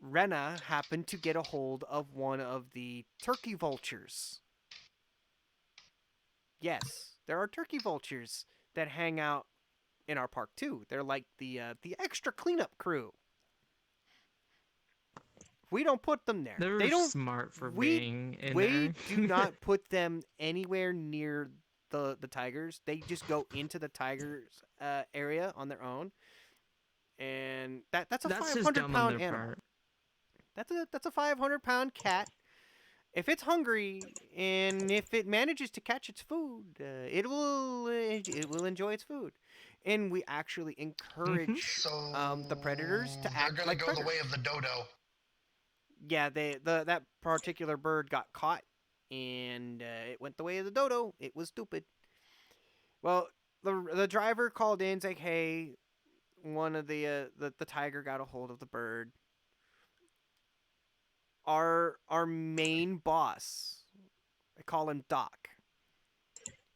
Rena happened to get a hold of one of the turkey vultures. Yes, there are turkey vultures that hang out in our park too. They're like the extra cleanup crew. We don't put them there. They're they don't, smart for being in there. We do not put them anywhere near the tigers. They just go into the tigers area on their own. and that's a That's 500 just dumb on pound their animal. part. That's a 500-pound cat. If it's hungry and if it manages to catch its food, it will enjoy its food, and we actually encourage the predators to act they're like gonna go predators. the way of the dodo. Yeah, that particular bird got caught, and it went the way of the dodo. It was stupid. Well, the driver called in, like, hey, one of the tiger got a hold of the bird. Our main boss, I call him Doc.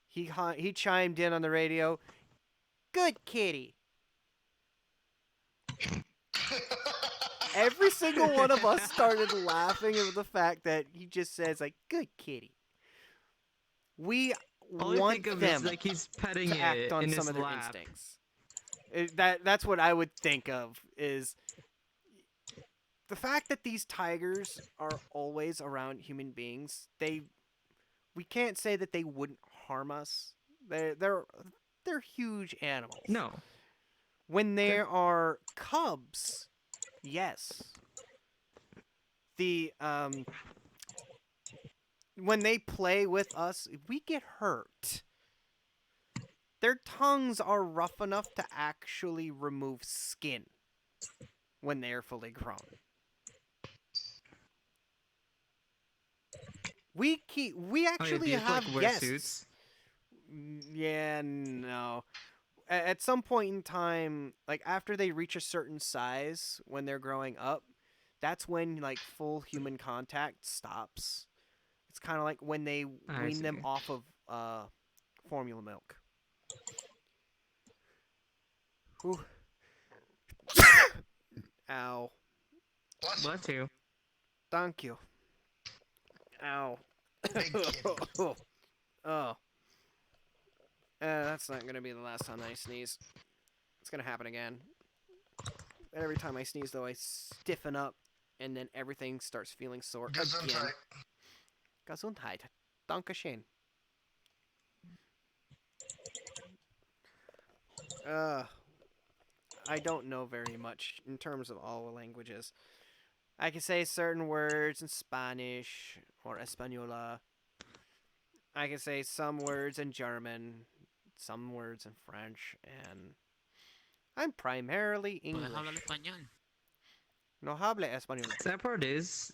He chimed in on the radio. Good kitty. Every single one of us started laughing at the fact that he just says, like, good kitty. We All I want think of them is like he's petting to act it on in some his of their lap. instincts. That's what I would think of, is the fact that these tigers are always around human beings. We can't say that they wouldn't harm us. They're huge animals. No. When there are cubs, yes. When they play with us, we get hurt. Their tongues are rough enough to actually remove skin when they are fully grown. We actually have guests. Suits? Yeah, no. At some point in time, like after they reach a certain size when they're growing up, that's when like full human contact stops. It's kind of like when they wean them off of formula milk. Whew. Ow. Bless you. Thank you. Ow. Oh. That's not gonna be the last time I sneeze. It's gonna happen again. Every time I sneeze, though, I stiffen up, and then everything starts feeling sore again. Gesundheit. Dankeschön. I don't know very much in terms of all languages. I can say certain words in Spanish or Española. I can say some words in German, some words in French, and I'm primarily English. No hablo español. That part is.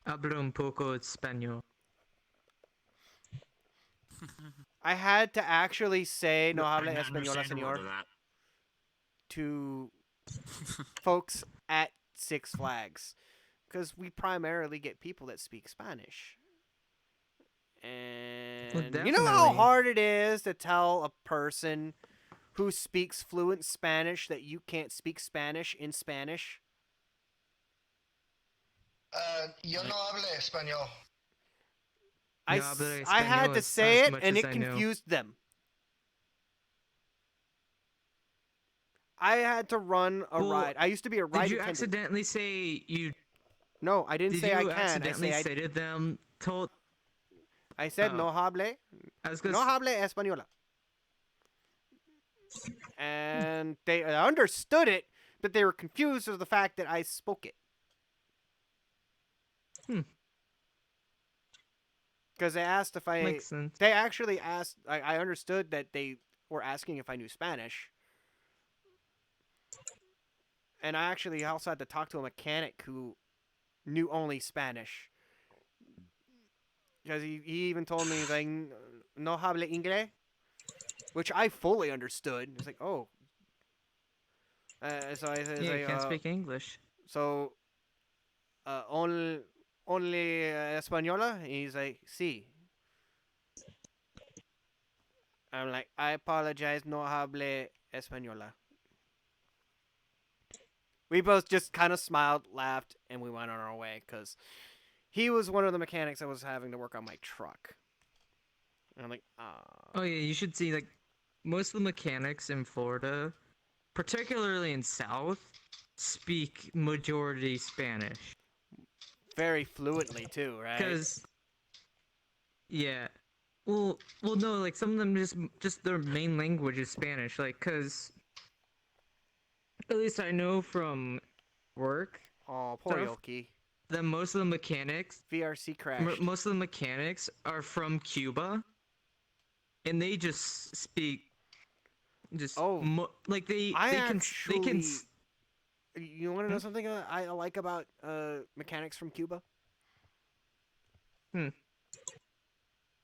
Hablo un poco español. I had to actually say no habla española, señor, to folks at Six Flags, because we primarily get people that speak Spanish. And you know how hard it is to tell a person who speaks fluent Spanish that you can't speak Spanish in Spanish? Yo no hablo español. I had to say it, and it confused them. I had to run a ride. I used to be a ride attendant. Did you accidentally say you... No, I didn't say I can. Did you accidentally say to them, I said no hable. No hable española. And they understood it, but they were confused with the fact that I spoke it. Because they asked if I... Makes sense. They actually asked... I understood that they were asking if I knew Spanish. And I actually also had to talk to a mechanic who knew only Spanish. Because he even told me, like, no habla inglés? Which I fully understood. It's like, oh. So I said, you can't speak English. So, only española? He's like, sí. I'm like, I apologize, no hable española. We both just kind of smiled, laughed, and we went on our way, because he was one of the mechanics that was having to work on my truck. And I'm like, Oh yeah, you should see, like, most of the mechanics in Florida, particularly in South, speak majority Spanish. Very fluently, too, right? Because, yeah. Well, no, like, some of them just their main language is Spanish, like, because at least I know from work. Oh, poor stuff, Yoki. that most of the mechanics, VRC crashed. most of the mechanics are from Cuba, and they just speak, like they can. You want to know something I like about mechanics from Cuba?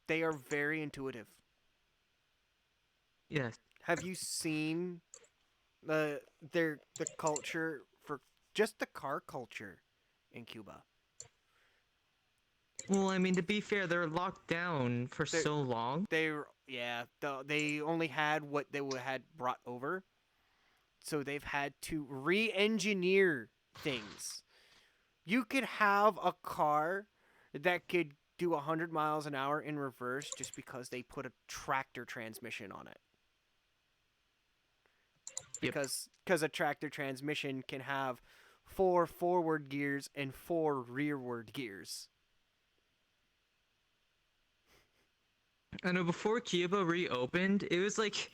They are very intuitive. Yes. Have you seen the culture for just the car culture in Cuba? Well, I mean, to be fair, they're locked down for so long. They only had what they had brought over, so they've had to re-engineer things. You could have a car that could do 100 miles an hour in reverse just because they put a tractor transmission on it. Because a tractor transmission can have 4 forward gears and 4 rearward gears. I know before Cuba reopened, it was like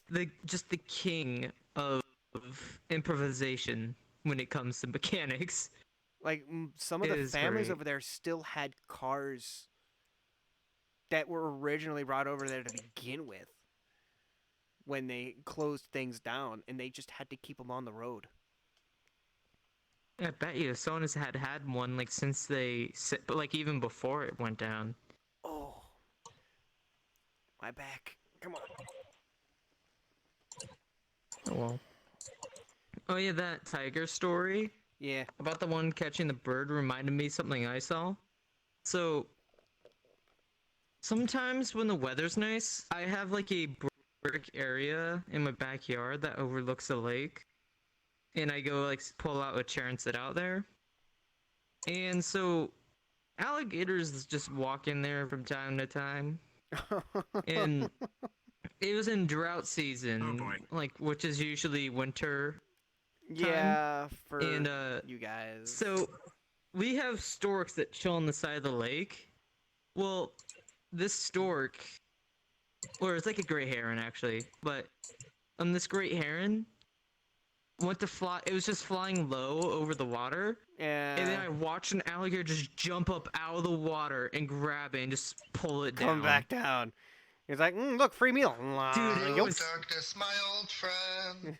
the king of improvisation when it comes to mechanics. Like some of the families over there still had cars that were originally brought over there to begin with when they closed things down, and they just had to keep them on the road. I bet you someone has had one like since but like even before it went down. Oh, my back! Come on. Oh well. Oh yeah, that tiger story. Yeah. About the one catching the bird reminded me of something I saw. So sometimes when the weather's nice, I have like a brick area in my backyard that overlooks the lake, and I go like pull out a chair and sit out there. And so alligators just walk in there from time to time. And it was in drought season, like which is usually winter time. Yeah, for you guys. So we have storks that chill on the side of the lake. Well, this stork, or it's like a gray heron actually, but this great heron went to fly. It was just flying low over the water. Yeah. And then I watched an alligator just jump up out of the water and grab it and just pull it down. Come back down. He's like, look, free meal. Dude, darkness, my old friend.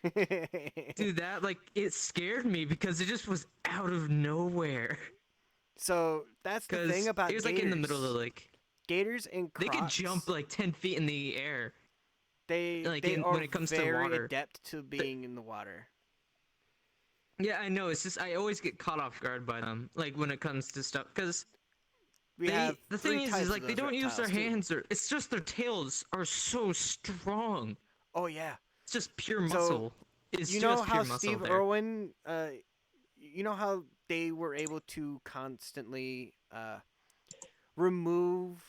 Dude, that it scared me because it just was out of nowhere. So that's the thing about it was gators. Like in the middle of the lake. Gators and crocs, they could jump like 10 feet in the air. They are when it comes very to water. Adept to being in the water. Yeah, I know. It's just I always get caught off guard by them, like when it comes to stuff, because the thing is like they don't use their hands, or it's just their tails are so strong. Oh yeah, it's just pure muscle. It's you just know pure how muscle Steve there. Irwin, you know how they were able to constantly remove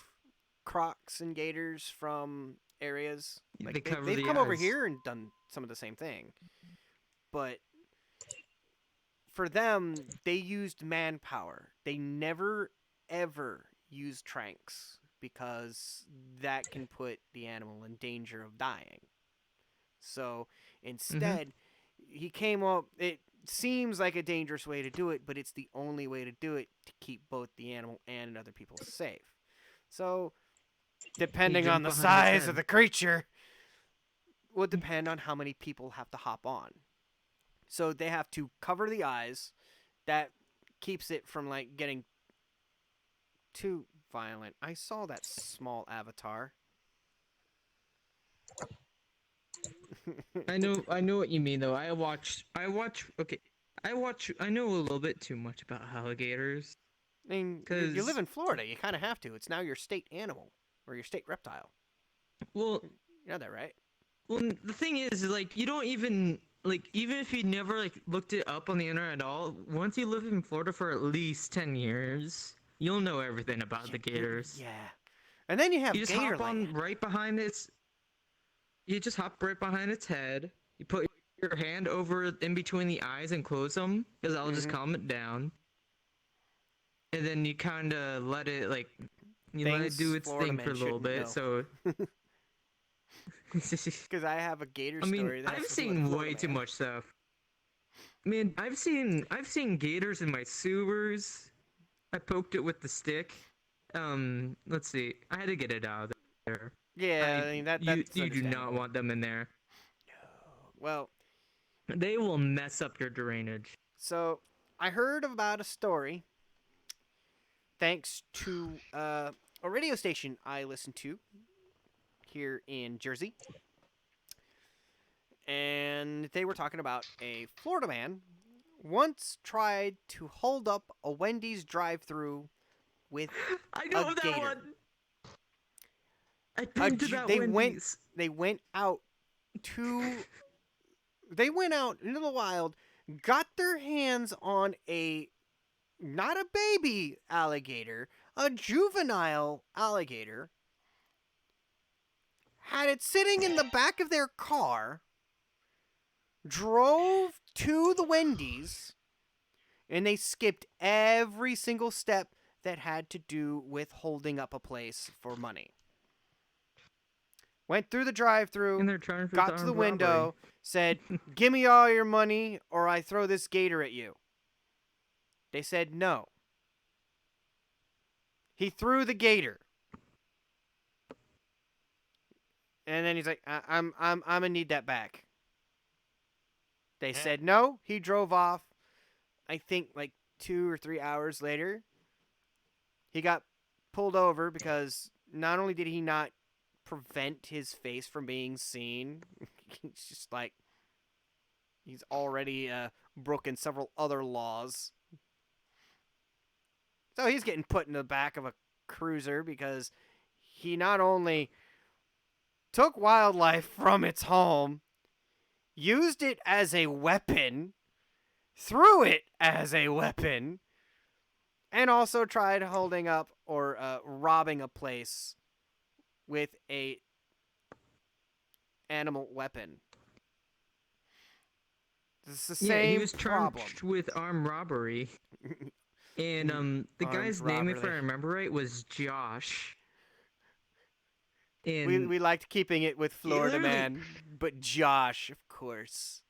crocs and gators from areas. Like they've come over here and done some of the same thing, but for them, they used manpower. They never, ever used tranks because that can put the animal in danger of dying. So instead, he came up. It seems like a dangerous way to do it, but it's the only way to do it to keep both the animal and other people safe. So, depending on the size of the creature, will depend on how many people have to hop on. So they have to cover the eyes. That keeps it from getting too violent. I saw that small avatar. I know what you mean though. I know a little bit too much about alligators. I mean, you live in Florida. You kind of have to. It's now your state animal or your state reptile. Well, you know that, right? Well, the thing is, you don't even even if you never looked it up on the internet at all, once you live in Florida for at least 10 years, you'll know everything about the gators. Yeah, and then you have just hop on right behind its. You just hop right behind its head. You put your hand over in between the eyes and close them, because that'll just calm it down. And then you kind of let it let it do its thing for a little bit. So. Because I have a gator story. I'm seeing way too much stuff. Man, I've seen gators in my sewers. I poked it with the stick. Let's see. I had to get it out of there. Yeah, I mean that's you do understandable. not want them in there. Well, they will mess up your drainage. So, I heard about a story thanks to a radio station I listen to here in Jersey. And they were talking about a Florida man once tried to hold up a Wendy's drive-thru with I know a that gator. one. I've been to that Wendy's. They went out into the wild, got their hands on not a baby alligator, a juvenile alligator, had it sitting in the back of their car, drove to the Wendy's, and they skipped every single step that had to do with holding up a place for money. Went through the drive-thru, got to the window, said, "Give me all your money or I throw this gator at you." They said no. He threw the gator. And then he's like, I'm gonna need that back. They said no. He drove off. I think like 2 or 3 hours later, he got pulled over because not only did he not prevent his face from being seen, he's just like, he's already broken several other laws. So he's getting put in the back of a cruiser because he not only took wildlife from its home, used it as a weapon, threw it as a weapon, and also tried holding up or robbing a place with a animal weapon. It's the same he was problem. charged with armed robbery. And the guy's name, if I remember right, was Josh. And we liked keeping it with Florida man, but Josh, of course.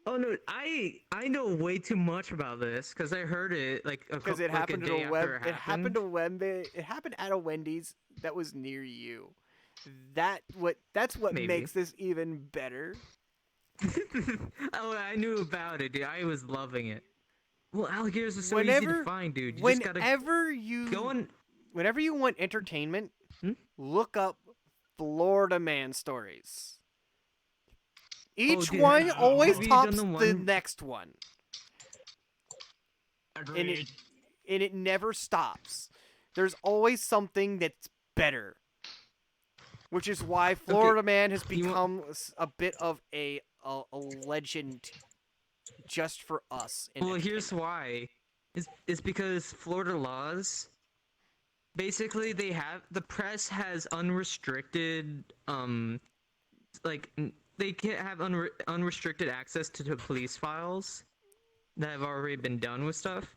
Oh no, I know way too much about this because I heard it because it happened at it happened at a Wendy's that was near you. That's what makes this even better. Oh, I knew about it, dude. I was loving it. Well, alligators are so easy to find, dude. Whenever you want entertainment, look up Florida man stories. Each one always tops the next one. Agreed. And it never stops. There's always something that's better. Which is why Florida man has become a bit of a legend just for us. Well, here's why. It's because Florida laws, basically the press has unrestricted, they can't have unrestricted access to the police files that have already been done with stuff.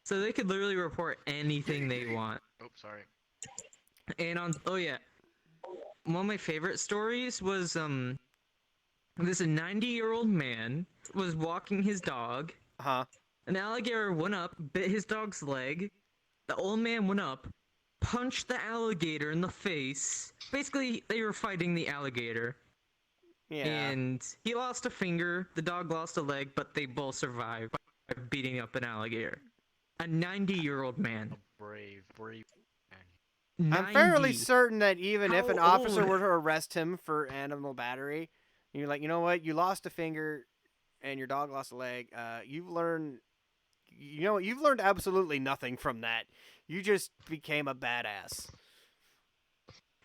So they could literally report anything they want. Oops, sorry. And one of my favorite stories was this 90-year-old man was walking his dog. An alligator went up, bit his dog's leg. The old man went up, punched the alligator in the face. Basically, they were fighting the alligator. Yeah. And he lost a finger, the dog lost a leg, but they both survived by beating up an alligator. A 90-year-old man. Brave I'm man. fairly certain that even if an officer were to arrest him for animal battery, you're like, you know what, you lost a finger and your dog lost a leg, you've learned absolutely nothing from that. You just became a badass.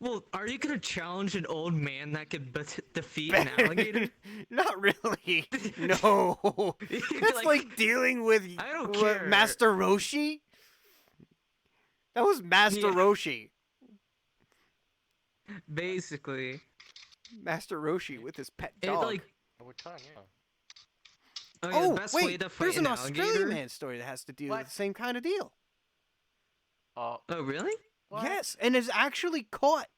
Well, are you gonna challenge an old man that could defeat an alligator? Not really. No. That's like dealing with I don't care. Master Roshi. That was Master Roshi. Basically. Master Roshi with his pet dog. What time? Yeah. The best way to fight there's an alligator? Australian man story that has to do with the same kind of deal. Oh, really? Yes, and is actually caught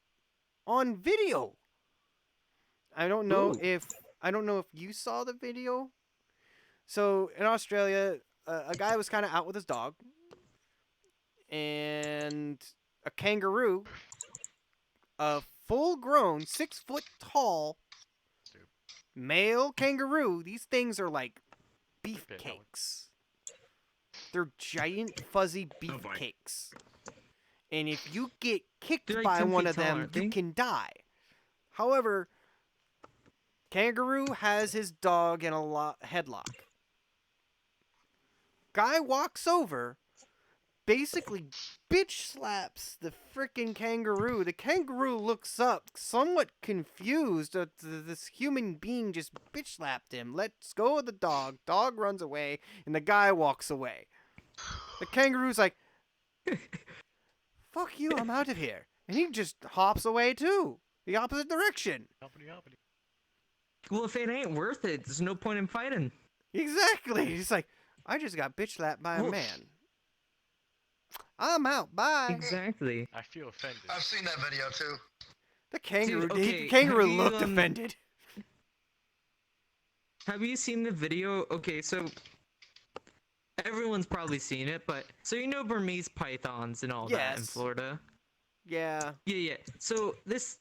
on video. I don't know if you saw the video, So in Australia, a guy was kind of out with his dog, and a kangaroo, a full-grown, 6-foot tall male kangaroo. These things are like beefcakes. They're giant, fuzzy beefcakes. And if you get kicked They're like by 10 one feet of tall, them, aren't you they? can die. However, kangaroo has his dog in a headlock. Guy walks over, basically bitch slaps the frickin' kangaroo. The kangaroo looks up, somewhat confused that this human being just bitch slapped him. Lets go of the dog. Dog runs away, and the guy walks away. The kangaroo's like, fuck you, I'm out of here. And he just hops away too. The opposite direction. Well, if it ain't worth it, there's no point in fighting. Exactly. He's like, I just got bitch slapped by a man. I'm out. Bye. Exactly. I feel offended. I've seen that video too. The kangaroo. Dude, okay, the kangaroo have you, looked offended. Have you seen the video? Okay, so everyone's probably seen it, but so you know Burmese pythons and all that in Yes. Florida. Yeah. Yeah. So this,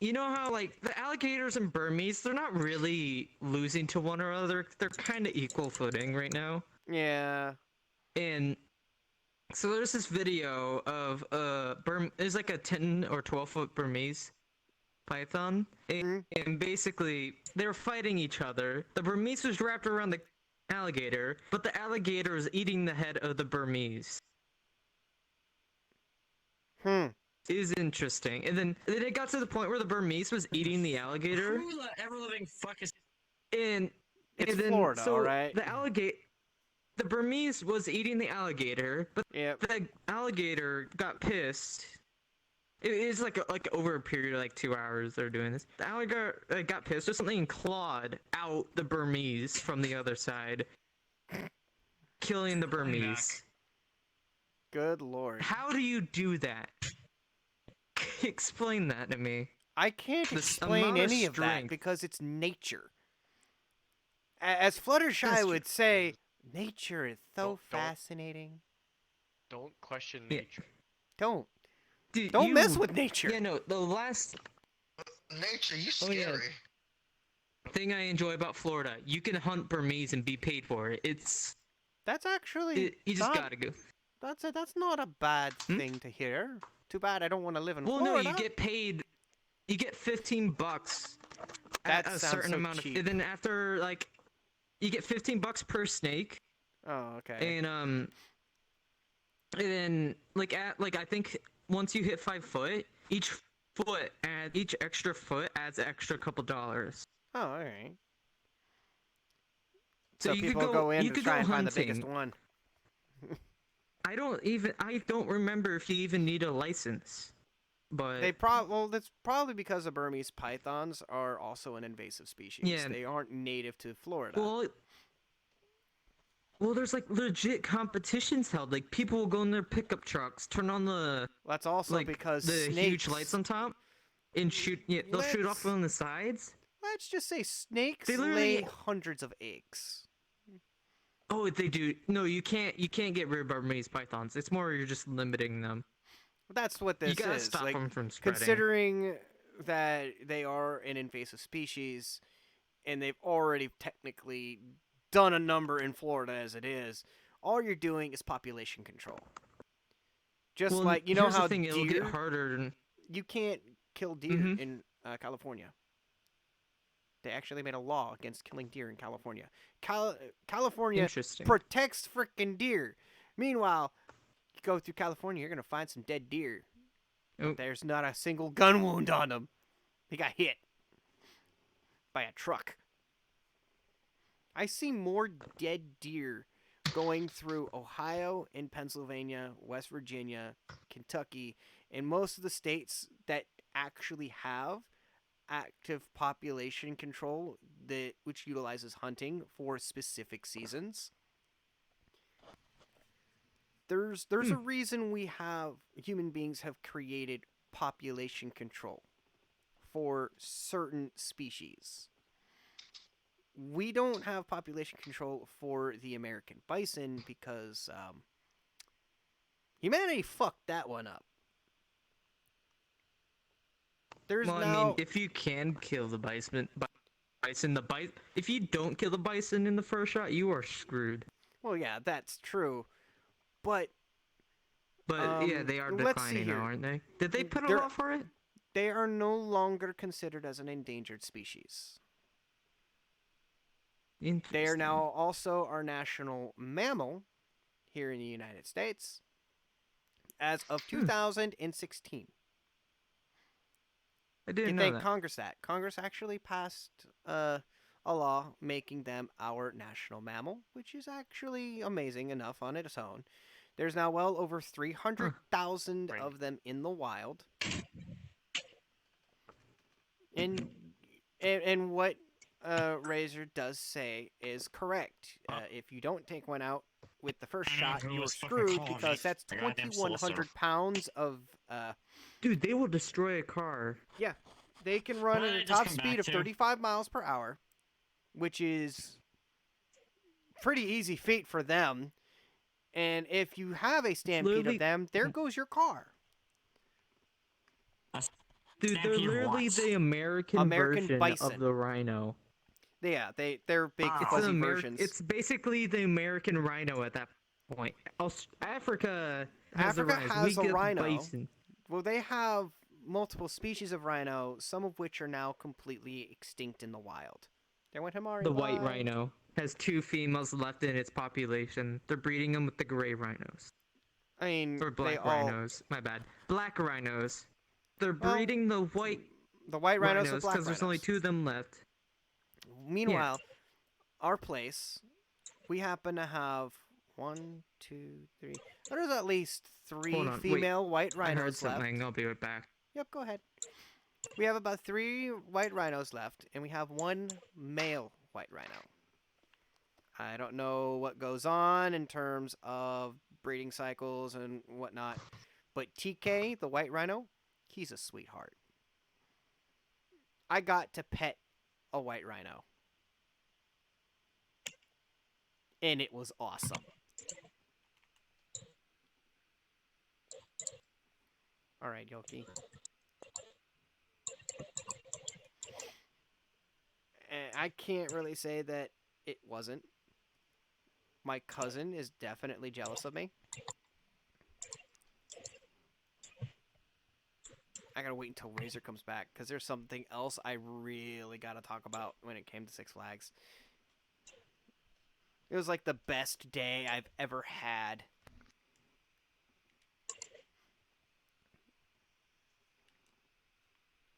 you know how like the alligators and Burmese, they're not really losing to one another. They're kind of equal footing right now. Yeah. And so there's this video of there's like a 10 or 12-foot Burmese python, and basically they're fighting each other. The Burmese was wrapped around the alligator, but the alligator is eating the head of the Burmese. It is interesting. And then it got to the point where the Burmese was eating the alligator. Who the ever-living fuck is... And It's then, Florida, so alright? the Burmese was eating the alligator, but Yep. the alligator got pissed. It's like over a period of like 2 hours they're doing this. The alligator got pissed or something and clawed out the Burmese from the other side, killing the Burmese. Good lord. How do you do that? Explain that to me. I can't The explain amount of any of that strength. because it's nature. As Fluttershy That's would say, nature is so Don't- fascinating. Don't question Yeah. nature. Don't. Dude, Don't mess with nature. Yeah, no, the last Nature, you Oh, yeah. scary. thing I enjoy about Florida, you can hunt Burmese and be paid for it. That's actually You just not, gotta go. That's not a bad thing to hear. Too bad I don't want to live in Well, Florida. no, you get paid. You get $15 That at a sounds certain so amount cheap. of. And then after like, you get $15 per snake, Oh, okay. and then like I think once you hit 5 foot, each extra foot adds an extra couple dollars. Oh, all right. So So you could people go- go in you to could try go and find the biggest hunting. one. I don't remember if you even need a license, but That's probably because the Burmese pythons are also an invasive species. Yeah. They aren't native to Florida. well, there's like legit competitions held. Like people will go in their pickup trucks, turn on the That's also like because the huge snakes- lights on top, and shoot. Yeah, they'll shoot off on the sides. Let's just say snakes They literally- lay hundreds of eggs. Oh, they do. No, you can't get rid of Burmese pythons. It's more you're just limiting them. That's what this You gotta is. stop like, them from spreading. considering that they are an invasive species, and they've already technically done a number in Florida as it is, all you're doing is population control. Just Well, like, you know here's the how thing, it'll get deer, harder and- you can't kill deer Mhm. in California. They actually made a law against killing deer in California. California Interesting. protects frickin' deer. Meanwhile, you go through California, you're gonna find some dead deer. Oh. There's not a single gun wound on them. He got hit by a truck. I see more dead deer going through Ohio and Pennsylvania, West Virginia, Kentucky, and most of the states that actually have active population control which utilizes hunting for specific seasons. There's a reason human beings have created population control for certain species. we don't have population control for the American bison because humanity fucked that one up. There's well, now... I mean, if you can kill the bison, if you don't kill the bison in the first shot, you are screwed. Well, yeah, that's true, but yeah, they are declining now, aren't they? Did they put a law for it? They are no longer considered as an endangered species. They are now also our national mammal here in the United States as of 2016. I didn't know that. Congress that. Congress actually passed a law making them our national mammal, which is actually amazing enough on its own. There's now well over 300,000 of them in the wild. And what Razor does say is correct. If you don't take one out with the first shot, you're screwed because that's 2,100 pounds of... Dude, they will destroy a car. Yeah. They can run at a top speed of 35 miles per hour, which is pretty easy feat for them. And if you have a stampede of them, there goes your car. Dude, they're literally the American version bison. of the rhino. Yeah, they're big fuzzy versions. It's basically the American rhino at that point. Africa has a rhino. Bison. Well, they have multiple species of rhino, some of which are now completely extinct in the wild. There went Hamari. The white rhino has 2 females left in its population. They're breeding them with the gray rhinos. I mean, or black rhinos. My bad. Black rhinos. They're breeding the white rhinos with black because there's only 2 of them left. Meanwhile, our place, we happen to have 1, 2, 3. There's at least 3 female white rhinos I heard something. left. I'll be right back. Yep, go ahead. We have about 3 white rhinos left, and we have 1 male white rhino. I don't know what goes on in terms of breeding cycles and whatnot, but TK, the white rhino, he's a sweetheart. I got to pet a white rhino. And it was awesome. Alright, Yoki. I can't really say that it wasn't. My cousin is definitely jealous of me. I gotta wait until Razor comes back, because there's something else I really gotta talk about when it came to Six Flags. It was like the best day I've ever had.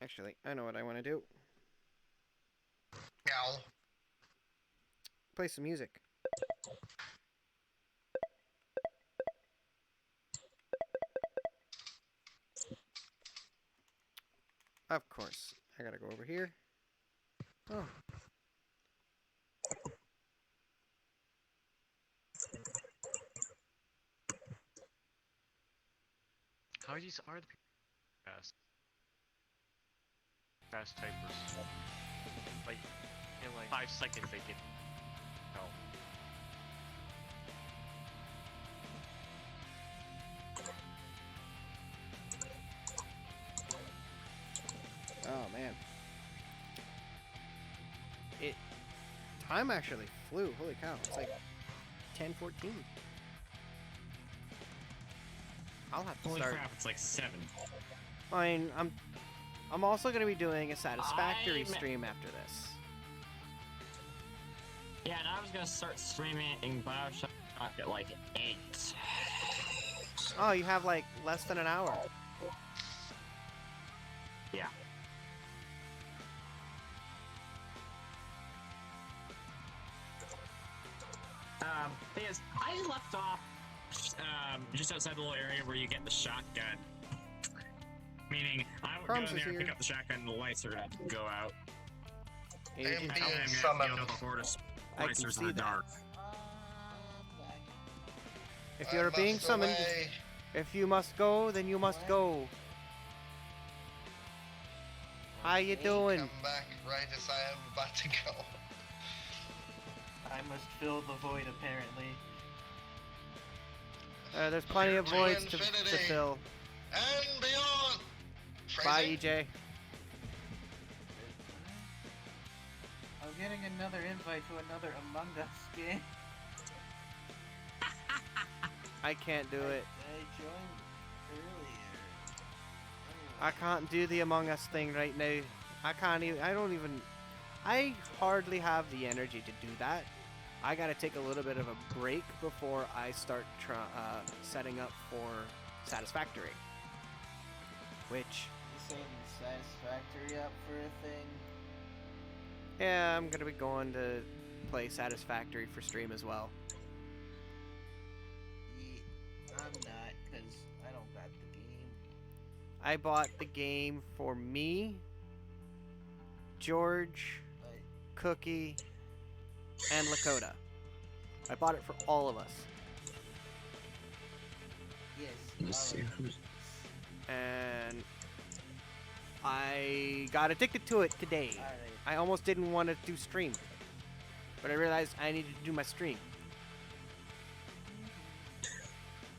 Actually, I know what I want to do. Ow. Play some music. Of course. I gotta go over here. Oh. How these are the fast typers? Like in like 5 seconds they can no. Oh man. Time actually flew. Holy cow. It's like 10:14. I'll have to Holy start. crap, it's like 7. I mean, I'm also going to be doing a Satisfactory stream after this. Yeah, and I was gonna start streaming in Bioshock at like 8. Oh, you have like less than an hour. Yeah. Thing is, I left off just outside the little area where you get the shotgun. Meaning, I would go in there and pick up the shotgun and the lights are gonna go out. Agent being I'm summoned. gonna deal with a horde of I can splicers see in the that. dark. If you're being summoned, if you must go, then you must go. How you doing? Come back right as I am about to go. I must fill the void, apparently. There's plenty of voids to fill. And beyond. Bye, EJ. I'm getting another invite to another Among Us game. I can't do it. I joined earlier. I can't do the Among Us thing right now. I can't even. I hardly have the energy to do that. I gotta take a little bit of a break before I start setting up for Satisfactory. Which... You saying Satisfactory up for a thing? Yeah, I'm gonna be going to play Satisfactory for stream as well. I'm not, because I don't got the game. I bought the game for me, George, Cookie, and Lakota. I bought it for all of us. Yes. Let's see who's... And I got addicted to it today. Right. I almost didn't want to do stream, but I realized I needed to do my stream.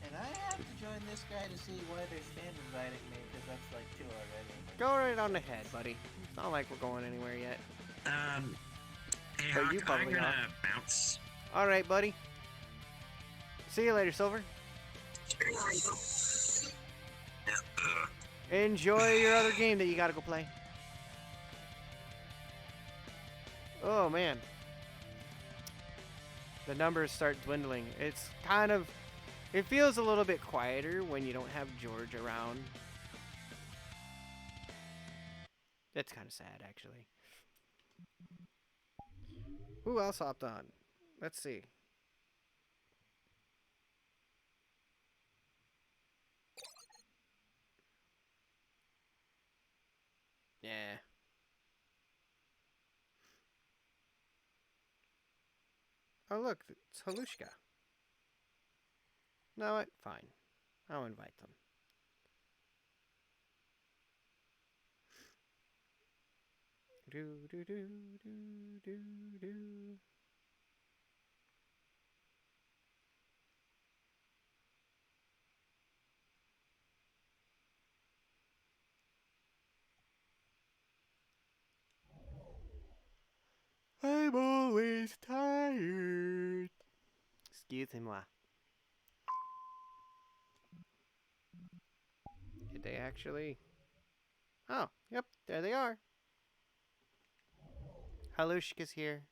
And I have to join this guy to see why they're stand inviting me, because that's like 2 already. Go right on ahead, buddy. It's not like we're going anywhere yet. Hey, Oh, Hawk, you I'm bubbling gonna off. bounce. Alright, buddy. See you later, Silver. Enjoy your other game that you gotta go play. Oh, man. The numbers start dwindling. It's kind of... It feels a little bit quieter when you don't have George around. That's kind of sad, actually. Who else hopped on? Let's see. Yeah. Oh, look, it's Halushka. No, what? Fine. I'll invite them. Do do do do do do. I'm always tired. Excusez-moi. Did they actually? Oh, yep, there they are. Halushka's here.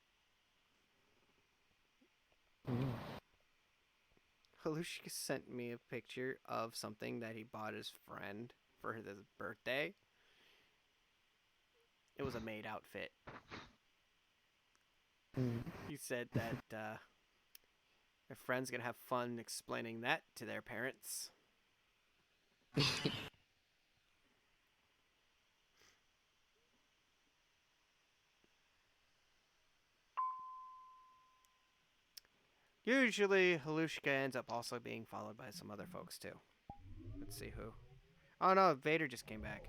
Halushka sent me a picture of something that he bought his friend for his birthday. It was a maid outfit. He said that their friend's gonna have fun explaining that to their parents. Usually, Halushka ends up also being followed by some other folks, too. Let's see who. Oh, no, Vader just came back.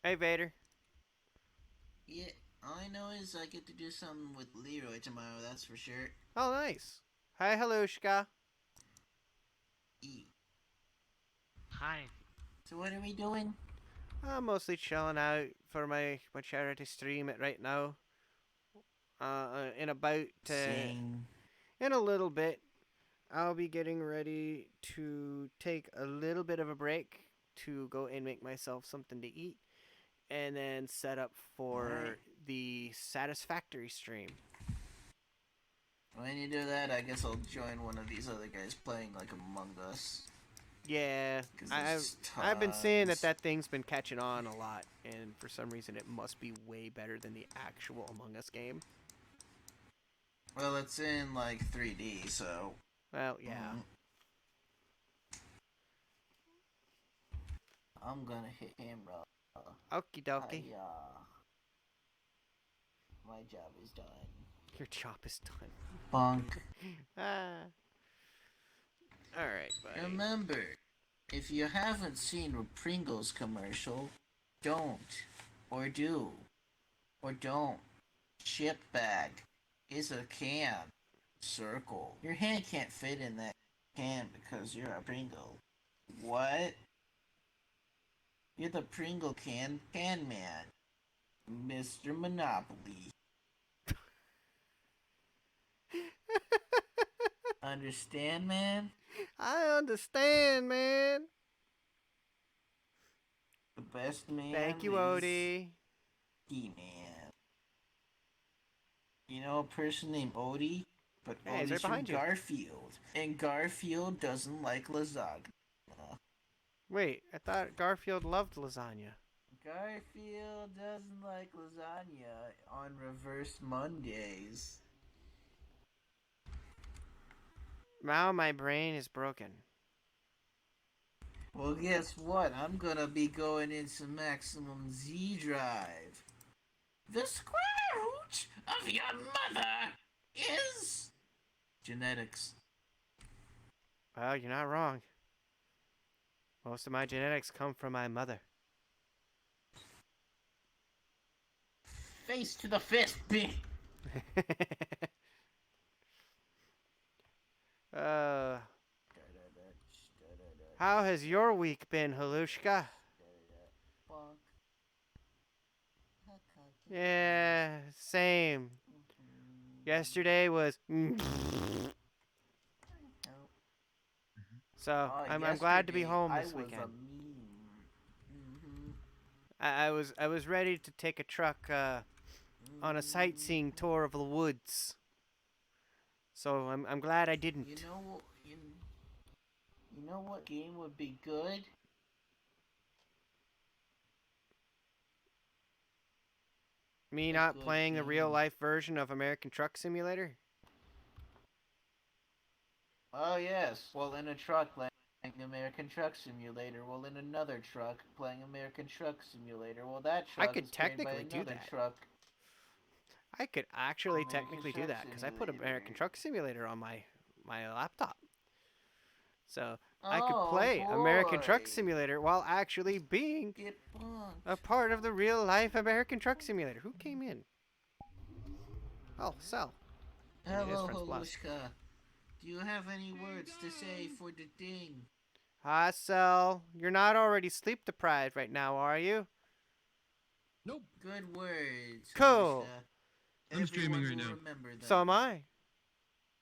Hey, Vader. Yeah, all I know is I get to do something with Leroy tomorrow, that's for sure. Oh, nice. Hi, Halushka. Hi. So what are we doing? I'm mostly chilling out for my charity stream right now. In about... in a little bit, I'll be getting ready to take a little bit of a break to go and make myself something to eat. And then set up for the Satisfactory stream. When you do that, I guess I'll join one of these other guys playing like Among Us. Yeah, I've been seeing that thing's been catching on a lot, and for some reason it must be way better than the actual Among Us game. Well, it's in like 3D, so... Well, yeah. I'm gonna hit him, bro. Okie dokie. My job is done. Your job is done. Bonk. Alright, buddy. Remember, if you haven't seen a Pringles commercial, Don't. Or do. Or don't. Chip bag. Is a can. Circle. Your hand can't fit in that can because you're a Pringle. What? You're the Pringle can man. Mr. Monopoly. Understand, man? I understand, man. The best man. Thank you, Odie. Man. You know a person named Odie? But hey, Odie's right from behind you. Garfield. And Garfield doesn't like lasagna. Wait, I thought Garfield loved lasagna. Garfield doesn't like lasagna on Reverse Mondays. Now my brain is broken. Well, guess what? I'm gonna be going into Maximum Z Drive. The square root of your mother is genetics. Well, you're not wrong. Most of my genetics come from my mother. Face to the fist, bitch. How has your week been, Halushka? Yeah, same. Yesterday was... So, I'm glad to be home this weekend. I was ready to take a truck on a sightseeing tour of the woods. So I'm glad I didn't. You know what game would be good? Me not playing the real life version of American Truck Simulator? Oh yes. Well, in a truck playing American Truck Simulator. Well, in another truck playing American Truck Simulator. Well, that truck I could technically do that. Truck. I could actually technically do that because I put American Truck Simulator on my laptop. So I could play American Truck Simulator while actually being a part of the real life American Truck Simulator. Who came in? Oh, Sal. Hello, Holushka. Do you have any words to say for the ding? Hi, Sal. You're not already sleep deprived right now, are you? Nope. Good words. Cool. I'm streaming right now. So am I.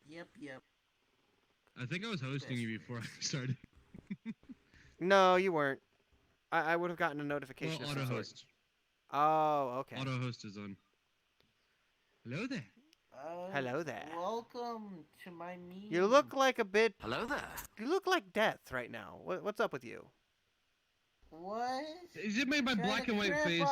Yep. I think I was hosting you before I started. No, you weren't. I would have gotten a notification. Well, auto host. Oh, okay. Auto host is on. Hello there. Hello there. Welcome to my meeting. You look like a bit... Hello there. You look like death right now. What's up with you? What? Is it made my black and white face?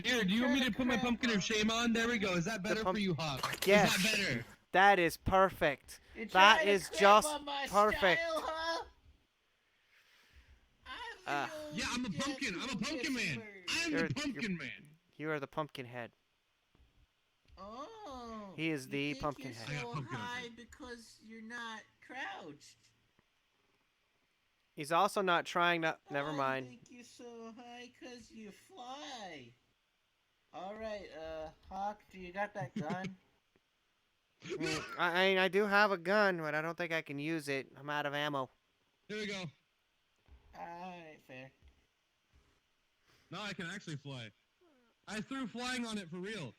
Here, do you want me to put my pumpkin of shame on? There we go. Is that better for you, Hawk? Yes. Is that better? That is perfect. That is just perfect. Style, huh? Yeah, I'm a pumpkin. I'm a pumpkin man. I'm the pumpkin man. You are the pumpkin head. Oh. He is the pumpkin head. You're so high because you're not crouched. He's also not trying to... Never mind. I think you're so high because you fly. Alright, Hawk, do you got that gun? I do have a gun, but I don't think I can use it. I'm out of ammo. Here we go. Alright, fair. Now I can actually fly. I threw flying on it for real.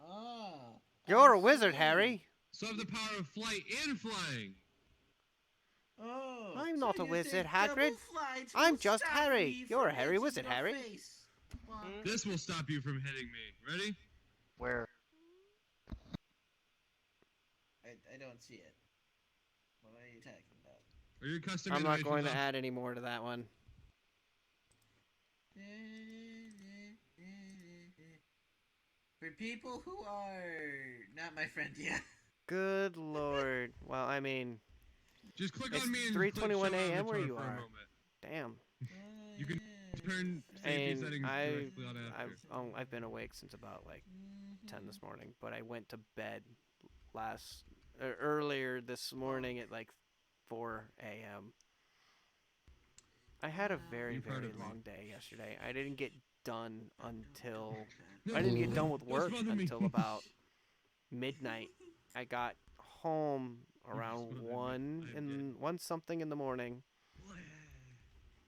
Oh. You're a wizard, Harry. So I have the power of flight and flying. Oh. I'm not a wizard, Hagrid. I'm just Harry. You're a Harry wizard, Harry. This will stop you from hitting me. Ready? Where? I don't see it. What are you talking about? Are your custom I'm not going to off? add any more to that one. For people who are not my friend yet. Good lord. Well, I mean... Just click it's on me and 3:21 a.m. where you for a are. moment. Damn. You can turn safety settings directly on after. I've been awake since about like 10 this morning, but I went to bed earlier this morning at like 4 a.m. I had a very, very long day yesterday. I didn't get done I didn't get done with work until about midnight. I got home around 1 something in the morning.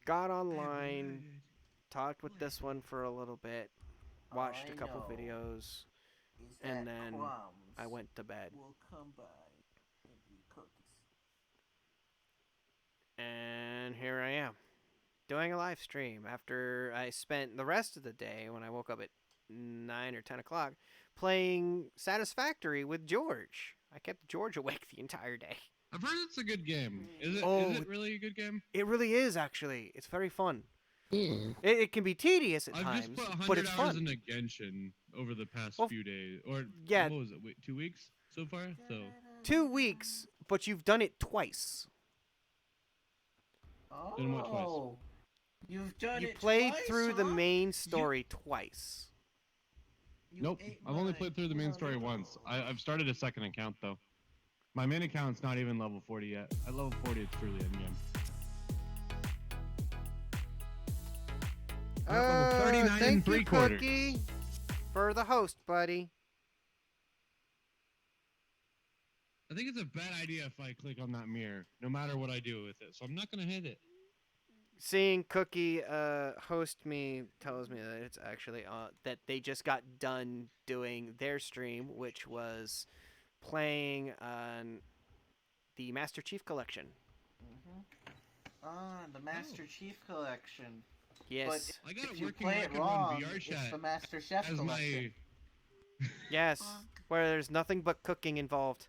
Got online, talked with this one for a little bit, watched a couple videos, and then I went to bed. And here I am, doing a live stream after I spent the rest of the day, when I woke up at 9 or 10 o'clock, playing Satisfactory with George. I kept George awake the entire day. I've heard it's a good game. Is it really a good game? It really is, actually. It's very fun. It can be tedious at times, I've just put 100 but it's hours fun. into Genshin over the past few days. Or, yeah. What was it, 2 weeks so far? 2 weeks, but you've done it twice. Done what twice? You've done You it played twice, through the main story twice. Nope, I've only played through the main story once. I've started a second account, though. My main account's not even level 40 yet. At level 40, it's truly in-game. Level 39 thank and 3 you, quarters. Cookie, for the host, buddy. I think it's a bad idea if I click on that mirror, no matter what I do with it. So I'm not going to hit it. Seeing Cookie host me tells me that it's actually that they just got done doing their stream, which was playing on the Master Chief Collection. The Master Chief Collection. Yes. But I got if it working you play like it on wrong, Vrchat it's the Master Chef as Collection. Yes, where there's nothing but cooking involved.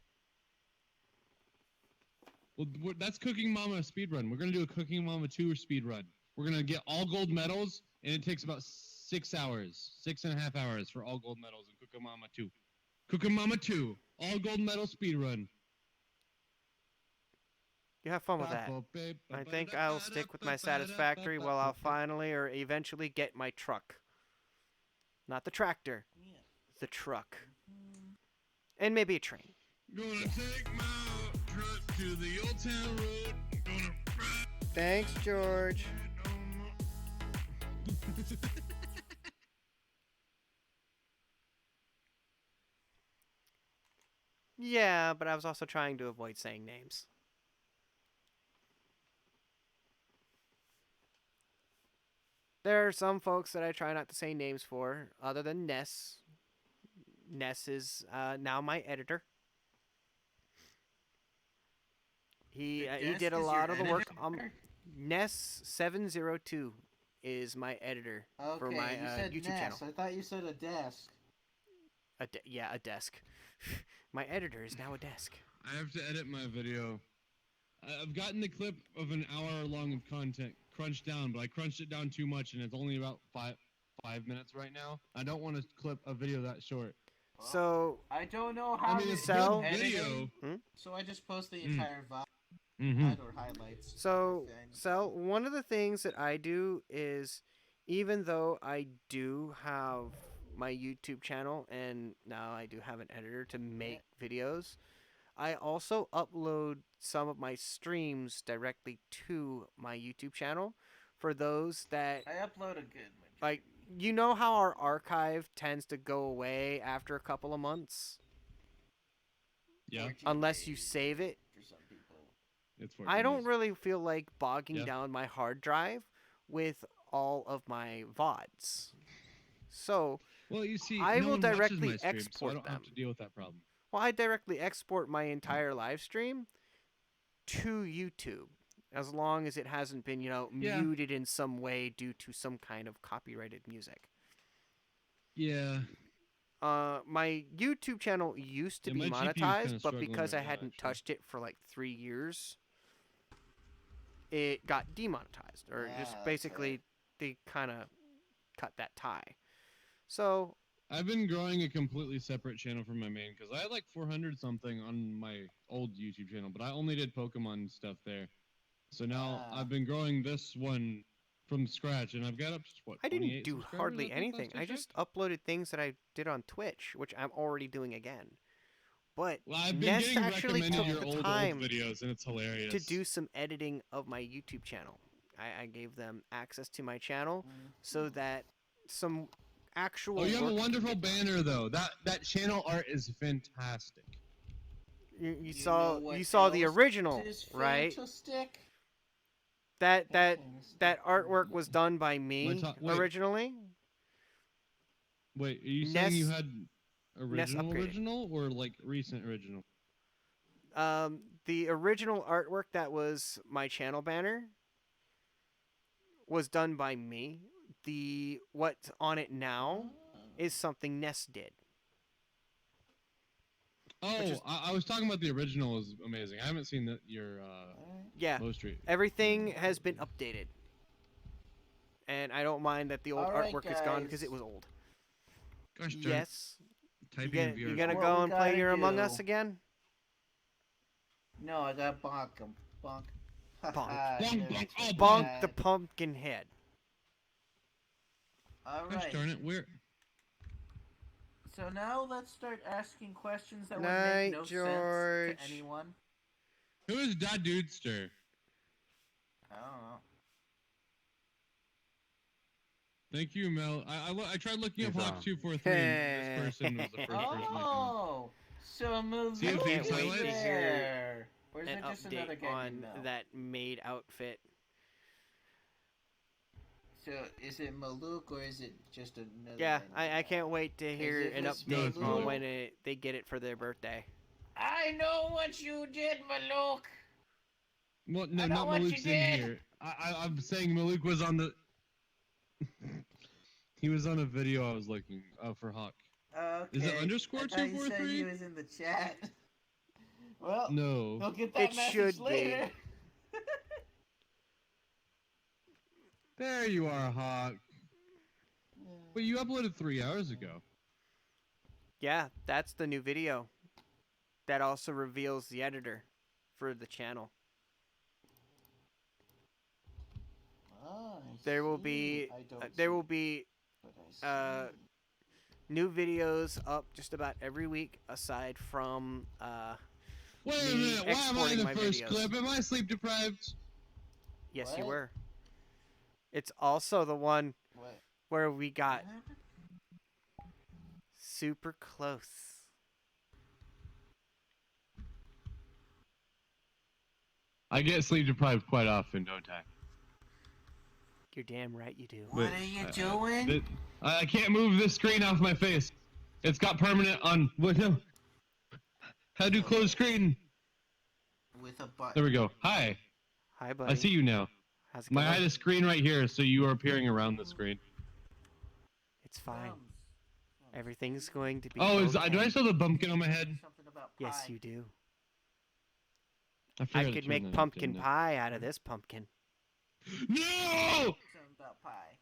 Well, that's Cooking Mama speedrun. We're going to do a Cooking Mama 2 speedrun. We're going to get all gold medals, and it takes about 6 hours, 6.5 hours for all gold medals in Cooking Mama 2. Cooking Mama 2, all gold medal speedrun. You have fun with that. I think I'll stick with my Satisfactory while I'll finally or eventually get my truck. Not the tractor. The truck. And maybe a train. Gonna take my truck to the old town road. Gonna Thanks, George. Yeah, but I was also trying to avoid saying names. There are some folks that I try not to say names for, other than Ness. Ness is now my editor. He did a lot of the work. Ness702 is my editor for my YouTube channel. I thought you said a desk. Yeah, a desk. My editor is now a desk. I have to edit my video. I've gotten the clip of an hour long of content crunched down, but I crunched it down too much, and it's only about five minutes right now. I don't want to clip a video that short. So I don't know how to sell video. So I just post the entire VOD or highlights. So one of the things that I do is, even though I do have my YouTube channel and now I do have an editor to make videos, I also upload some of my streams directly to my YouTube channel. For those that I upload a good one. Like, you know how our archive tends to go away after a couple of months? Yeah. Unless you save it. For some people. It's I don't really feel like bogging down my hard drive with all of my VODs. So, well, you see, I will directly export export so I don't them. have to deal with that problem. Well, I directly export my entire live stream to YouTube, as long as it hasn't been, muted in some way due to some kind of copyrighted music. Yeah. My YouTube channel used to be my GPU is monetized, kinda but because I struggling right now, hadn't touched it for like 3 years, it got demonetized, or just basically they kind of cut that tie. So I've been growing a completely separate channel from my main, because I had like 400 something on my old YouTube channel, but I only did Pokemon stuff there. So now I've been growing this one from scratch, and I've got up to, what, I didn't 28 do subscribers, hardly I think, anything. last I just uploaded things that I did on Twitch, which I'm already doing again. But I've been Nest getting actually recommended took your the old time videos, and it's hilarious. to do some editing of my YouTube channel. I gave them access to my channel so that some actual. Oh, you have a work wonderful banner though. That channel art is fantastic. You saw the original, right? Fantastic? That artwork was done by me originally. Wait, are you saying you had original or like recent original? The original artwork that was my channel banner was done by me. What's on it now is something Ness did. Oh, I was talking about the original is amazing. I haven't seen your most recent. Everything has been updated. And I don't mind that the old artwork is gone because it was old. Gosh darn. Yes. You gonna go and play your Among Us again? No, I got bonk. Bonk. Bonk the pumpkin head. Alright. Gosh darn it, where? So now let's start asking questions that would make no sense to anyone. Who is that dudester? I don't know. Thank you, Mel. I tried looking up Hawk 243 and this person was the first person I Oh, so move See if Can't wait to there. hear Or is an that just another update guy on you know? that maid outfit. So is it Maluk or is it just another? Yeah, I can't wait to hear an update Maluk? on when they get it for their birthday. I know what you did, Maluk. Well, no, I know not what Maluk's you in did. here. I'm saying Maluk was on the. He was on a video I was looking for Hawk. Okay. Is it underscore I thought you said 243? he was in the chat. Well, No. we'll get that It message should be. later. There you are, Hawk. But you uploaded 3 hours ago. Yeah, that's the new video. That also reveals the editor for the channel. There will be new videos up just about every week, aside from Wait a me minute, why am I in exporting the my first videos. clip? Am I sleep deprived? Yes, you were. It's also the one where we got super close. I get sleep deprived quite often, don't I? You're damn right you do. What are you doing? I can't move this screen off my face. It's got permanent on. What? No. How do close screen? With a button. There we go. Hi. Hi, buddy. I see you now. How's it I going? had a screen right here, so you are appearing around the screen. It's fine. Everything's going to be. Oh, okay. do I still have the pumpkin on my head? Yes, you do. I I could make pumpkin pie out of this pumpkin. No! Something about pie.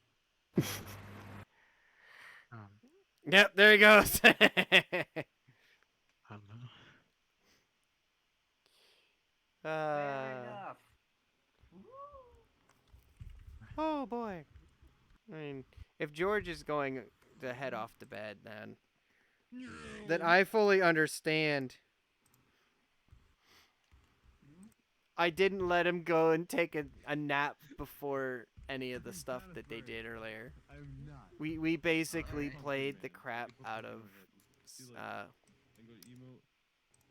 Yep, there he goes. Fair enough. Oh boy. I mean, if George is going to head off to bed, then I fully understand. I didn't let him go and take a nap before any of the stuff that they did earlier. We basically played the crap out of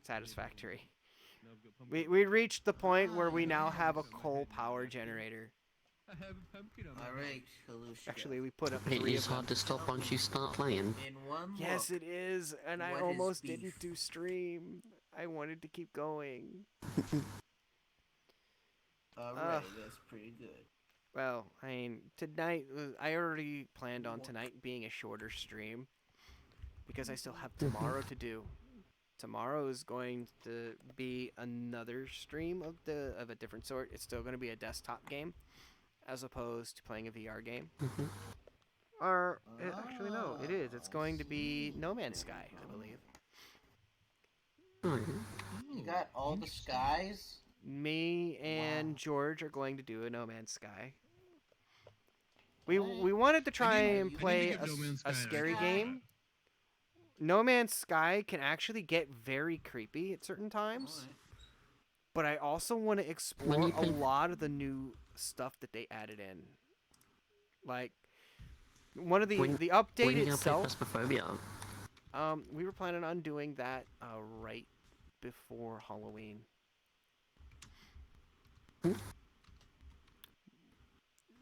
Satisfactory. We reached the point where we now have a coal power generator. Alright, Kalushka. Actually, we put up It 3 is of them. hard to stop once you start playing. In one Yes, look, it is, and I what almost is beef? didn't do stream. I wanted to keep going. Alright, that's pretty good. Well, I mean, tonight, I already planned on tonight being a shorter stream because I still have tomorrow to do. Tomorrow is going to be another stream of a different sort. It's still going to be a desktop game as opposed to playing a VR game. Or, actually, no, it is. It's going to be No Man's Sky, I believe. You got all the skies? Me and George are going to do a No Man's Sky. We wanted to try and play a scary game. No Man's Sky can actually get very creepy at certain times. But I also want to explore a lot of the new stuff that they added in. Like, one of the update itself. We were planning on doing that right before Halloween.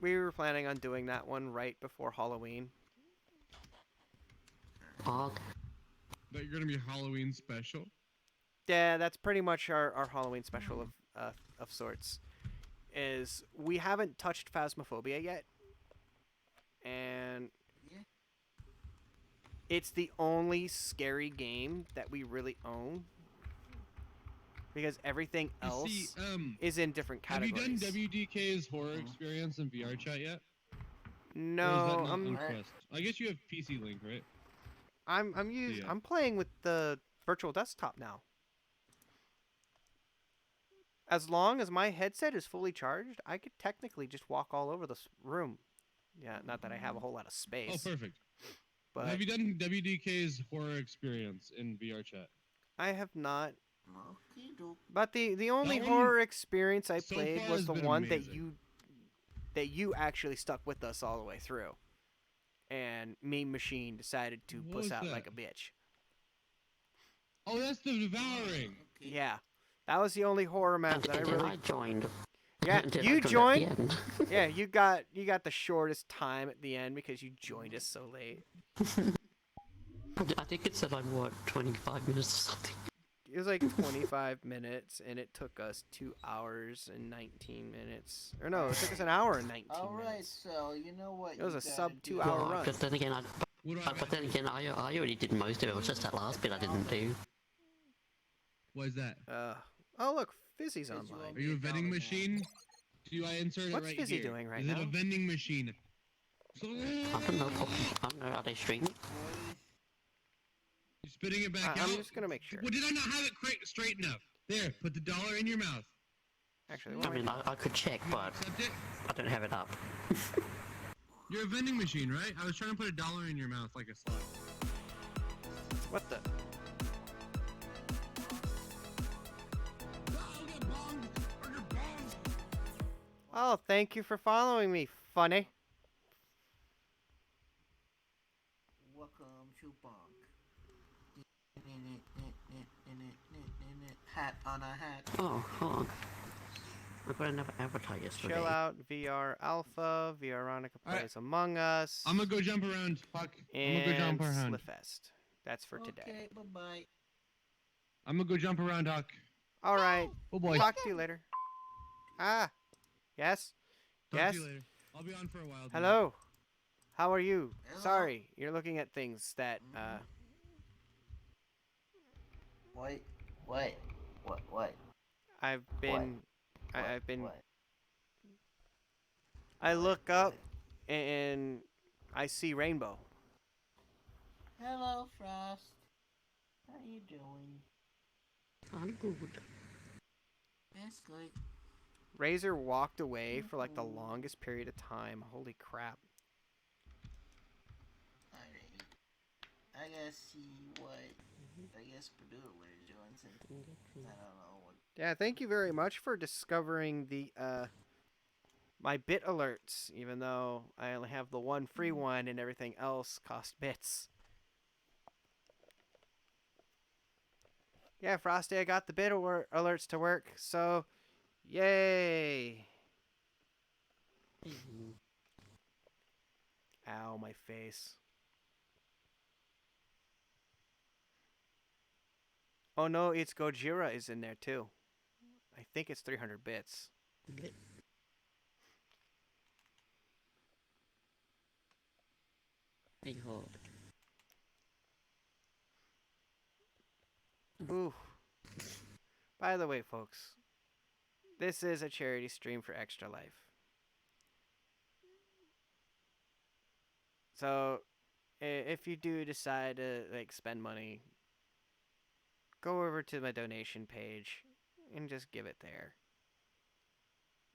We were planning on doing that one right before Halloween. That you're gonna be Halloween special? Yeah, that's pretty much our Halloween special of sorts. Is we haven't touched Phasmophobia yet, and it's the only scary game that we really own. Because everything else is in different categories. Have you done WDK's horror experience in Vrchat yet? No, or is that not on Quest? I guess you have PC Link, right? I'm playing with the virtual desktop now. As long as my headset is fully charged, I could technically just walk all over this room. Yeah, not that I have a whole lot of space. Oh, perfect. But have you done WDK's horror experience in Vrchat? I have not. But the only horror experience I played was the one that you actually stuck with us all the way through. And Meme Machine decided to puss out like a bitch. Oh, that's the Devouring. Yeah. That was the only horror map that I really... I joined. Yeah, you joined. Yeah, you got the shortest time at the end because you joined us so late. I think it said like, what, 25 minutes or something? It was like 25 minutes, and it took us 2 hours and 19 minutes. Or no, it took us an hour and 19 minutes. Alright, so you know what? It was a sub 2 hour run. But then again, I already did most of it. It was just that last bit I didn't do. What is that? Oh look, Fizzy's online. Are you a vending machine? Do I insert it right here? What's Fizzy doing right now? Is it a vending machine? I don't know. Are they streaming? You're spitting it back out? I'm just gonna make sure. Well, did I not have it straight enough? There, put the dollar in your mouth. Actually, I mean, I could check, but I don't have it up. You're a vending machine, right? I was trying to put a dollar in your mouth like a slot. What the? Oh, thank you for following me, funny. Welcome to Bonk. Hat on a hat. Oh, hold on. I've got another avatar yesterday. Chill out, VR Alpha, Veronica plays Among Us. I'm gonna go jump around. Fuck. I'm gonna go jump around. Slifest. That's for today. Okay, bye-bye. I'm gonna go jump around, Huck. All right. Oh boy. Talk to you later. Ah. Yes. Talk to you later. I'll be on for a while. Hello. How are you? Hello. Sorry, you're looking at things that What? I've been. I look up and I see rainbow. Hello, Frost. How you doing? I'm good. That's good. Razor walked away for like the longest period of time. Holy crap. Alright. I gotta see what Purdue is doing since I don't know what. Yeah, thank you very much for discovering the my bit alerts, even though I only have the one free one and everything else cost bits. Yeah, Frosty, I got the bit alerts to work, so yay! Ow, my face. Oh no, it's Gojira is in there too. I think it's 300 bits. Ooh. By the way, folks, this is a charity stream for Extra Life. So, if you do decide to like spend money, go over to my donation page and just give it there.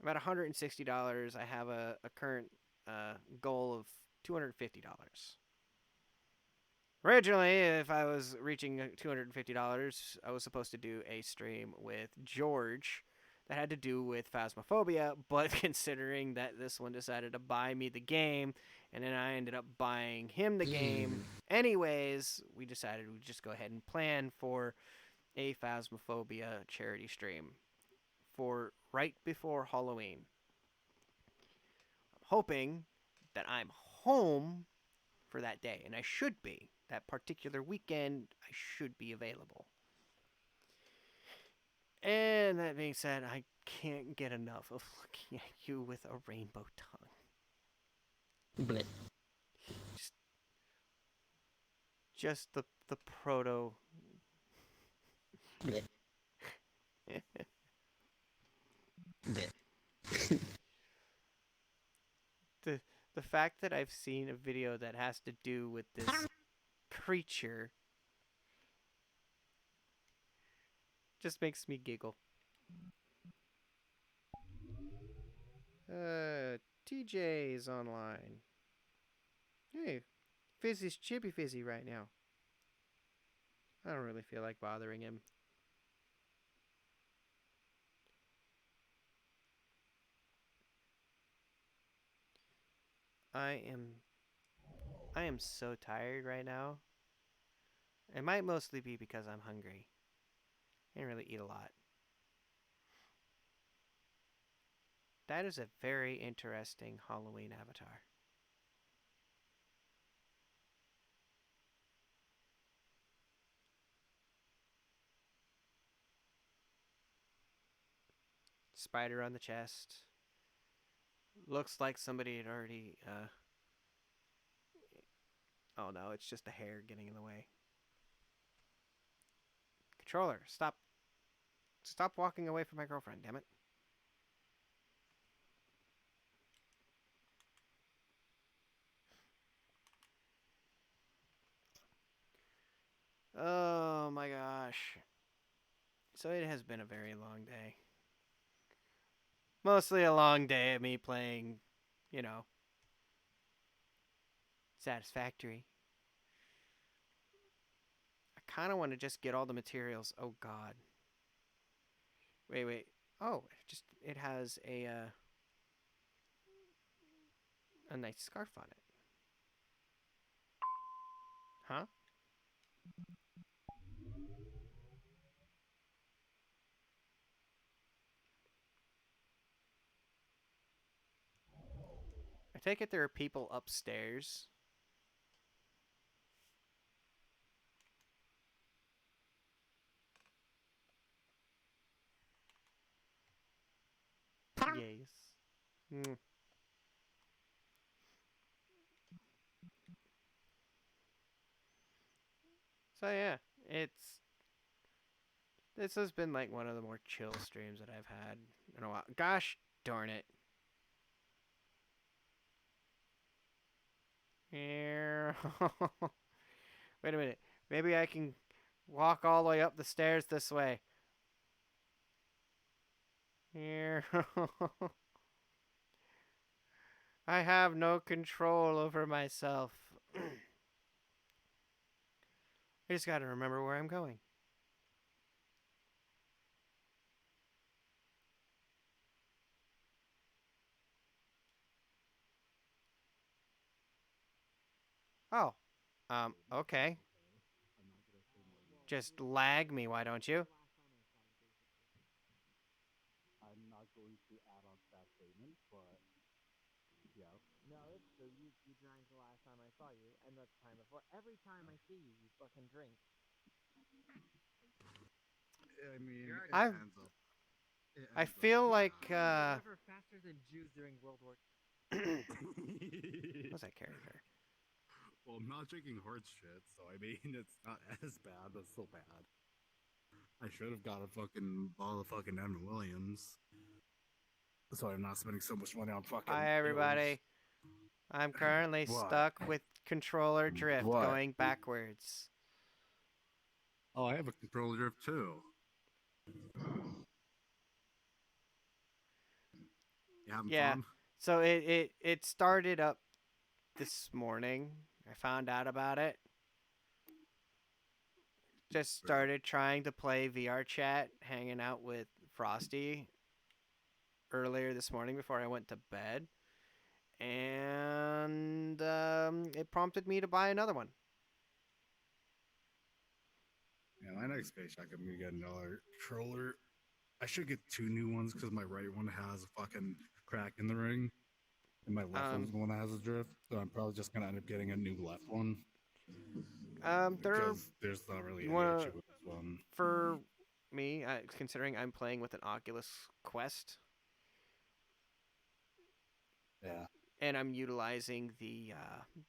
About $160. I have a current goal of $250. Originally, if I was reaching $250, I was supposed to do a stream with George that had to do with Phasmophobia, but considering that this one decided to buy me the game, and then I ended up buying him the game anyways, we decided we'd just go ahead and plan for a Phasmophobia charity stream for right before Halloween. I'm hoping that I'm home for that day, and I should be. That particular weekend, I should be available. And that being said, I can't get enough of looking at you with a rainbow tongue. Blech. Just the proto. Blech. Blech. The fact that I've seen a video that has to do with this creature just makes me giggle. TJ's online. Hey, Fizzy's chippy fizzy right now. I don't really feel like bothering him. I am so tired right now. It might mostly be because I'm hungry. I didn't really eat a lot. That is a very interesting Halloween avatar. Spider on the chest. Looks like somebody had already, oh no, it's just a hair getting in the way. Controller, stop. Stop walking away from my girlfriend, damn it. Oh my gosh. So it has been a very long day. Mostly a long day of me playing, you know, Satisfactory. I kind of want to just get all the materials. Oh god. Wait. Oh, it has a nice scarf on it. Huh? I take it there are people upstairs. Yes. So yeah, this has been like one of the more chill streams that I've had in a while. Gosh darn it. Wait a minute. Maybe I can walk all the way up the stairs this way. Here. I have no control over myself. I just gotta remember where I'm going. Oh. Okay. Just lag me, why don't you? I'm not going to add on that statement, but yeah. No, you drank the last time I saw you, and the time before. Every time I see you, you fucking drink. I mean, I feel like Never faster than Jews during World War. What's that character? Well, I'm not drinking horse shit, so I mean, it's not as bad, but still bad. I should have got a fucking bottle of fucking Evan Williams, so I'm not spending so much money on fucking. Hi everybody. I'm currently stuck with controller drift going backwards. Oh, I have a controller drift too. Yeah. Fun? So it started up this morning. I found out about it. Just started trying to play VR chat, hanging out with Frosty, earlier this morning before I went to bed, and it prompted me to buy another one. Yeah, my next paycheck, I'm gonna get another controller. I should get 2 new ones because my right one has a fucking crack in the ring, and my left one's the one that has a drift. So I'm probably just gonna end up getting a new left one. Because there's not really any issue with this one. For me, considering I'm playing with an Oculus Quest. Yeah. And I'm utilizing the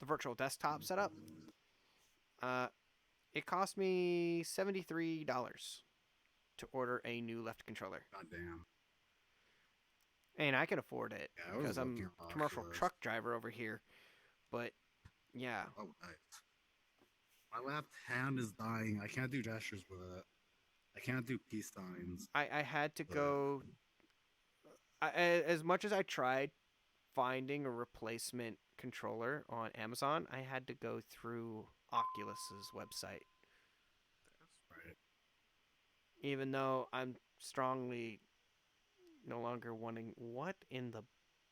virtual desktop setup. It cost me $73 to order a new left controller. God damn. And I can afford it because I'm a commercial truck driver over here. But yeah. Oh, nice. My left hand is dying. I can't do gestures with it. I can't do peace signs. I had to go. As much as I tried finding a replacement controller on Amazon, I had to go through Oculus's website. That's right. Even though I'm strongly no longer wanting. What in the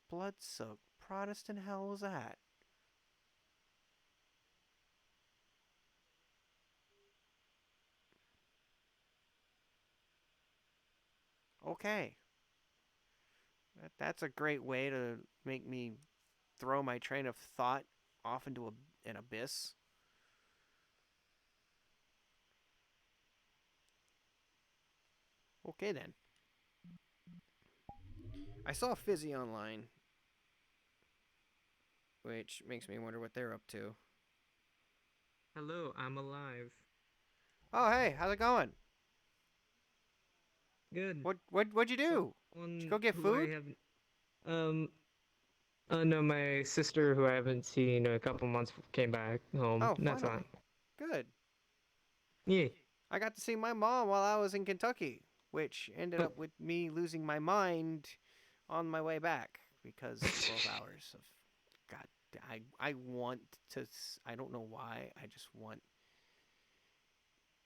blood-soaked Protestant hell was that? Okay. That's a great way to make me throw my train of thought off into an abyss. Okay then. I saw Fizzy online, which makes me wonder what they're up to. Hello, I'm alive. Oh hey, how's it going? Good. What'd you do? Did you go get food? No, my sister, who I haven't seen in a couple months, came back home. Oh, that's finally. fine. Good. Yeah. I got to see my mom while I was in Kentucky, which ended up with me losing my mind on my way back because 12 hours of God. I want to. I don't know why. I just want.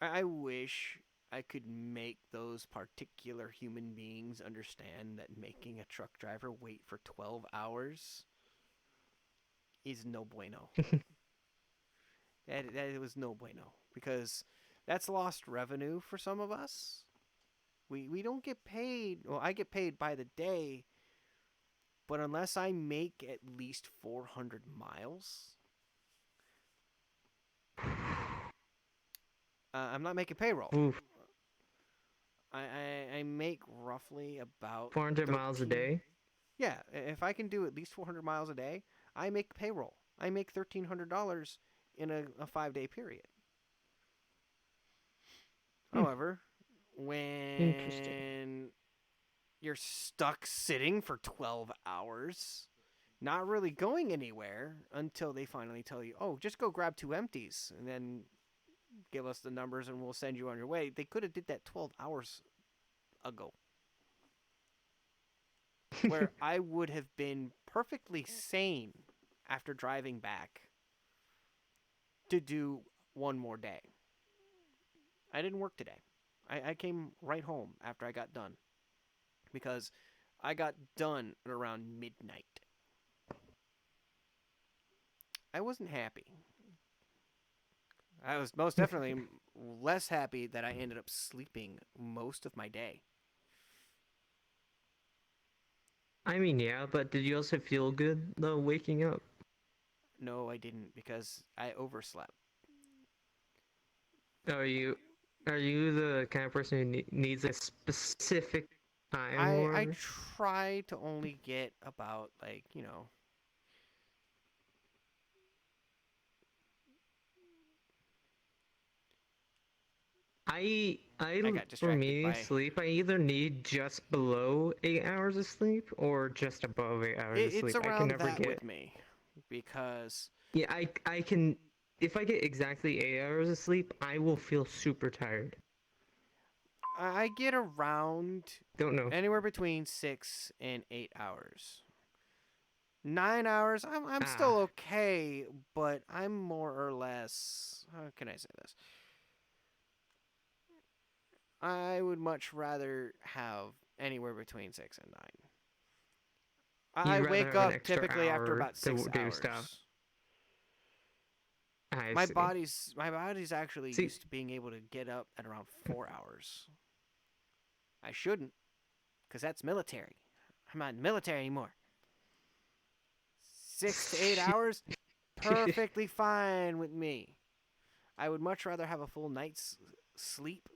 I wish I could make those particular human beings understand that making a truck driver wait for 12 hours is no bueno. That was no bueno, because that's lost revenue for some of us. We don't get paid. Well, I get paid by the day, but unless I make at least 400 miles, I'm not making payroll. Oof. I make roughly about 400 miles a day? Yeah, if I can do at least 400 miles a day, I make payroll. I make $1,300 in a 5-day period. However, when you're stuck sitting for 12 hours, not really going anywhere until they finally tell you, oh, just go grab 2 empties and then give us the numbers and we'll send you on your way. They could have did that 12 hours ago. Where I would have been perfectly sane after driving back to do one more day. I didn't work today. I came right home after I got done because I got done at around midnight. I wasn't happy. I was most definitely less happy that I ended up sleeping most of my day. I mean, yeah, but did you also feel good, though, waking up? No, I didn't, because I overslept. Are you the kind of person who needs a specific time? I try to only get about, like, you know... For me, sleep, I either need just below 8 hours of sleep or just above 8 hours of sleep. It's around I can never that get with me, because... Yeah, I can... If I get exactly 8 hours of sleep, I will feel super tired. I get around... Don't know. Anywhere between 6 and 8 hours. 9 hours, I'm still okay, but I'm more or less... How can I say this? I would much rather have anywhere between 6 and 9. I wake up typically after about 6 hours. Stuff. My body's actually used to being able to get up at around 4 hours. I shouldn't, because that's military. I'm not in the military anymore. 6 to 8 hours, perfectly fine with me. I would much rather have a full night's sleep.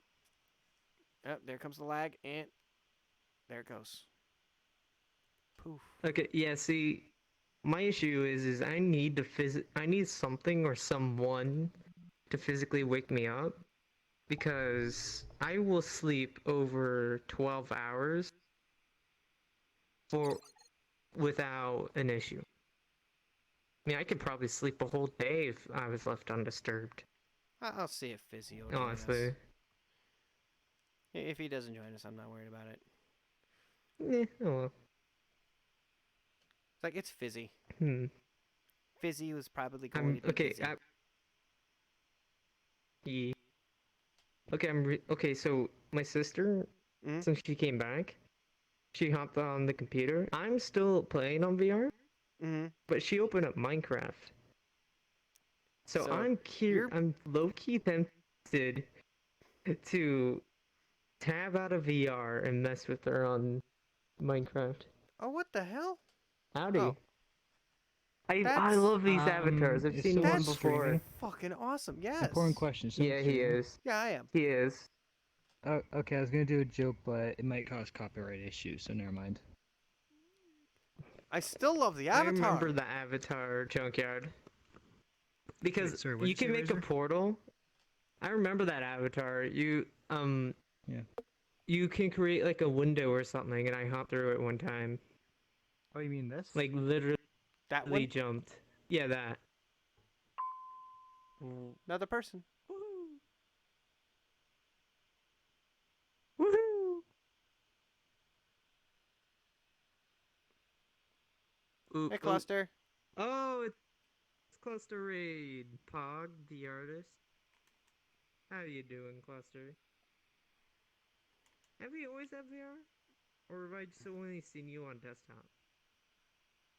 Oh, there comes the lag, and there it goes. Poof. Okay, yeah, see, my issue is I need I need something or someone to physically wake me up, because I will sleep over 12 hours without an issue. I mean, I could probably sleep a whole day if I was left undisturbed. I'll see if Fizzy will honestly. If he doesn't join us, I'm not worried about it. Yeah, oh well. It's like, it's Fizzy. Fizzy was probably going to be okay, busy. Yeah. Okay, okay, so my sister, since she came back, she hopped on the computer. I'm still playing on VR, but she opened up Minecraft. So I'm low-key tempted to tab out of VR and mess with her on Minecraft. Oh, what the hell? Howdy. Oh. I love these avatars. I've seen one before. Streaming? Fucking awesome, yes. Important question. Yeah, he is. Yeah, I am. He is. Oh, okay, I was gonna do a joke, but it might cause copyright issues, so never mind. I still love the avatar. I remember the avatar junkyard. Because you can make a portal. I remember that avatar. You can create like a window or something, and I hopped through it one time. Oh, you mean this? Like literally that one? Jumped. Yeah, that. Another person. Woohoo! Woohoo! Hey, Cluster. Oh, it's Cluster Raid. Pog, the artist. How you doing, Cluster? Have you always had VR? Or have I just only seen you on desktop?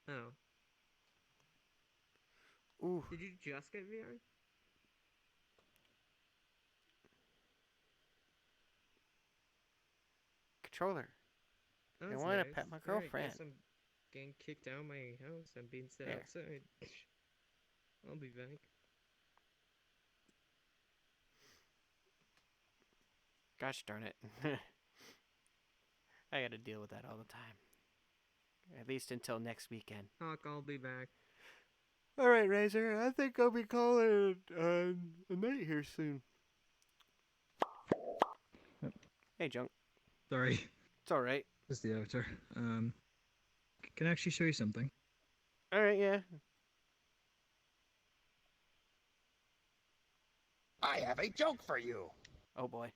Oh. Ooh. Did you just get VR? Controller. I want to pet my girlfriend. I'm getting kicked out of my house. I'm being set outside. I'll be back. Gosh darn it. I gotta deal with that all the time. At least until next weekend. Hawk, I'll be back. Alright, Razor. I think I'll be calling a night here soon. Hey, Junk. Sorry. It's alright. Just the avatar. Can I actually show you something? Alright, yeah. I have a joke for you. Oh boy.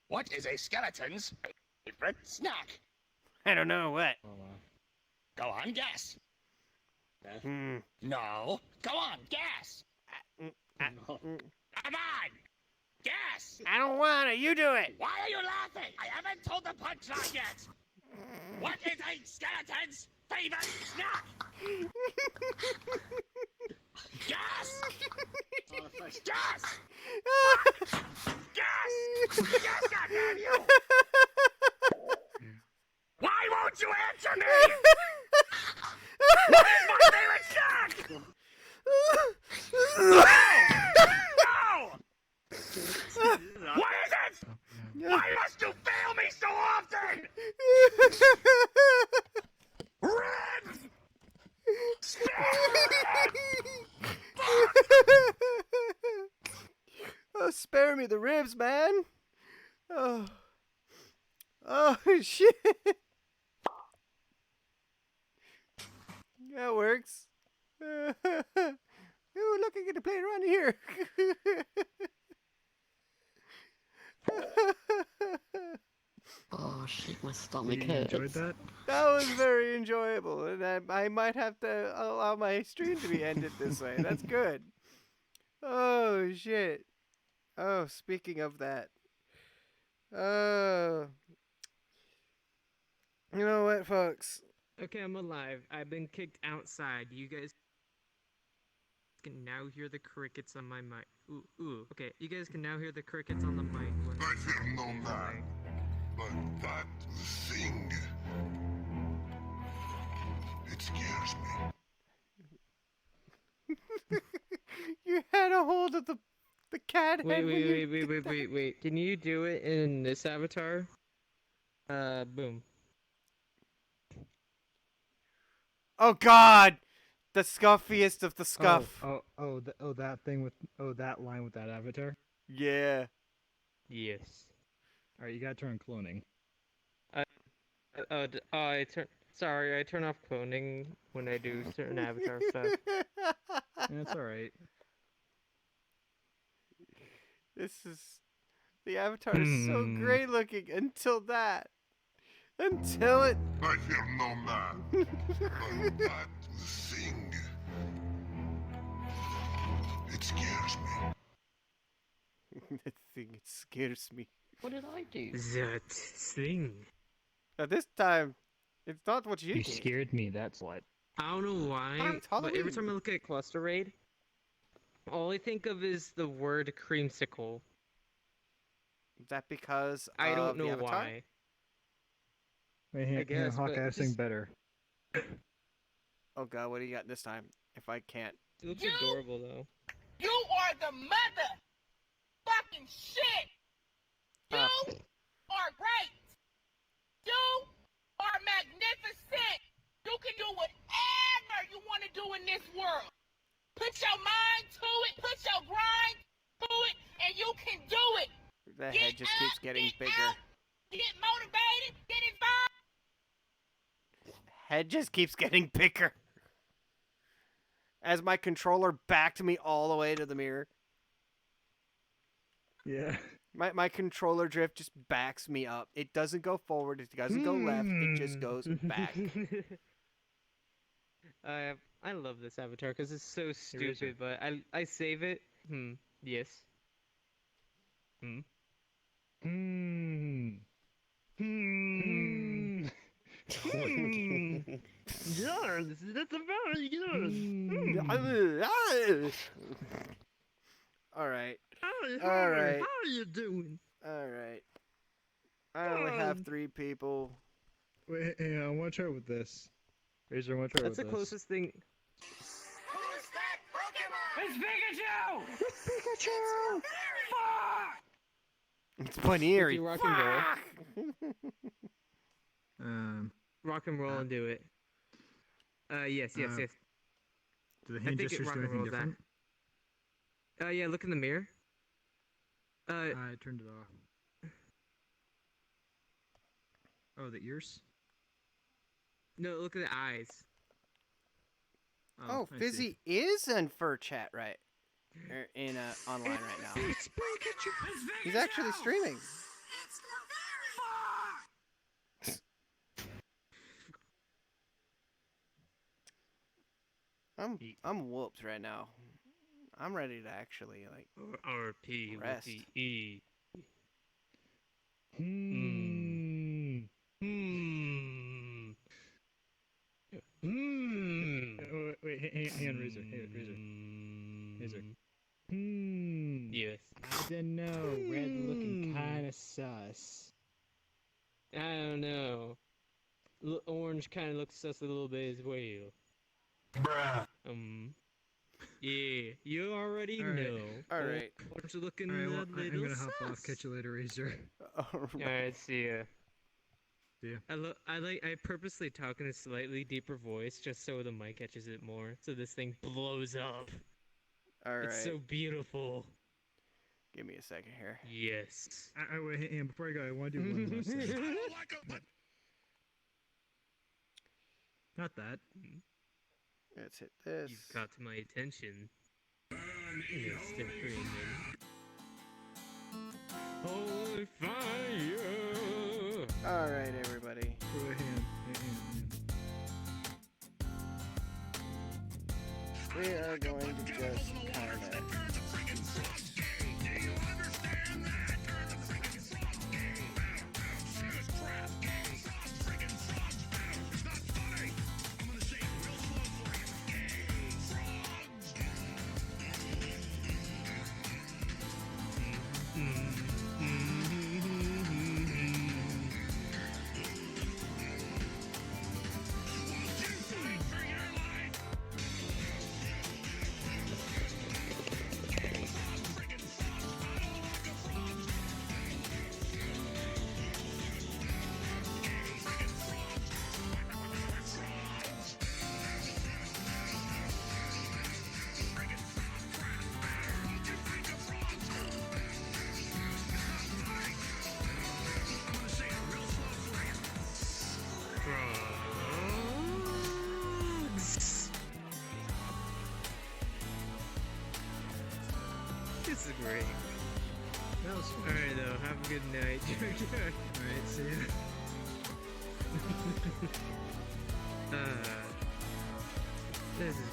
What is a skeleton's favorite snack? I don't know what. Go on, guess. No. Go on, guess. Come on! Guess! I don't want it. You do it. Why are you laughing? I haven't told the punchline yet. What is a skeleton's favorite snack? Guess! Guess! Guess! Guess, goddamn you! Why won't you answer me? What is my favorite snack? No! What is it? Why must you fail me so often? Ribs! Oh, spare me the ribs, man. Oh, shit. That works. Ooh, look, I get to play around here. Oh shit, my stomach hurts. You enjoyed that? That was very enjoyable, and I might have to allow my stream to be ended this way. That's good. Oh, shit. Oh, speaking of that. You know what, folks? Okay, I'm alive. I've been kicked outside. You guys can now hear the crickets on my mic. Ooh. Okay, you guys can now hear the crickets on the mic. I fear no man, but that thing. It scares me. You had a hold of the cat head. Wait. Can you do it in this avatar? Boom. Oh God, the scuffiest of the scuff. That thing with that line with that avatar. Yeah. Yes. All right, you gotta turn cloning. Sorry, I turn off cloning when I do certain avatar stuff. That's all right. The avatar is so great looking until that. Until it. I fear no man, but that thing. It scares me. That thing, it scares me. What did I do? That thing. Now this time, it's not what you You did. scared me. That's what. I don't know why, but every time I look at Cluster Raid, all I think of is the word creamsicle. Is that because I don't of the know avatar? why. Wait, I guess, but Hawkeye sing better. Oh God, what do you got this time? If I can't. It looks adorable though. You are the mother fucking shit. You are great. You are magnificent. You can do whatever you want to do in this world. Put your mind to it. Put your grind to it, and you can do it. The head just keeps getting bigger. Get motivated. Get involved. Head just keeps getting bigger. As my controller backed me all the way to the mirror. Yeah. My controller drift just backs me up. It doesn't go forward. It doesn't go left. It just goes back. I love this avatar because it's so stupid, but I save it. Yes. Yes, that's very good. All right. All right. How are you doing? All right. I only have 3 people. Wait, hey, I want to try with this. Razor, I want to try That's with the this. closest thing. Who's that Pokemon? It's Pikachu! It's Pikachu! Fuck! It's Ponieri. Rock and roll. Rock and roll and do it. Yes. Do the hand gestures do anything different? Yeah, look in the mirror. I turned it off. Oh, the ears? No, look at the eyes. Oh, Fizzy is in Vrchat, right? Or in online right now. It's Pikachu! He's actually streaming. I'm whooped right now. I'm ready to actually like RP rest. with the E. Wait, hang on, Razor. Razor. Yes. I don't know. Red looking kind of sus. I don't know. Orange kind of looks sus a little bit as well. Bruh. Yeah, you already know. Alright. Orange looking I'm little gonna hop sus. off. Catch you later, Razor. Alright, see ya. See ya. I purposely talk in a slightly deeper voice just so the mic catches it more, so this thing blows up. Alright. It's so beautiful. Give me a second here. Yes. Wait, hang on, before I go, I want to do one last thing. Not that. Let's hit this. You've caught my attention, Mr. Freeman. Holy fire! Alright, everybody. Wait, hang on. We are going to just kind of... This is great. That was fun. Alright, though. Have a good night. Alright, see ya. This is